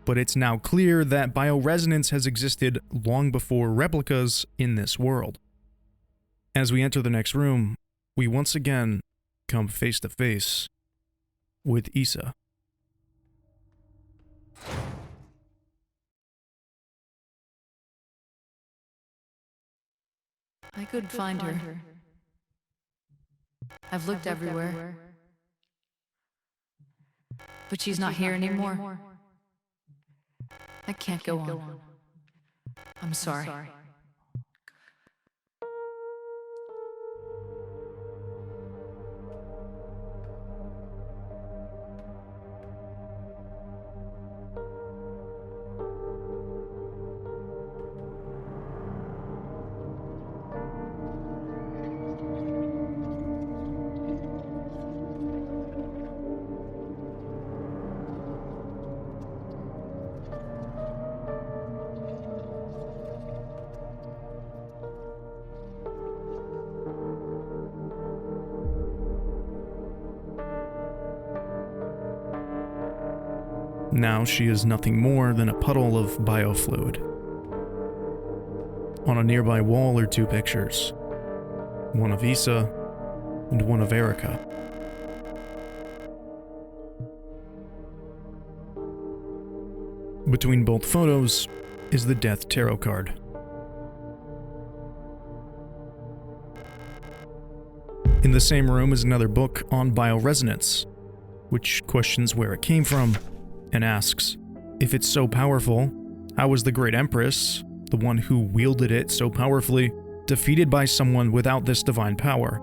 But it's now clear that bioresonance has existed long before replicas in this world. As we enter the next room, we once again come face to face with Issa. I couldn't find her. I've looked everywhere. But she's not here anymore. I can't go on. I'm sorry. Now she is nothing more than a puddle of biofluid. On a nearby wall are two pictures, one of Issa and one of Erica. Between both photos is the Death Tarot card. In the same room is another book on bioresonance, which questions where it came from and asks, if it's so powerful, how was the Great Empress, the one who wielded it so powerfully, defeated by someone without this divine power?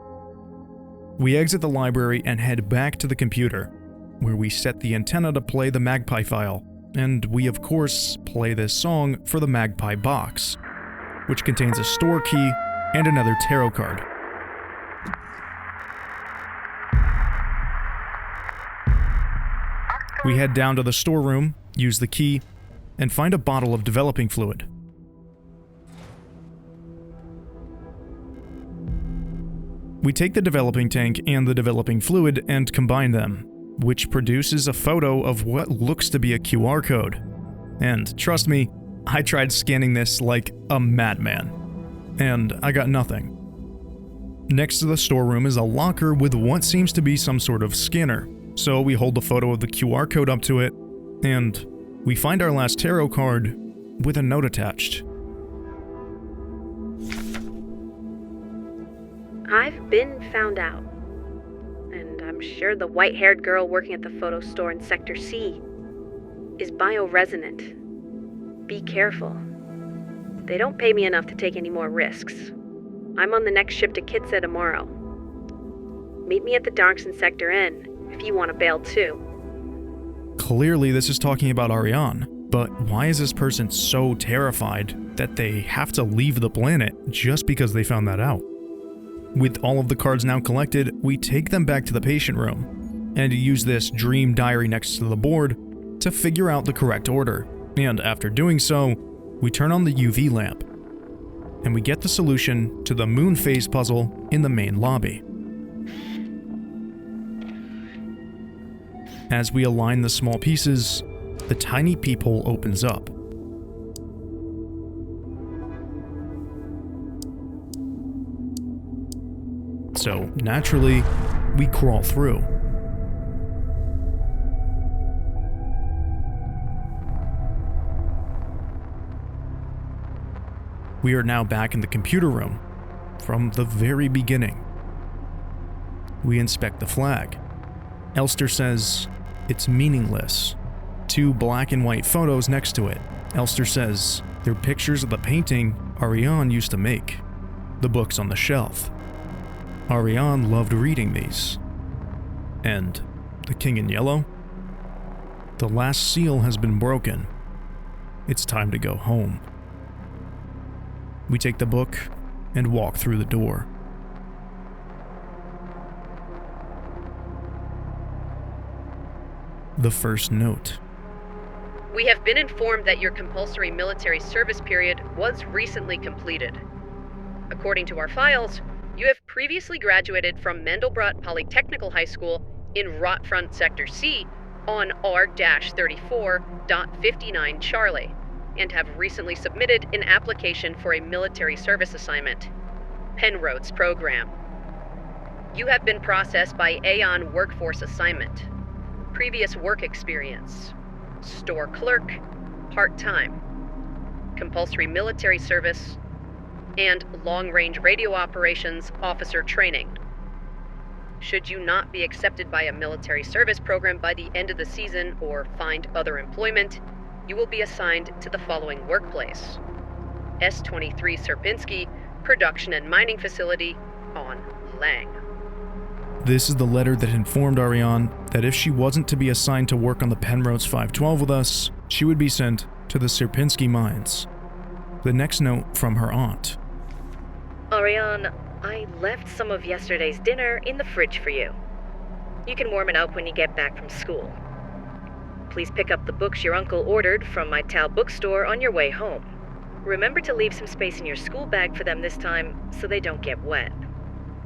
We exit the library and head back to the computer, where we set the antenna to play the Magpie file, and we of course play this song for the Magpie box, which contains a store key and another tarot card. We head down to the storeroom, use the key, and find a bottle of developing fluid. We take the developing tank and the developing fluid and combine them, which produces a photo of what looks to be a QR code. And trust me, I tried scanning this like a madman, and I got nothing. Next to the storeroom is a locker with what seems to be some sort of scanner. So we hold the photo of the QR code up to it, and we find our last tarot card with a note attached. I've been found out. And I'm sure the white-haired girl working at the photo store in Sector C is bioresonant. Be careful. They don't pay me enough to take any more risks. I'm on the next ship to Kitsa tomorrow. Meet me at the docks in Sector N if you want to bail too. Clearly this is talking about Ariane, but why is this person so terrified that they have to leave the planet just because they found that out? With all of the cards now collected, we take them back to the patient room and use this dream diary next to the board to figure out the correct order. And after doing so, we turn on the UV lamp and we get the solution to the moon phase puzzle in the main lobby. As we align the small pieces, the tiny peephole opens up. So, naturally, we crawl through. We are now back in the computer room, from the very beginning. We inspect the flag. Elster says, it's meaningless. Two black and white photos next to it. Elster says, they're pictures of the painting Ariane used to make. The book's on the shelf. Ariane loved reading these. And the King in Yellow? The last seal has been broken. It's time to go home. We take the book and walk through the door. The first note. We have been informed that your compulsory military service period was recently completed. According to our files, you have previously graduated from Mandelbrot Polytechnical High School in Rotfront Sector C on R-34.59 Charlie, and have recently submitted an application for a military service assignment, Penrose program. You have been processed by Aeon Workforce Assignment. Previous work experience: store clerk, part-time, compulsory military service, and long-range radio operations officer training. Should you not be accepted by a military service program by the end of the season or find other employment, you will be assigned to the following workplace: S-23 Sierpinski Production and Mining Facility on Lang. This is the letter that informed Ariane that if she wasn't to be assigned to work on the Penrose 512 with us, she would be sent to the Sierpinski mines. The next note from her aunt. Ariane, I left some of yesterday's dinner in the fridge for you. You can warm it up when you get back from school. Please pick up the books your uncle ordered from my Tao bookstore on your way home. Remember to leave some space in your school bag for them this time so they don't get wet.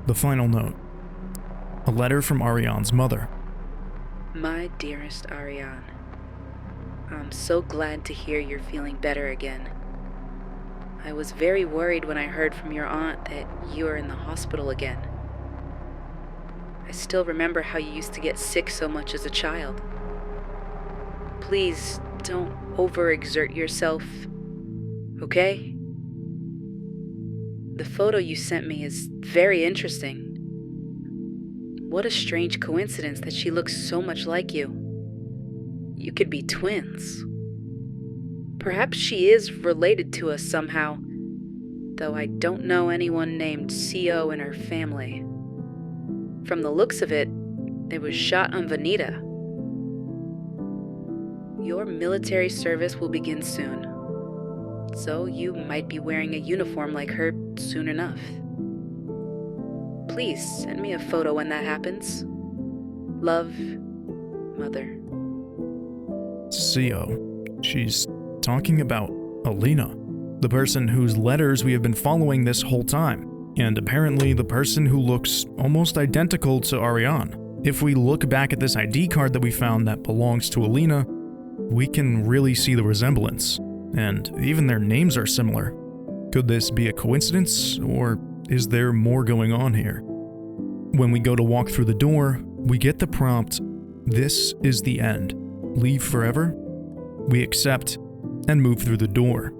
The final note. A letter from Ariane's mother. My dearest Ariane, I'm so glad to hear you're feeling better again. I was very worried when I heard from your aunt that you are in the hospital again. I still remember how you used to get sick so much as a child. Please don't overexert yourself, okay? The photo you sent me is very interesting. What a strange coincidence that she looks so much like you. You could be twins. Perhaps she is related to us somehow, though I don't know anyone named CO in her family. From the looks of it, it was shot on Vanita. Your military service will begin soon, so you might be wearing a uniform like her soon enough. Please send me a photo when that happens. Love, Mother. CO. She's talking about Alina, the person whose letters we have been following this whole time, and apparently the person who looks almost identical to Ariane. If we look back at this ID card that we found that belongs to Alina, we can really see the resemblance, and even their names are similar. Could this be a coincidence, or is there more going on here? When we go to walk through the door, we get the prompt, "This is the end. Leave forever?" We accept and move through the door.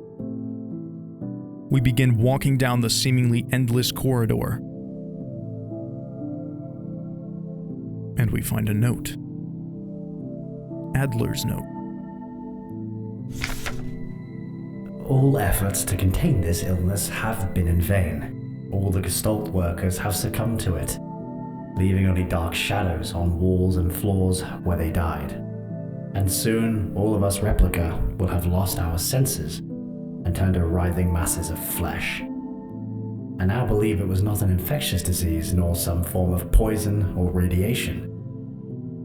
We begin walking down the seemingly endless corridor. And we find a note. Adler's note. All efforts to contain this illness have been in vain. All the Gestalt workers have succumbed to it, leaving only dark shadows on walls and floors where they died. And soon, all of us replica will have lost our senses and turned to writhing masses of flesh. I now believe it was not an infectious disease nor some form of poison or radiation.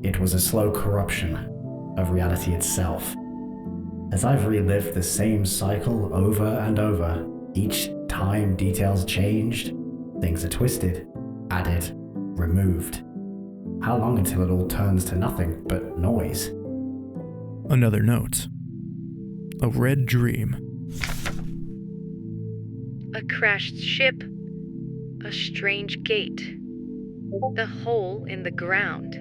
It was a slow corruption of reality itself. As I've relived the same cycle over and over, each time details changed, things are twisted, added, removed. How long until it all turns to nothing but noise? Another note. A red dream. A crashed ship. A strange gate. The hole in the ground.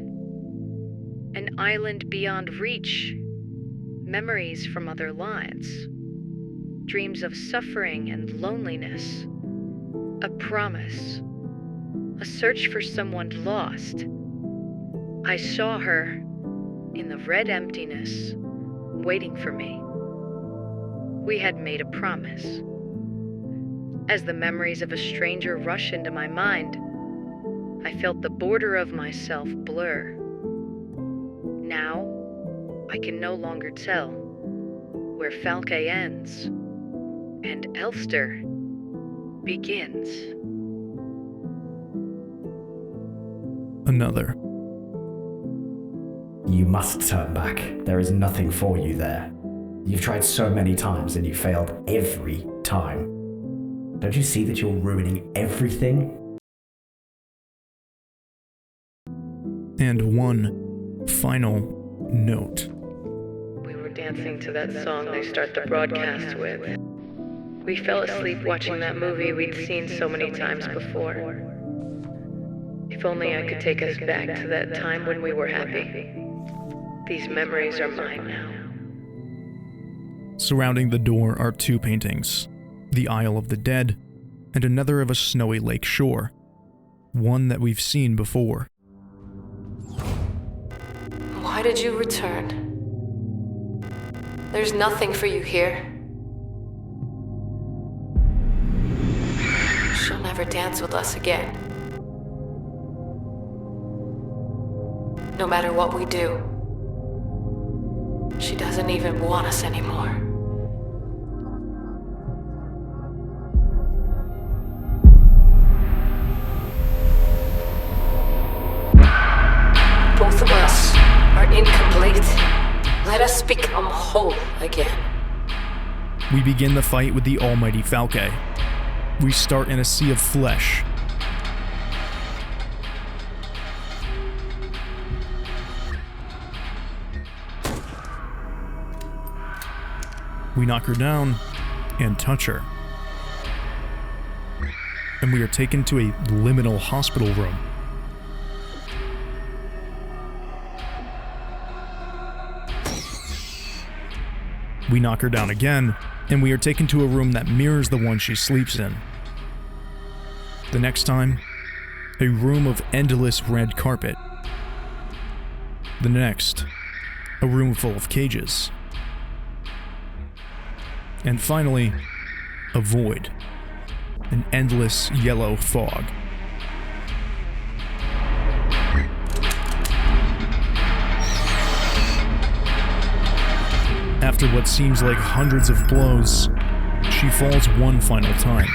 An island beyond reach. Memories from other lives. Dreams of suffering and loneliness. A promise. A search for someone lost. I saw her in the red emptiness, waiting for me. We had made a promise. As the memories of a stranger rush into my mind, I felt the border of myself blur. Now, I can no longer tell where Falke ends and Elster begins. Another. You must turn back. There is nothing for you there. You've tried so many times and you failed every time. Don't you see that you're ruining everything? And one final note. We were dancing to that song they start the broadcast with. We fell asleep watching that movie we'd seen so many times before. If only I could take us back to that time when we were happy. These memories are mine now. Surrounding the door are two paintings, the Isle of the Dead and another of a snowy lake shore, one that we've seen before. Why did you return? There's nothing for you here. She'll never dance with us again. No matter what we do, she doesn't even want us anymore. Both of us are incomplete. Let us become whole again. We begin the fight with the almighty Falke. We start in a sea of flesh. We knock her down and touch her. And we are taken to a liminal hospital room. We knock her down again, and we are taken to a room that mirrors the one she sleeps in. The next time, a room of endless red carpet. The next, a room full of cages. And finally, a void, an endless yellow fog. After what seems like hundreds of blows, she falls one final time.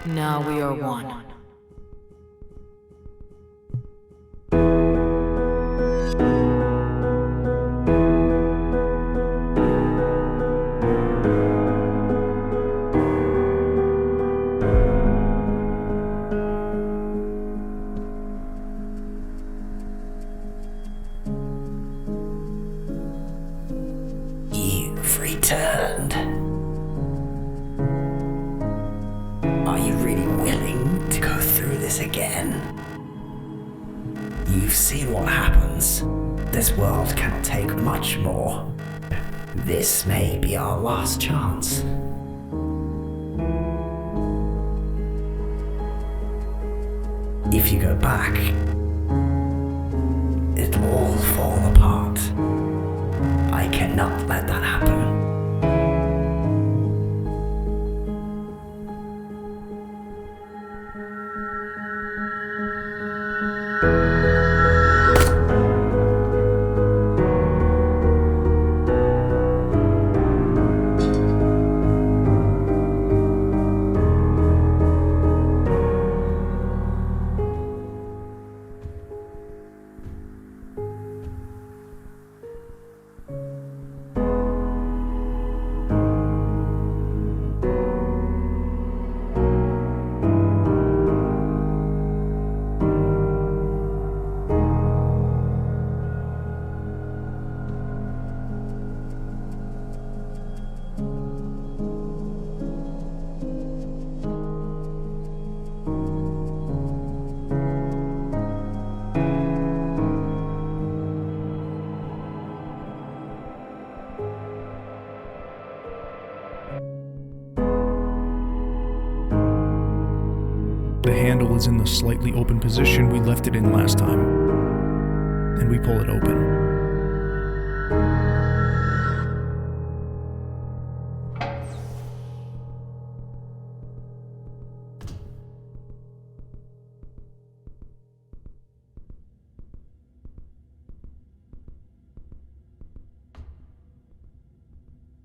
Now we are one. You've returned. Are you really willing to go through this again? You've seen what happens. This world can't take much more. This may be our last chance. If you go back, it'll all fall apart. I cannot let that happen. The handle is in the slightly open position we left it in last time, and we pull it open.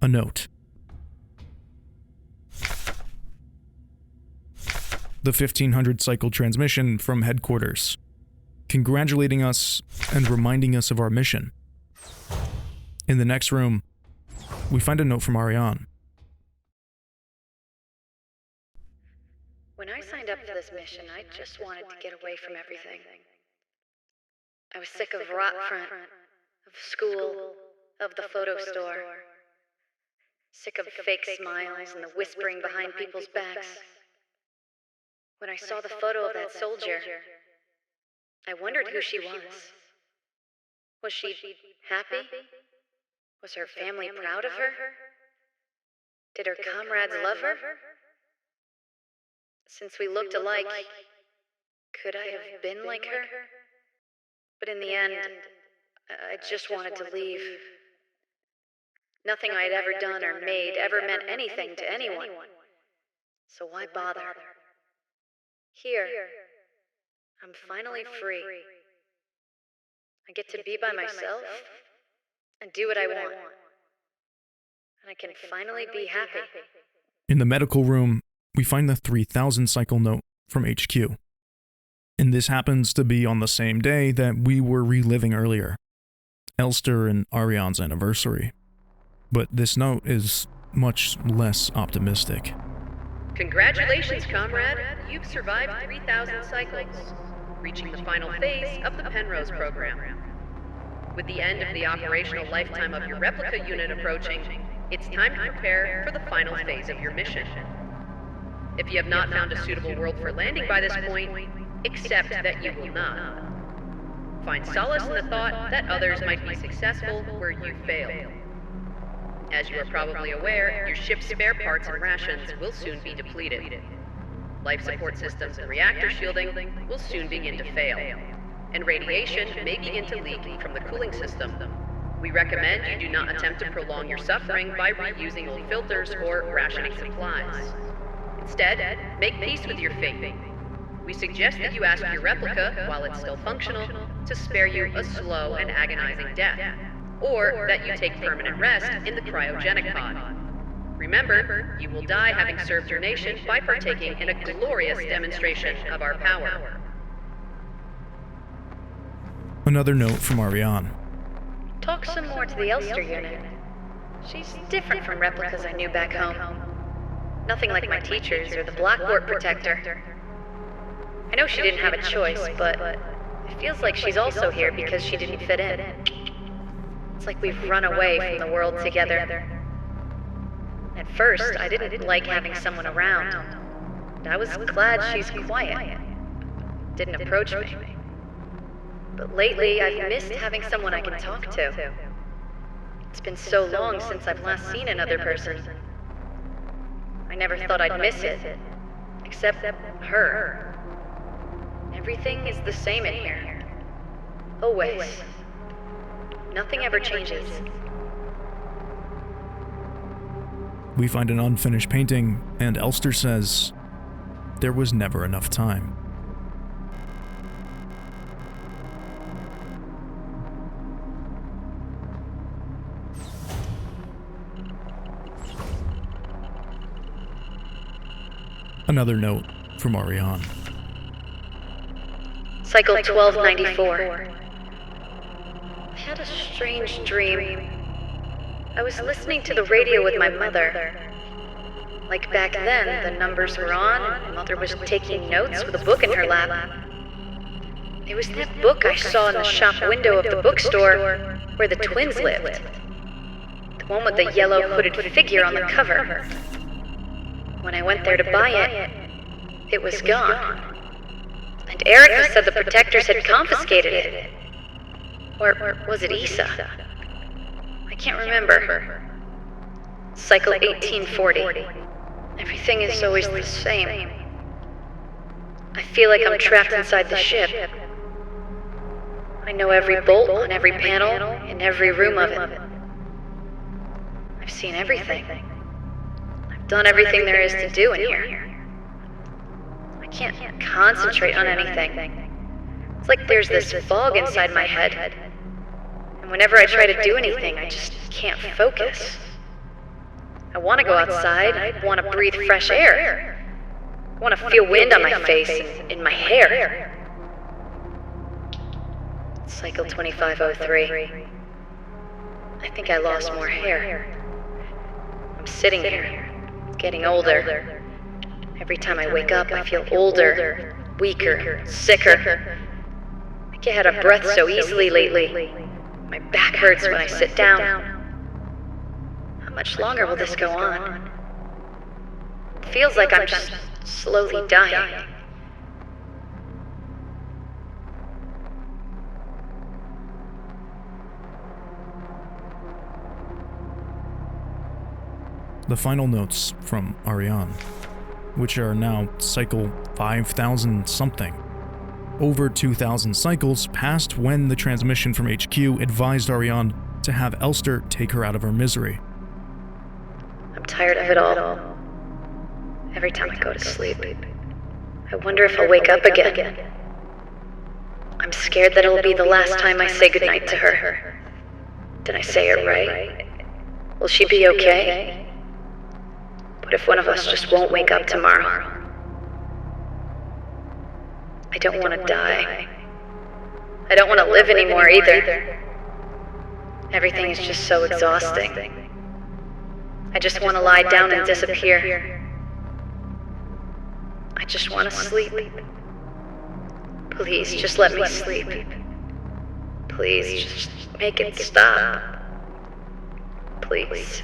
A note. The 1500 cycle transmission from headquarters, congratulating us and reminding us of our mission. In the next room, we find a note from Ariane. When I signed up for this mission, I just wanted to get away from everything. I was sick of Rotfront, of school, of the photo store. Sick of fake smiles and the whispering behind people's backs. When I saw the photo of that soldier, I wondered who she was. Was she happy? Was her family proud of her? Did her comrades love her? Since we looked alike, could I have been like her? But in the end, I just wanted to leave. Nothing I'd ever done or made ever meant anything to anyone. So why bother? Here, I'm finally free. I get to be by myself and do what I want. And I can finally be happy. In the medical room, we find the 3000 cycle note from HQ. And this happens to be on the same day that we were reliving earlier, Elster and Ariane's anniversary. But this note is much less optimistic. Congratulations, comrade. You've survived 3,000 cycles, reaching the final phase of the Penrose program. With the end of the operational lifetime of your replica unit approaching, it's time to prepare for the final phase of your mission. If you have not found a suitable world for landing by this point, accept that you will not. Find solace in the thought that others might be successful where you failed. As you are probably aware, your ship's spare parts and rations will soon be depleted. Life support systems and reactor shielding will soon begin to fail, and radiation may begin to leak from the cooling system. We recommend you do not attempt to prolong your suffering by reusing old filters or rationing supplies. Instead, make peace with your fate. We suggest that you ask your replica, while it's still functional, to spare you a slow and agonizing death, or that you take permanent rest in the cryogenic pod. Remember, you will die having served your nation by partaking in a glorious demonstration of our power. Another note from Ariane. Talk some more to the Elster unit. She's different from replicas I knew back home. Nothing like my teachers or the Blackboard Protector. I know she didn't have a choice, but it feels like she's also here because she didn't fit in. It's like we've run away from the world together. At first, I didn't like having someone around. I was glad she's quiet. Didn't approach me. But lately, I've missed having someone I can talk to. It's been so long since I've last seen another person. I never thought I'd miss it. Except her. Everything is the same in here. Always. Nothing ever changes. We find an unfinished painting, and Elster says, there was never enough time. Another note from Ariane. Cycle 1294. I had a strange dream. I was listening to the radio with my mother. Like back then, the numbers were on, and Mother was taking notes with a book in her lap. It was that book I saw in the shop window of the bookstore where the twins lived. The one with the yellow hooded figure on the cover. When I went there to buy it, it was gone. And Erica said the protectors had confiscated it. Or was it Issa? I can't remember. Cycle 1840. Everything is always the same. I feel like I'm trapped inside the ship. I know every bolt on every panel in every room of it. I've seen everything. I've done everything there is to do in here. I can't concentrate on anything. It's like there's this fog inside my head. And whenever I try to do anything, I just can't focus. I want to go outside. I want to breathe fresh air. I want to feel wind on my face and in my hair. Cycle 2503. I think I lost more hair. I'm sitting here, getting older. Every time I wake up, I feel older, weaker, sicker. I get out of breath so easily lately. My back hurts when I sit down. How much longer will this go on? It feels like I'm just slowly dying. The final notes from Ariane, which are now cycle 5,000 something. Over 2,000 cycles passed when the transmission from HQ advised Ariane to have Elster take her out of her misery. I'm tired of it all. Every time I go to sleep, I wonder if I'll wake up again. I'm scared that it'll be the last time I say goodnight to her. Did I say it right? Will she be okay? What if one of us just won't wake up tomorrow? I don't want to die. I don't want to live anymore either. Everything is just so exhausting. I just want to lie down and disappear. I just want to sleep. Please, just let me sleep. Please, just make it stop. Please.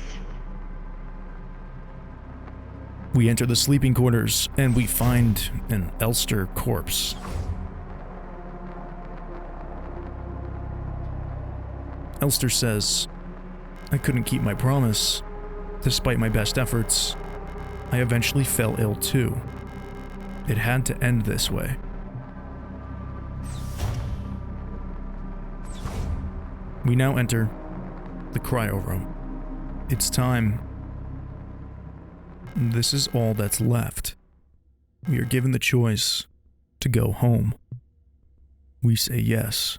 We enter the sleeping quarters, and we find an Elster corpse. Elster says, "I couldn't keep my promise. Despite my best efforts, I eventually fell ill too. It had to end this way." We now enter the cryo room. It's time. This is all that's left. We are given the choice to go home. We say yes.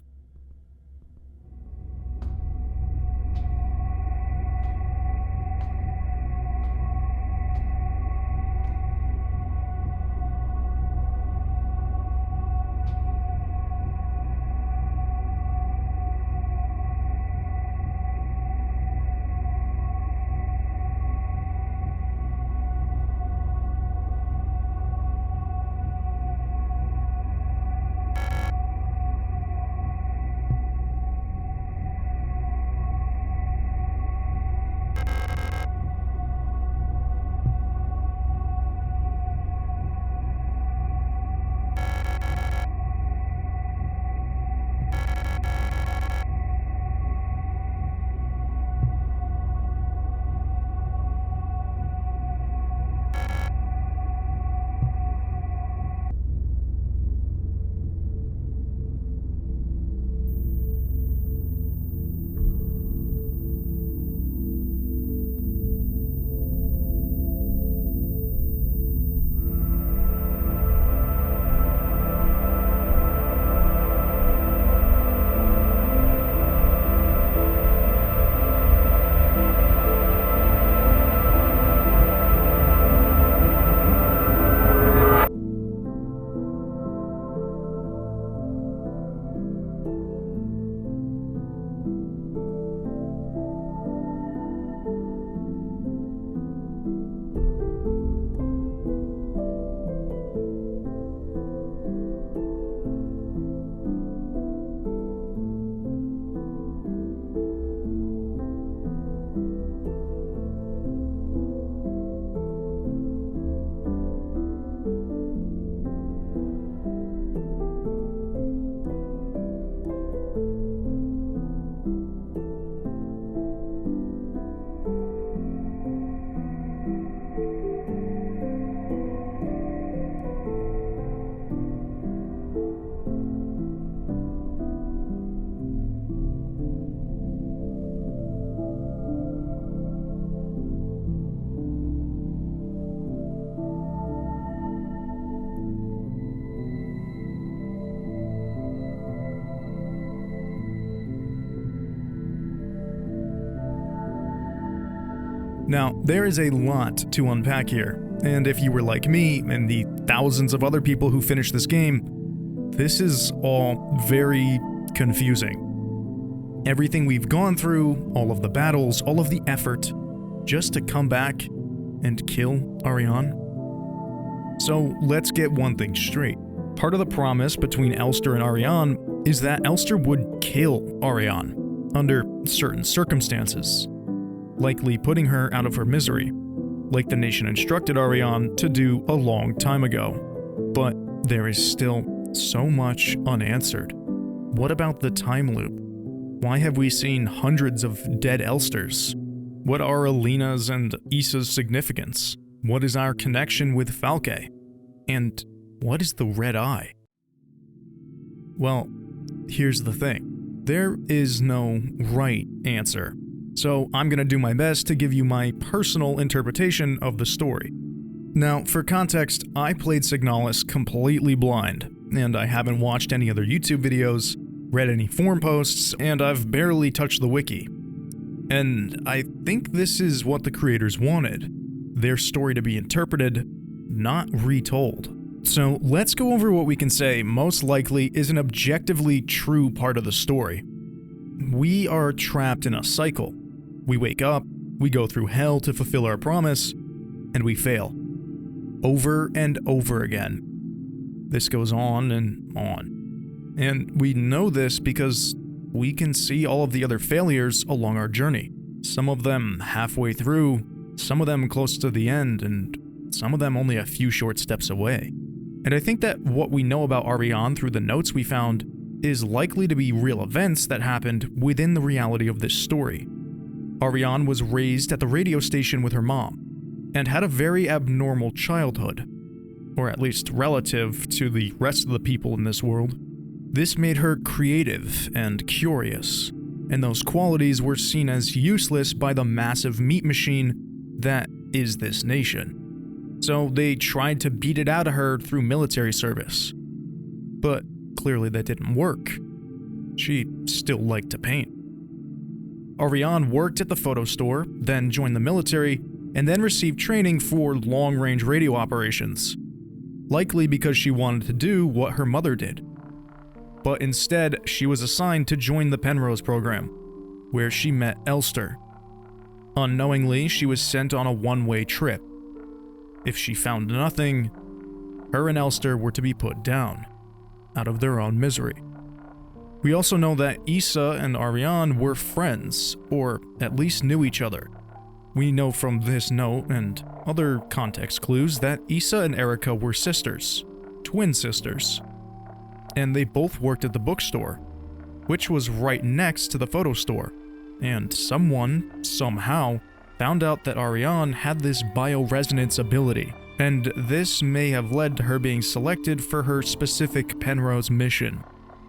Now, there is a lot to unpack here, and if you were like me and the thousands of other people who finished this game, this is all very confusing. Everything we've gone through, all of the battles, all of the effort, just to come back and kill Ariane? So let's get one thing straight. Part of the promise between Elster and Ariane is that Elster would kill Ariane under certain circumstances, likely putting her out of her misery, like the nation instructed Ariane to do a long time ago. But there is still so much unanswered. What about the time loop? Why have we seen hundreds of dead Elsters? What are Alina's and Issa's significance? What is our connection with Falke? And what is the red eye? Well, here's the thing. There is no right answer. So I'm going to do my best to give you my personal interpretation of the story. Now, for context, I played Signalis completely blind, and I haven't watched any other YouTube videos, read any forum posts, and I've barely touched the wiki. And I think this is what the creators wanted. Their story to be interpreted, not retold. So let's go over what we can say most likely is an objectively true part of the story. We are trapped in a cycle. We wake up, we go through hell to fulfill our promise, and we fail. Over and over again. This goes on and on. And we know this because we can see all of the other failures along our journey. Some of them halfway through, some of them close to the end, and some of them only a few short steps away. And I think that what we know about Ariane through the notes we found is likely to be real events that happened within the reality of this story. Ariane was raised at the radio station with her mom, and had a very abnormal childhood, or at least relative to the rest of the people in this world. This made her creative and curious, and those qualities were seen as useless by the massive meat machine that is this nation. So they tried to beat it out of her through military service. But clearly that didn't work. She still liked to paint. Ariane worked at the photo store, then joined the military, and then received training for long-range radio operations. Likely because she wanted to do what her mother did. But instead, she was assigned to join the Penrose program, where she met Elster. Unknowingly, she was sent on a one-way trip. If she found nothing, her and Elster were to be put down, out of their own misery. We also know that Issa and Ariane were friends, or at least knew each other. We know from this note and other context clues that Issa and Erica were sisters, twin sisters. And they both worked at the bookstore, which was right next to the photo store. And someone, somehow, found out that Ariane had this bioresonance ability, and this may have led to her being selected for her specific Penrose mission.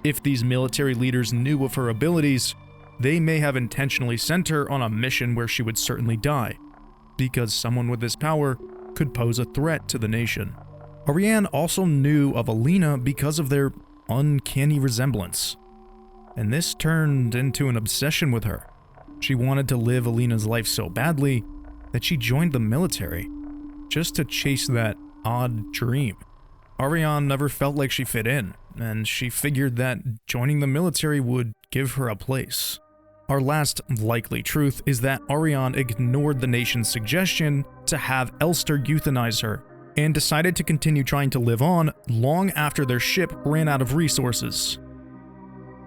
If these military leaders knew of her abilities, they may have intentionally sent her on a mission where she would certainly die, because someone with this power could pose a threat to the nation. Ariane also knew of Alina because of their uncanny resemblance, and this turned into an obsession with her. She wanted to live Alina's life so badly that she joined the military, just to chase that odd dream. Ariane never felt like she fit in, and she figured that joining the military would give her a place. Our last likely truth is that Ariane ignored the nation's suggestion to have Elster euthanize her, and decided to continue trying to live on long after their ship ran out of resources.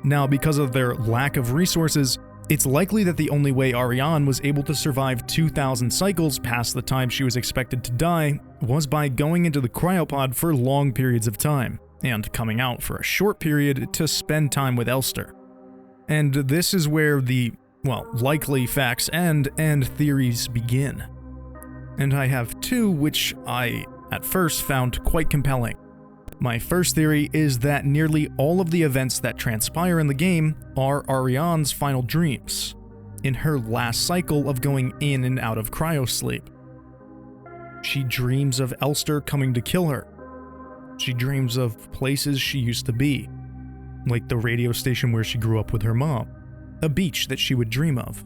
Now, because of their lack of resources, it's likely that the only way Ariane was able to survive 2,000 cycles past the time she was expected to die was by going into the cryopod for long periods of time, and coming out for a short period to spend time with Elster. And this is where the, likely facts end and theories begin. And I have two which I, at first, found quite compelling. My first theory is that nearly all of the events that transpire in the game are Ariane's final dreams, in her last cycle of going in and out of cryosleep. She dreams of Elster coming to kill her. She dreams of places she used to be, like the radio station where she grew up with her mom, a beach that she would dream of.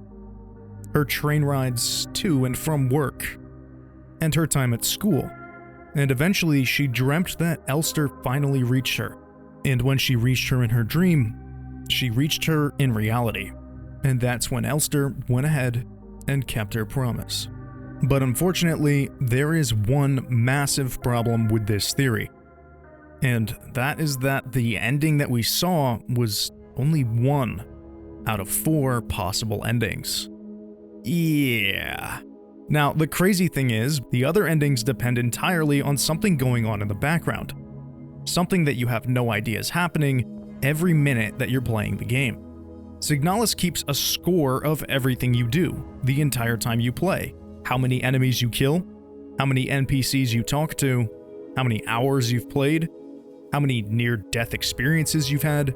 her train rides to and from work, and her time at school. And eventually she dreamt that Elster finally reached her. And when she reached her in her dream, she reached her in reality. And that's when Elster went ahead and kept her promise. But unfortunately, there is one massive problem with this theory. And that is that the ending that we saw was only one out of 4 possible endings. Yeah. Now, the crazy thing is, the other endings depend entirely on something going on in the background. Something that you have no idea is happening every minute that you're playing the game. Signalis keeps a score of everything you do, the entire time you play. How many enemies you kill, how many NPCs you talk to, how many hours you've played, how many near-death experiences you've had,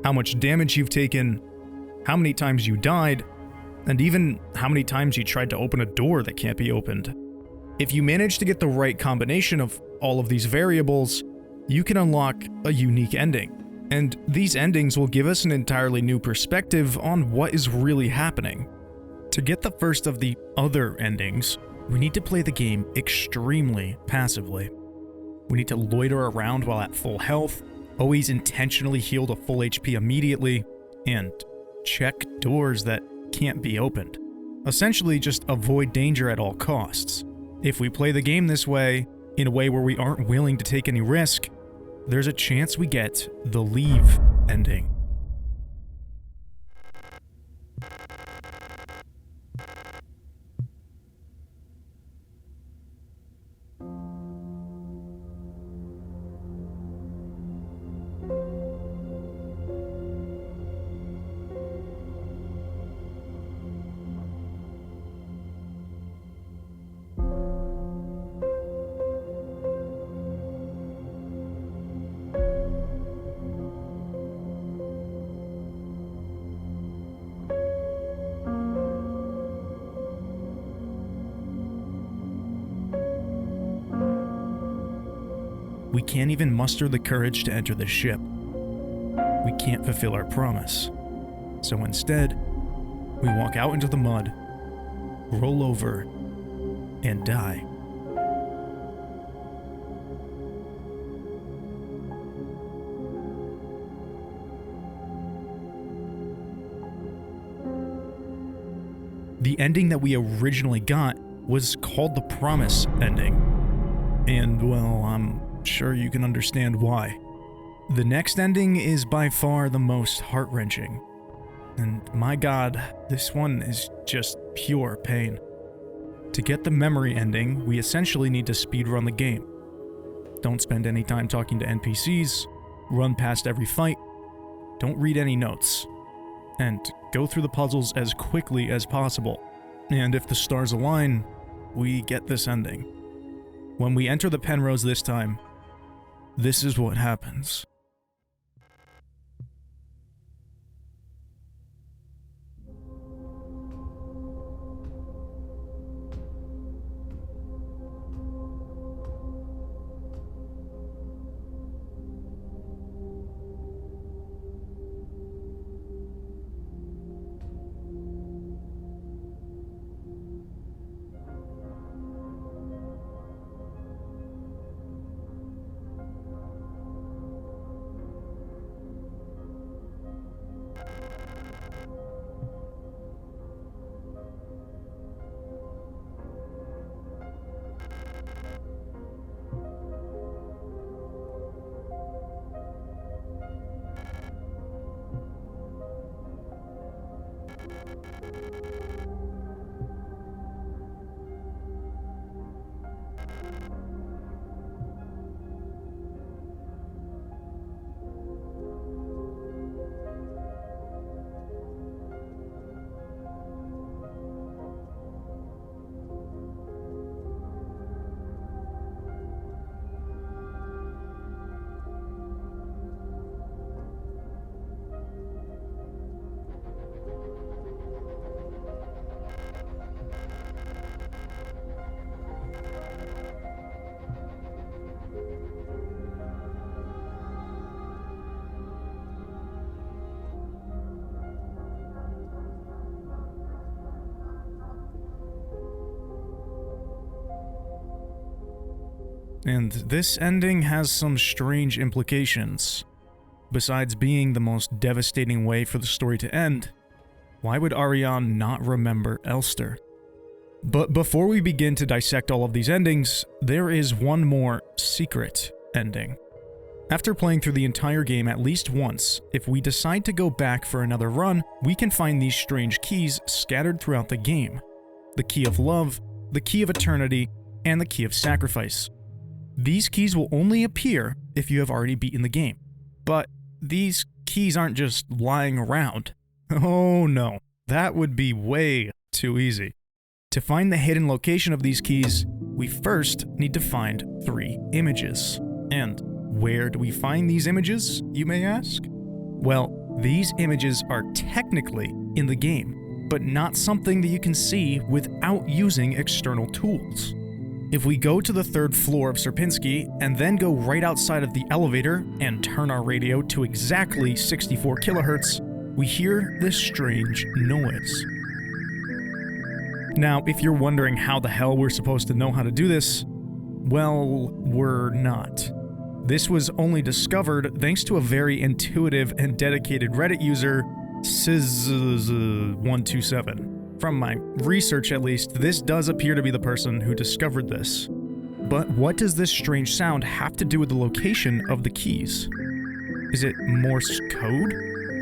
how much damage you've taken, how many times you died, and even how many times you tried to open a door that can't be opened. If you manage to get the right combination of all of these variables, you can unlock a unique ending. And these endings will give us an entirely new perspective on what is really happening. To get the first of the other endings, we need to play the game extremely passively. We need to loiter around while at full health, always intentionally heal to full HP immediately, and check doors that can't be opened. Essentially, just avoid danger at all costs. If we play the game this way, in a way where we aren't willing to take any risk, there's a chance we get the Leave ending. We can't even muster the courage to enter the ship. We can't fulfill our promise. So instead, we walk out into the mud, roll over, and die. The ending that we originally got was called the Promise ending. And, well, I'm sure you can understand why. The next ending is by far the most heart-wrenching. And my god, this one is just pure pain. To get the memory ending, we essentially need to speedrun the game. Don't spend any time talking to NPCs, run past every fight, don't read any notes, and go through the puzzles as quickly as possible. And if the stars align, we get this ending. When we enter the Penrose this time, this is what happens. And this ending has some strange implications. Besides being the most devastating way for the story to end, why would Ariane not remember Elster? But before we begin to dissect all of these endings, there is one more secret ending. After playing through the entire game at least once, if we decide to go back for another run, we can find these strange keys scattered throughout the game. The key of love, the key of eternity, and the key of sacrifice. These keys will only appear if you have already beaten the game. But these keys aren't just lying around. Oh no, that would be way too easy. To find the hidden location of these keys, we first need to find 3 images. And where do we find these images, you may ask? Well, these images are technically in the game, but not something that you can see without using external tools. If we go to the 3rd floor of Sierpinski and then go right outside of the elevator and turn our radio to exactly 64 kilohertz, we hear this strange noise. Now, if you're wondering how the hell we're supposed to know how to do this, well, we're not. This was only discovered thanks to a very intuitive and dedicated Reddit user, Sizz127. From my research at least, this does appear to be the person who discovered this. But what does this strange sound have to do with the location of the keys? Is it Morse code?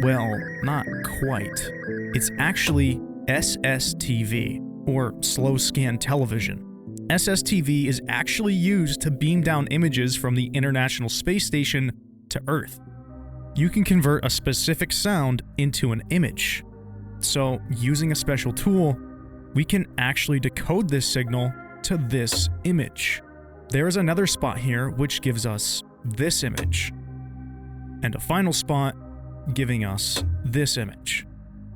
Well, not quite. It's actually SSTV, or slow scan television. SSTV is actually used to beam down images from the International Space Station to Earth. You can convert a specific sound into an image. So, using a special tool, we can actually decode this signal to this image. There is another spot here which gives us this image, and a final spot giving us this image.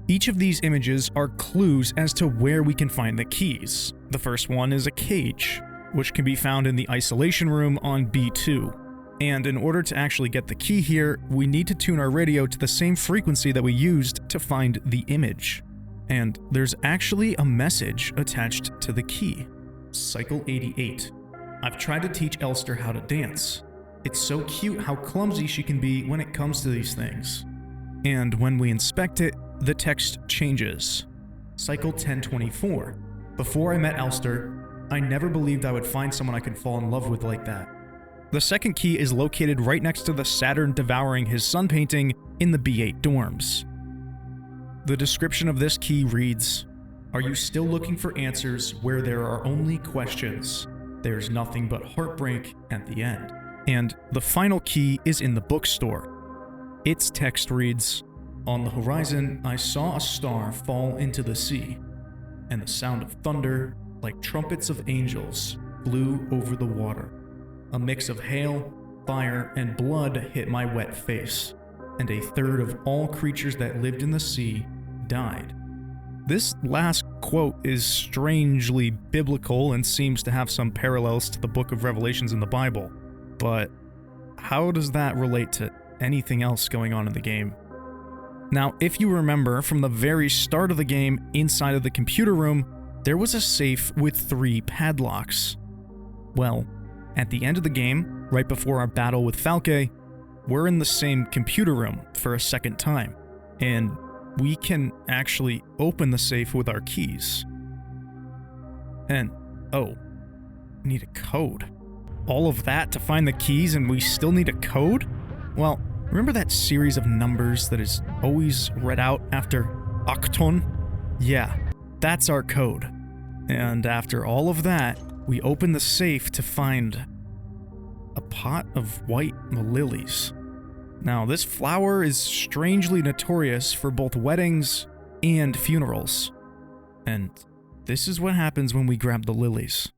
Each of these images are clues as to where we can find the keys. The first one is a cage, which can be found in the isolation room on B2. And in order to actually get the key here, we need to tune our radio to the same frequency that we used to find the image. And there's actually a message attached to the key. Cycle 88. I've tried to teach Elster how to dance. It's so cute how clumsy she can be when it comes to these things. And when we inspect it, the text changes. Cycle 1024. Before I met Elster, I never believed I would find someone I could fall in love with like that. The second key is located right next to the Saturn devouring his sun painting in the B8 dorms. The description of this key reads, "Are you still looking for answers where there are only questions? There's nothing but heartbreak at the end." And the final key is in the bookstore. Its text reads, "On the horizon, I saw a star fall into the sea, and the sound of thunder, like trumpets of angels, flew over the water. A mix of hail, fire, and blood hit my wet face, and a third of all creatures that lived in the sea died." This last quote is strangely biblical and seems to have some parallels to the book of Revelations in the Bible. But how does that relate to anything else going on in the game? Now, if you remember from the very start of the game, inside of the computer room, there was a safe with 3 padlocks. Well, at the end of the game, right before our battle with Falke, we're in the same computer room for a second time, and we can actually open the safe with our keys. And, oh, we need a code. All of that to find the keys and we still need a code? Well, remember that series of numbers that is always read out after Octon? Yeah, that's our code. And after all of that, we open the safe to find a pot of white lilies. Now, this flower is strangely notorious for both weddings and funerals. And this is what happens when we grab the lilies.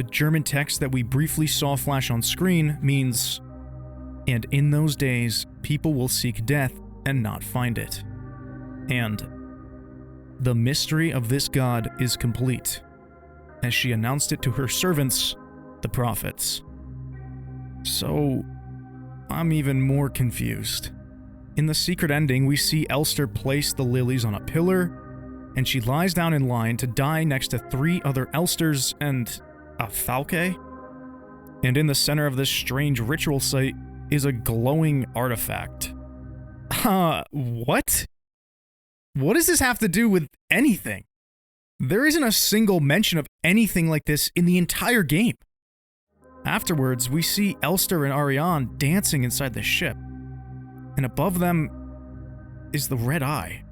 The German text that we briefly saw flash on screen means, "And in those days, people will seek death and not find it." And the mystery of this god is complete, as she announced it to her servants, the prophets. So, I'm even more confused. In the secret ending, we see Elster place the lilies on a pillar, and she lies down in line to die next to 3 other Elsters and a Falke. And in the center of this strange ritual site is a glowing artifact. What? What does this have to do with anything? There isn't a single mention of anything like this in the entire game. Afterwards, we see Elster and Ariane dancing inside the ship, and above them is the red eye.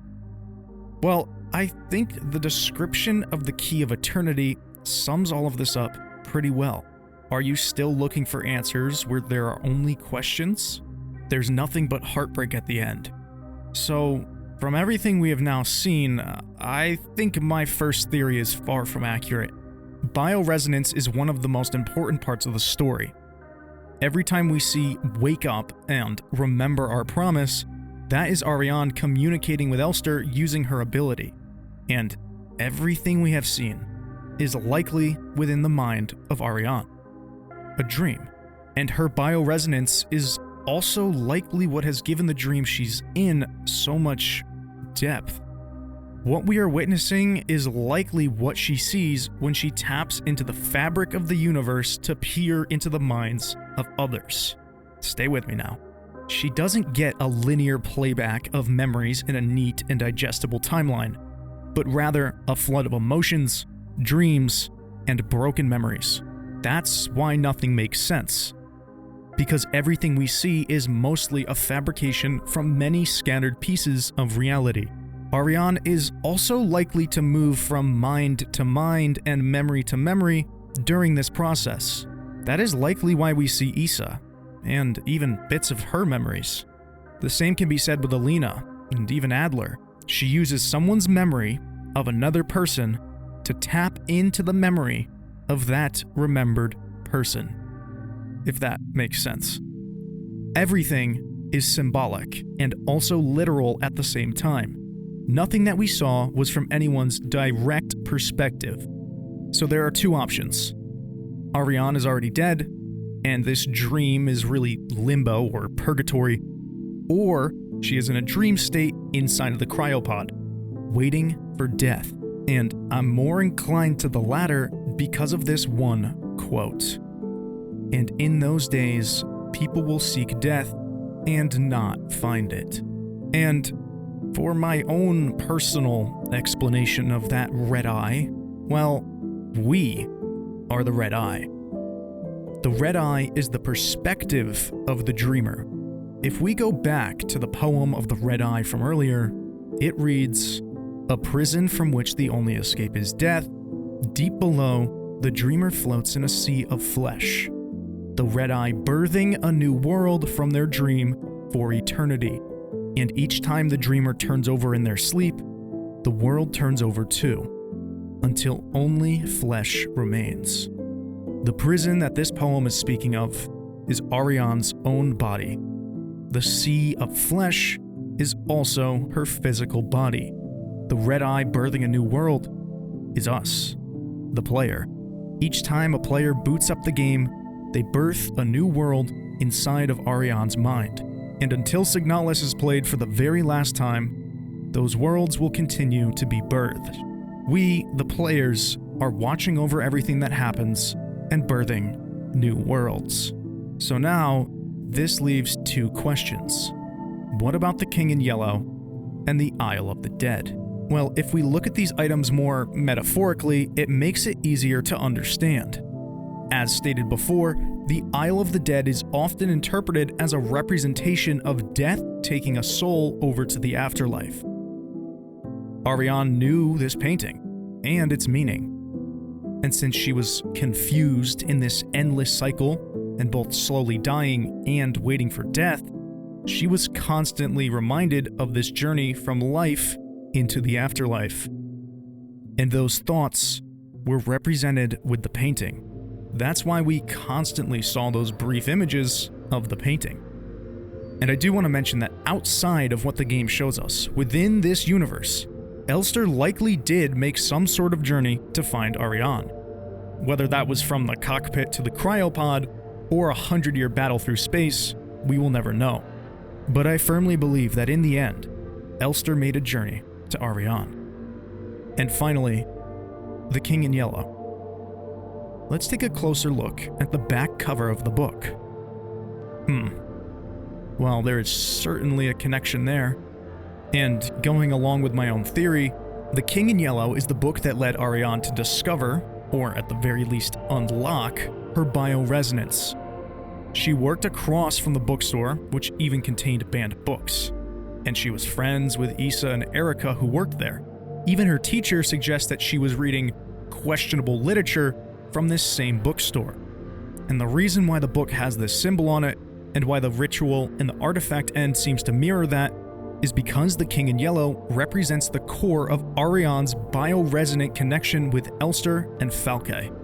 Well, I think the description of the Key of Eternity sums all of this up pretty well. Are you still looking for answers where there are only questions? There's nothing but heartbreak at the end. So, from everything we have now seen, I think my first theory is far from accurate. Bioresonance is one of the most important parts of the story. Every time we see "wake up" and "remember our promise," that is Ariane communicating with Elster using her ability. And everything we have seen is likely within the mind of Ariane. A dream. And her bioresonance is also likely what has given the dream she's in so much depth. What we are witnessing is likely what she sees when she taps into the fabric of the universe to peer into the minds of others. Stay with me now. She doesn't get a linear playback of memories in a neat and digestible timeline, but rather a flood of emotions, dreams, and broken memories. That's why nothing makes sense. Because everything we see is mostly a fabrication from many scattered pieces of reality. Ariane is also likely to move from mind to mind and memory to memory during this process. That is likely why we see Issa, and even bits of her memories. The same can be said with Alina, and even Adler. She uses someone's memory of another person to tap into the memory of that remembered person. If that makes sense. Everything is symbolic and also literal at the same time. Nothing that we saw was from anyone's direct perspective. So there are 2 options. Ariane is already dead, and this dream is really limbo or purgatory, or she is in a dream state inside of the cryopod, waiting for death. And I'm more inclined to the latter because of this one quote. "And in those days, people will seek death and not find it." And for my own personal explanation of that red eye, well, we are the red eye. The red eye is the perspective of the dreamer. If we go back to the poem of the red eye from earlier, it reads, "A prison from which the only escape is death. Deep below, the dreamer floats in a sea of flesh. The red eye birthing a new world from their dream for eternity. And each time the dreamer turns over in their sleep, the world turns over too, until only flesh remains." The prison that this poem is speaking of is Ariane's own body. The sea of flesh is also her physical body. The red eye birthing a new world is us, the player. Each time a player boots up the game, they birth a new world inside of Ariane's mind. And until Signalis is played for the very last time, those worlds will continue to be birthed. We, the players, are watching over everything that happens and birthing new worlds. So now, this leaves 2 questions. What about the King in Yellow and the Isle of the Dead? Well, if we look at these items more metaphorically, it makes it easier to understand. As stated before, the Isle of the Dead is often interpreted as a representation of death taking a soul over to the afterlife. Ariane knew this painting and its meaning. And since she was confused in this endless cycle and both slowly dying and waiting for death, she was constantly reminded of this journey from life into the afterlife. And those thoughts were represented with the painting. That's why we constantly saw those brief images of the painting. And I do want to mention that outside of what the game shows us, within this universe, Elster likely did make some sort of journey to find Ariane. Whether that was from the cockpit to the cryopod, or a 100-year battle through space, we will never know. But I firmly believe that in the end, Elster made a journey to Ariane. And finally, the King in Yellow. Let's take a closer look at the back cover of the book. Well, there is certainly a connection there. And going along with my own theory, The King in Yellow is the book that led Ariane to discover, or at the very least unlock, her bioresonance. She worked across from the bookstore, which even contained banned books. And she was friends with Issa and Erica who worked there. Even her teacher suggests that she was reading questionable literature from this same bookstore. And the reason why the book has this symbol on it, and why the ritual and the artifact end seems to mirror that, is because the King in Yellow represents the core of Ariane's bioresonant connection with Elster and Falke.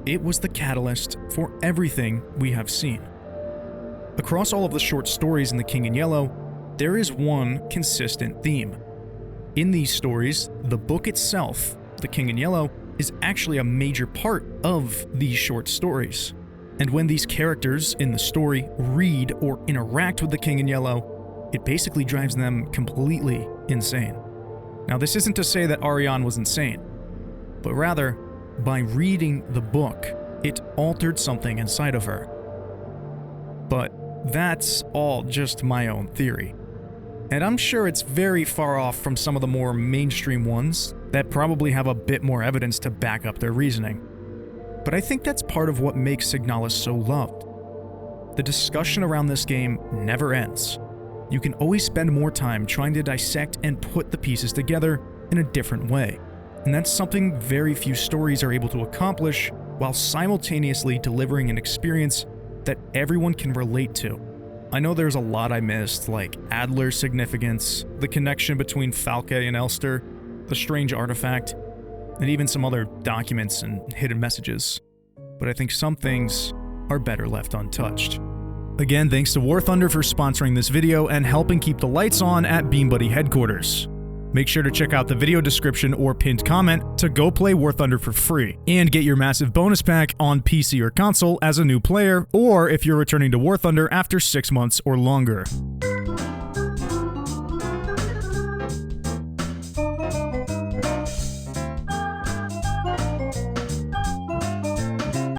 It was the catalyst for everything we have seen. Across all of the short stories in The King in Yellow, there is one consistent theme. In these stories, the book itself, The King in Yellow, is actually a major part of these short stories. And when these characters in the story read or interact with the King in Yellow, it basically drives them completely insane. Now, this isn't to say that Ariane was insane, but rather, by reading the book, it altered something inside of her. But that's all just my own theory. And I'm sure it's very far off from some of the more mainstream ones that probably have a bit more evidence to back up their reasoning. But I think that's part of what makes Signalis so loved. The discussion around this game never ends. You can always spend more time trying to dissect and put the pieces together in a different way. And that's something very few stories are able to accomplish while simultaneously delivering an experience that everyone can relate to. I know there's a lot I missed, like Adler's significance, the connection between Falke and Elster, the strange artifact, and even some other documents and hidden messages. But I think some things are better left untouched. Again, thanks to War Thunder for sponsoring this video and helping keep the lights on at BeamBuddy headquarters. Make sure to check out the video description or pinned comment to go play War Thunder for free, and get your massive bonus pack on PC or console as a new player, or if you're returning to War Thunder after 6 months or longer.